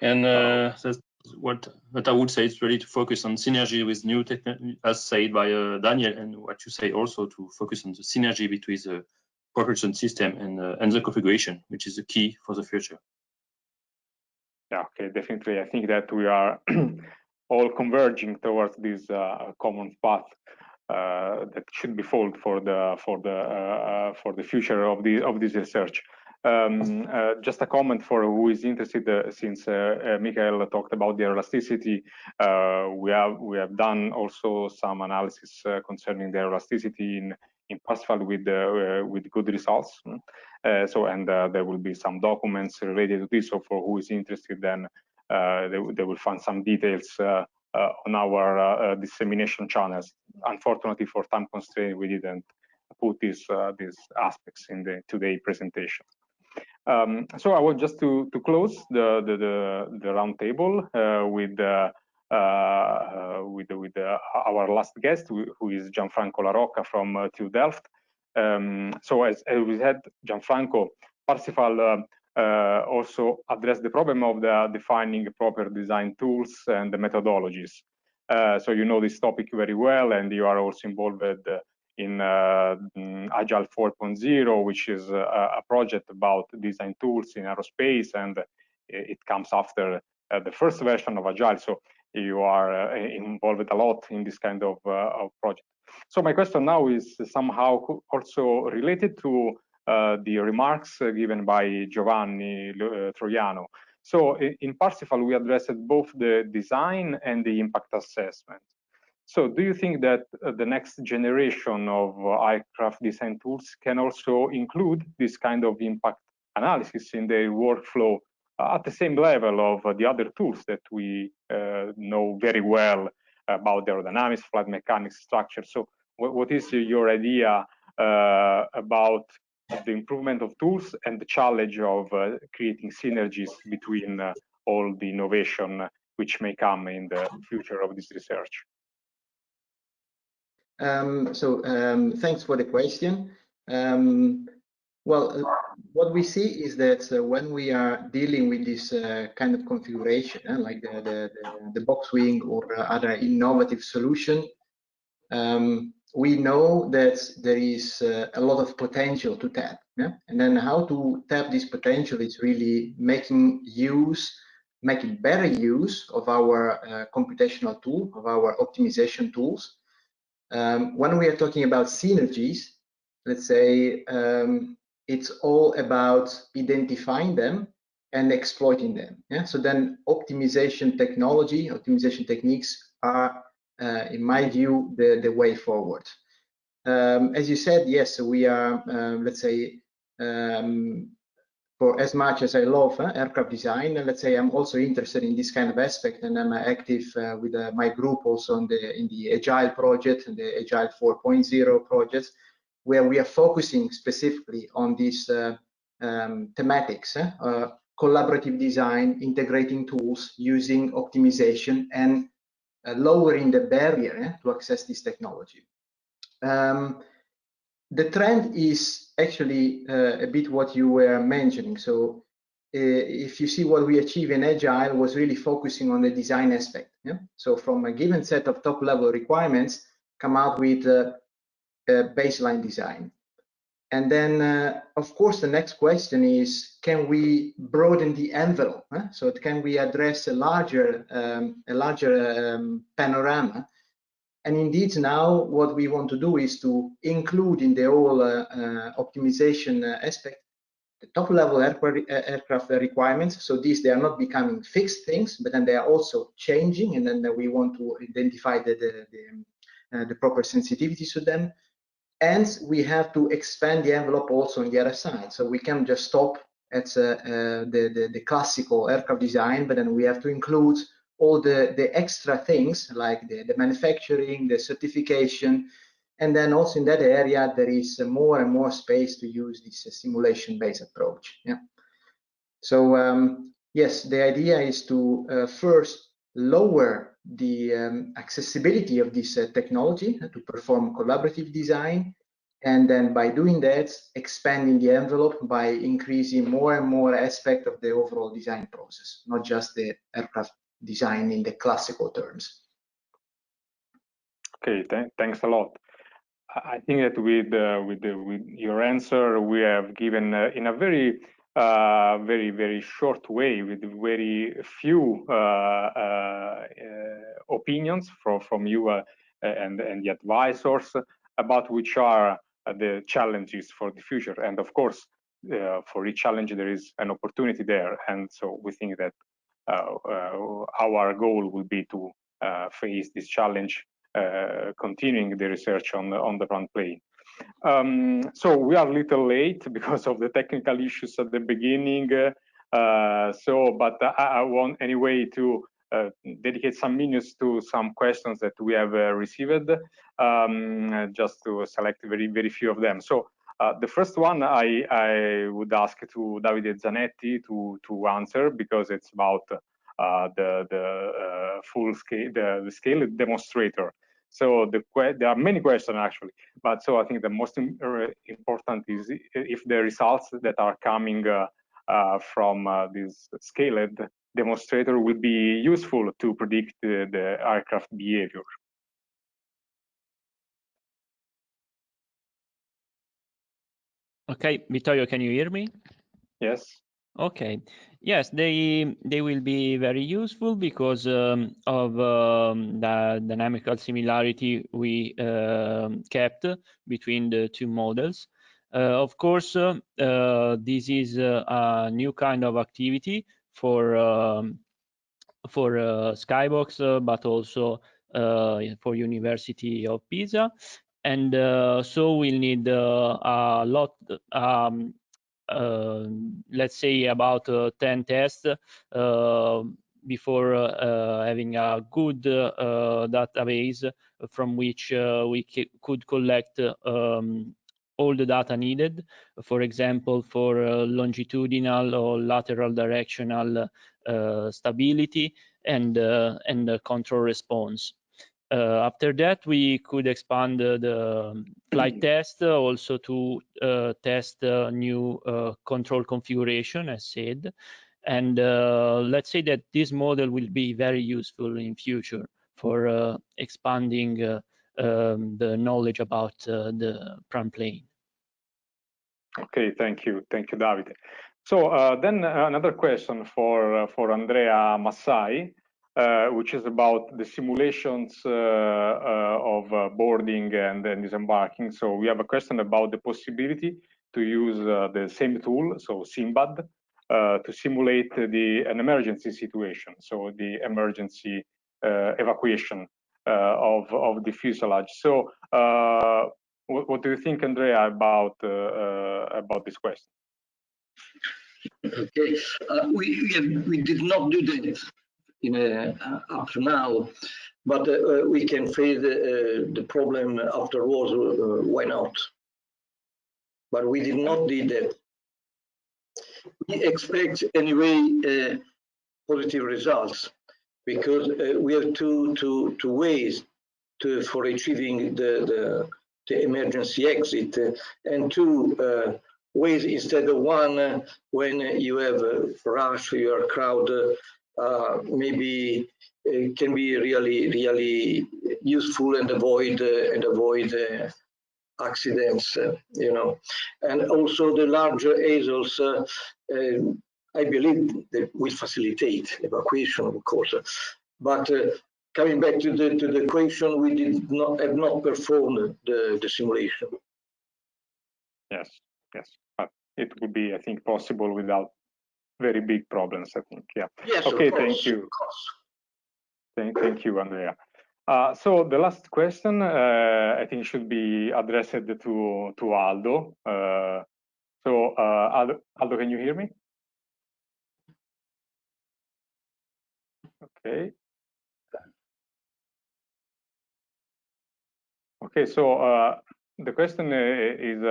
And that's what I would say is really to focus on synergy with new technology, as said by Daniel, and what you say also to focus on the synergy between the propulsion system and the configuration, which is the key for the future. Yeah, okay, definitely. I think that we are all converging towards this common path that should be followed for the future of this research. Just a comment for who is interested, since Michael talked about the elasticity, we have done also some analysis concerning the elasticity in Parsifal with good results. And there will be some documents related to this. So for who is interested, then they will find some details on our dissemination channels. Unfortunately, for time constraint, we didn't put these aspects in the today presentation. So I want just to close the round table with our last guest, who is Gianfranco La Rocca from TU Delft. So as we had, Gianfranco, Parsifal also addressed the problem of defining proper design tools and the methodologies. So you know this topic very well, and you are also involved in Agile 4.0, which is a project about design tools in aerospace, and it comes after the first version of Agile. So you are involved a lot in this kind of project. So my question now is somehow also related to the remarks given by Giovanni Troiano. So in Parsifal, we addressed both the design and the impact assessment. So do you think that the next generation of aircraft design tools can also include this kind of impact analysis in their workflow at the same level of the other tools that we know very well about aerodynamics, flight mechanics, structure? So what is your idea about the improvement of tools and the challenge of creating synergies between all the innovation which may come in the future of this research? Thanks for the question. Well, what we see is that when we are dealing with this kind of configuration, like the box wing or other innovative solution, we know that there is a lot of potential to tap. Yeah? And then how to tap this potential is really making better use of our computational tool, of our optimization tools. When we are talking about synergies, let's say it's all about identifying them and exploiting them. Yeah? So then optimization techniques are, in my view, the way forward. As you said, yes, we are, let's say, for as much as I love aircraft design, let's say I'm also interested in this kind of aspect, and I'm active with my group also in the Agile project and the Agile 4.0 projects, where we are focusing specifically on these thematics, collaborative design, integrating tools, using optimization, and lowering the barrier to access this technology. The trend is actually a bit what you were mentioning. So if you see what we achieve in Agile was really focusing on the design aspect. Yeah? So from a given set of top-level requirements, come out with a baseline design. And then, of course, the next question is, can we broaden the envelope? So can we address a larger panorama? And indeed, now what we want to do is to include in the whole optimization aspect the top-level aircraft requirements. So these, they are not becoming fixed things, but then they are also changing, and then we want to identify the proper sensitivities to them. And we have to expand the envelope also on the other side. So we can't just stop at the classical aircraft design, but then we have to include all the extra things like the manufacturing, the certification, and then also in that area there is more and more space to use this simulation-based approach. Yeah. So yes, the idea is to first lower the accessibility of this technology to perform collaborative design, and then by doing that, expanding the envelope by increasing more and more aspect of the overall design process, not just the aircraft design in the classical terms. Okay, thanks a lot. I think that with your answer, we have given in a very very short way, with very few opinions from you and the advisors about which are the challenges for the future. And of course, for each challenge there is an opportunity there, and so we think that our goal will be to face this challenge, continuing the research on the PrandtlPlane. So we are a little late because of the technical issues at the beginning. But I want anyway to dedicate some minutes to some questions that we have received, just to select very few of them. So the first one I would ask to Davide Zanetti to answer, because it's about the full scale, the scale demonstrator. So there are many questions actually, but so I think the most important is if the results that are coming from this scaled demonstrator will be useful to predict the aircraft behavior. Okay, Vittorio, can you hear me? Yes. Okay. Yes, they will be very useful because of the dynamical similarity we kept between the two models. Of course, this is a new kind of activity for Skybox, but also for University of Pisa, and so we'll need a lot, let's say about 10 tests before having a good database from which we could collect all the data needed, for example, for longitudinal or lateral directional stability and control response. After that, we could expand the flight test also to test new control configuration, as said. And let's say that this model will be very useful in future for expanding the knowledge about the PrandtlPlane. Okay, thank you, Davide. So then another question for Andrea Massai, which is about the simulations of boarding and then disembarking. So we have a question about the possibility to use the same tool, so Simbad, to simulate an emergency situation, so the emergency evacuation of the fuselage. So what do you think, Andrea, about this question? Okay, we did not do that up to now, but we can face the problem afterwards. Why not? But we did not do that. We expect anyway positive results, because we have two ways for achieving the emergency exit, and two ways instead of one. When you have a rush, you are crowded, maybe it can be really useful and avoid accidents, you know. And also the larger ASOLs, I believe that will facilitate evacuation, of course. But coming back to the question, we have not performed the simulation. Yes, but it would be, I think, possible without very big problems, I think. Yeah. Yes, okay, of course, thank you. Thank you, Andrea. So the last question, I think, should be addressed to Aldo. Aldo, can you hear me? Okay. Okay, so the question is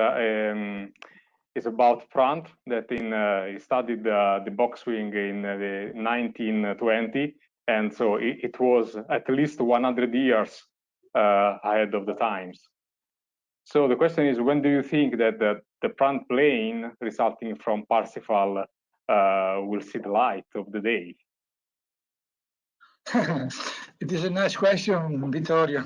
about Prandtl, that he studied the box wing in the 1920, and so it was at least 100 years ahead of the times. So the question is, when do you think that the PrandtlPlane resulting from Parsifal will see the light of the day? It is a nice question, Vittorio.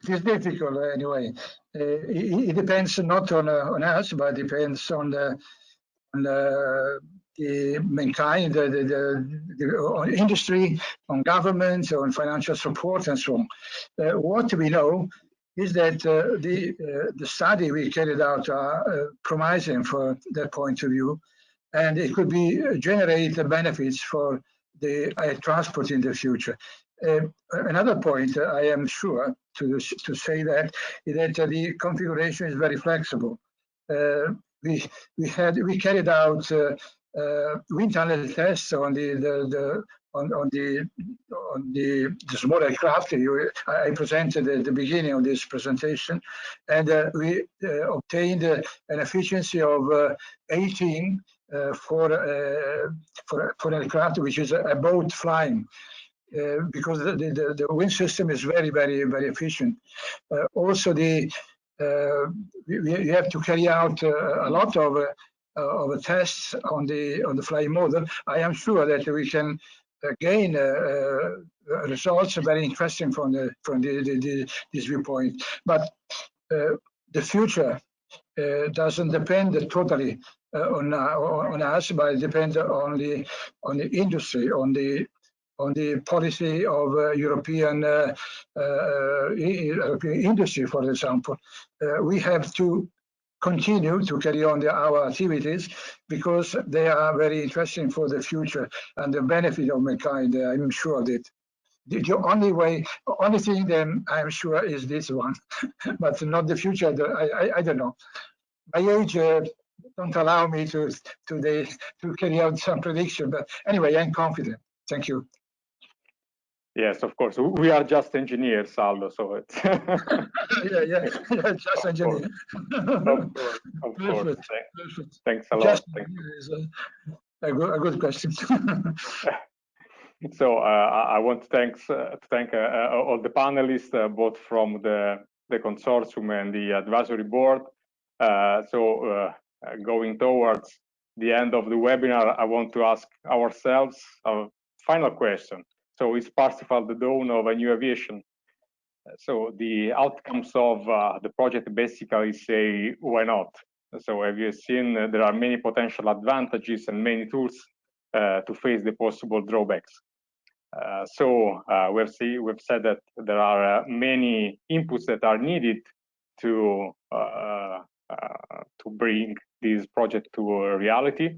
It is difficult anyway. It depends not on us, but it depends on the mankind, on industry, on governments, on financial support, and so on. What we know is that the study we carried out are promising for that point of view, and it could be generate benefits for the air transport in the future. Another point I am sure to say that is that the configuration is very flexible. We carried out wind tunnel tests on the small aircraft I presented at the beginning of this presentation, and we obtained an efficiency of 18 for an aircraft which is a boat flying, because the wind system is very efficient. Also, we have to carry out a lot of tests on the flying model. I am sure that we can gain results very interesting from this viewpoint. But the future doesn't depend totally on us, but it depends on the industry, on the policy of European industry, for example. We have to continue to carry on our activities because they are very interesting for the future and the benefit of mankind. I'm sure of it. The only thing then I'm sure is this one, but not the future. I don't know. My age don't allow me to carry out some prediction, but anyway, I'm confident. Thank you. Yes, of course. We are just engineers, Aldo. So it's yeah, just engineers. Of course. Thanks a lot. Just is a good question. So I want to thank all the panelists, both from the consortium and the advisory board. Going towards the end of the webinar, I want to ask ourselves a final question. So is Parsifal the dawn of a new aviation? So the outcomes of the project basically say, why not? So have you seen there are many potential advantages and many tools to face the possible drawbacks. We've said that there are many inputs that are needed to bring this project to a reality.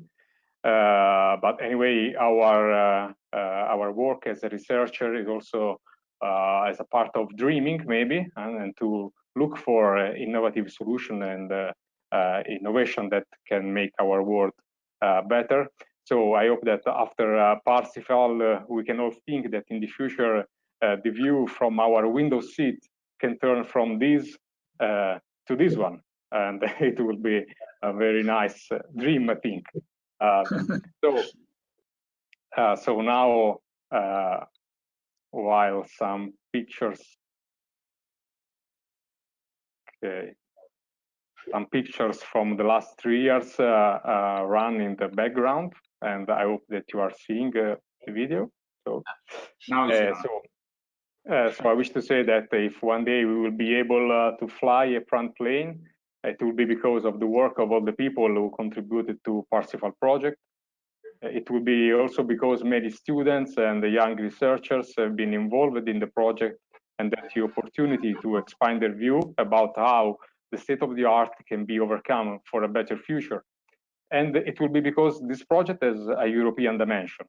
But anyway, our work as a researcher is also as a part of dreaming, maybe, and to look for innovative solution and innovation that can make our world better. So I hope that after Parsifal, we can all think that in the future, the view from our window seat can turn from this to this one, and it will be a very nice dream, I think. So now, while some pictures, okay, some pictures from the last 3 years run in the background, and I hope that you are seeing the video. So now, so I wish to say that if one day we will be able to fly a front plane, it will be because of the work of all the people who contributed to Parsifal project. It will be also because many students and the young researchers have been involved in the project and that the opportunity to expand their view about how the state of the art can be overcome for a better future. And it will be because this project has a European dimension.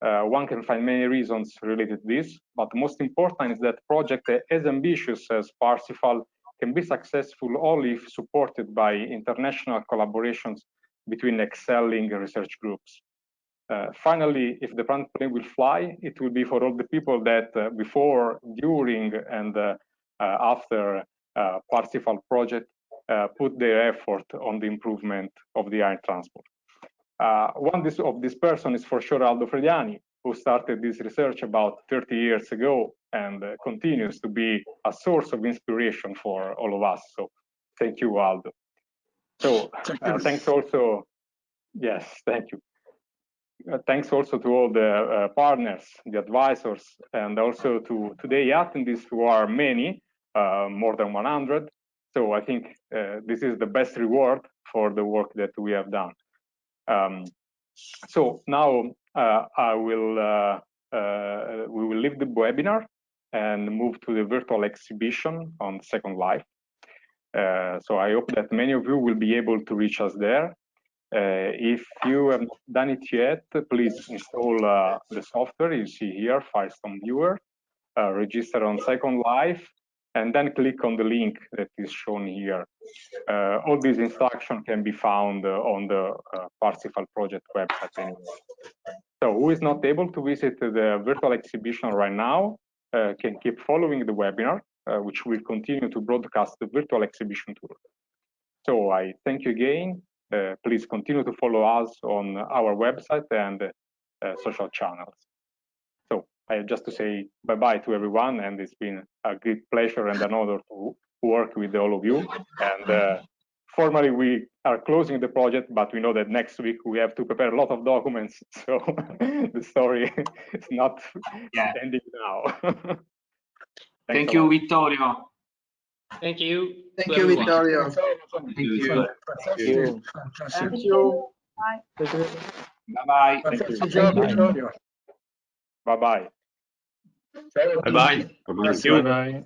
One can find many reasons related to this, but most important is that project as ambitious as Parsifal can be successful only if supported by international collaborations between excelling research groups. Finally, if the front plane will fly, it will be for all the people that before, during, and after Parsifal project put their effort on the improvement of the air transport. One of this person is for sure Aldo Frediani, who started this research about 30 years ago and continues to be a source of inspiration for all of us. So thank you, Aldo. So thanks also, yes, thank you. Thanks also to all the partners, the advisors, and also to the attendees, who are many, more than 100. So I think this is the best reward for the work that we have done. So now we will leave the webinar and move to the virtual exhibition on Second Life. So I hope that many of you will be able to reach us there. If you have not done it yet, please install the software you see here, Firestone Viewer, register on Second Life, and then click on the link that is shown here. All these instructions can be found on the Parsifal project website anyway. So who is not able to visit the virtual exhibition right now can keep following the webinar, which will continue to broadcast the virtual exhibition tour. So I thank you again. Please continue to follow us on our website and social channels. So I have just to say bye-bye to everyone, and it's been a great pleasure and an honor to work with all of you. And formally, we are closing the project, but we know that next week we have to prepare a lot of documents, so the story is not ending now. Thank you, Vittorio. Thank you. Thank you, Vittorio. Thank you. Thank you. Thank you. Bye. Bye-bye. Bye-bye. Bye-bye. Thank you. Bye-bye.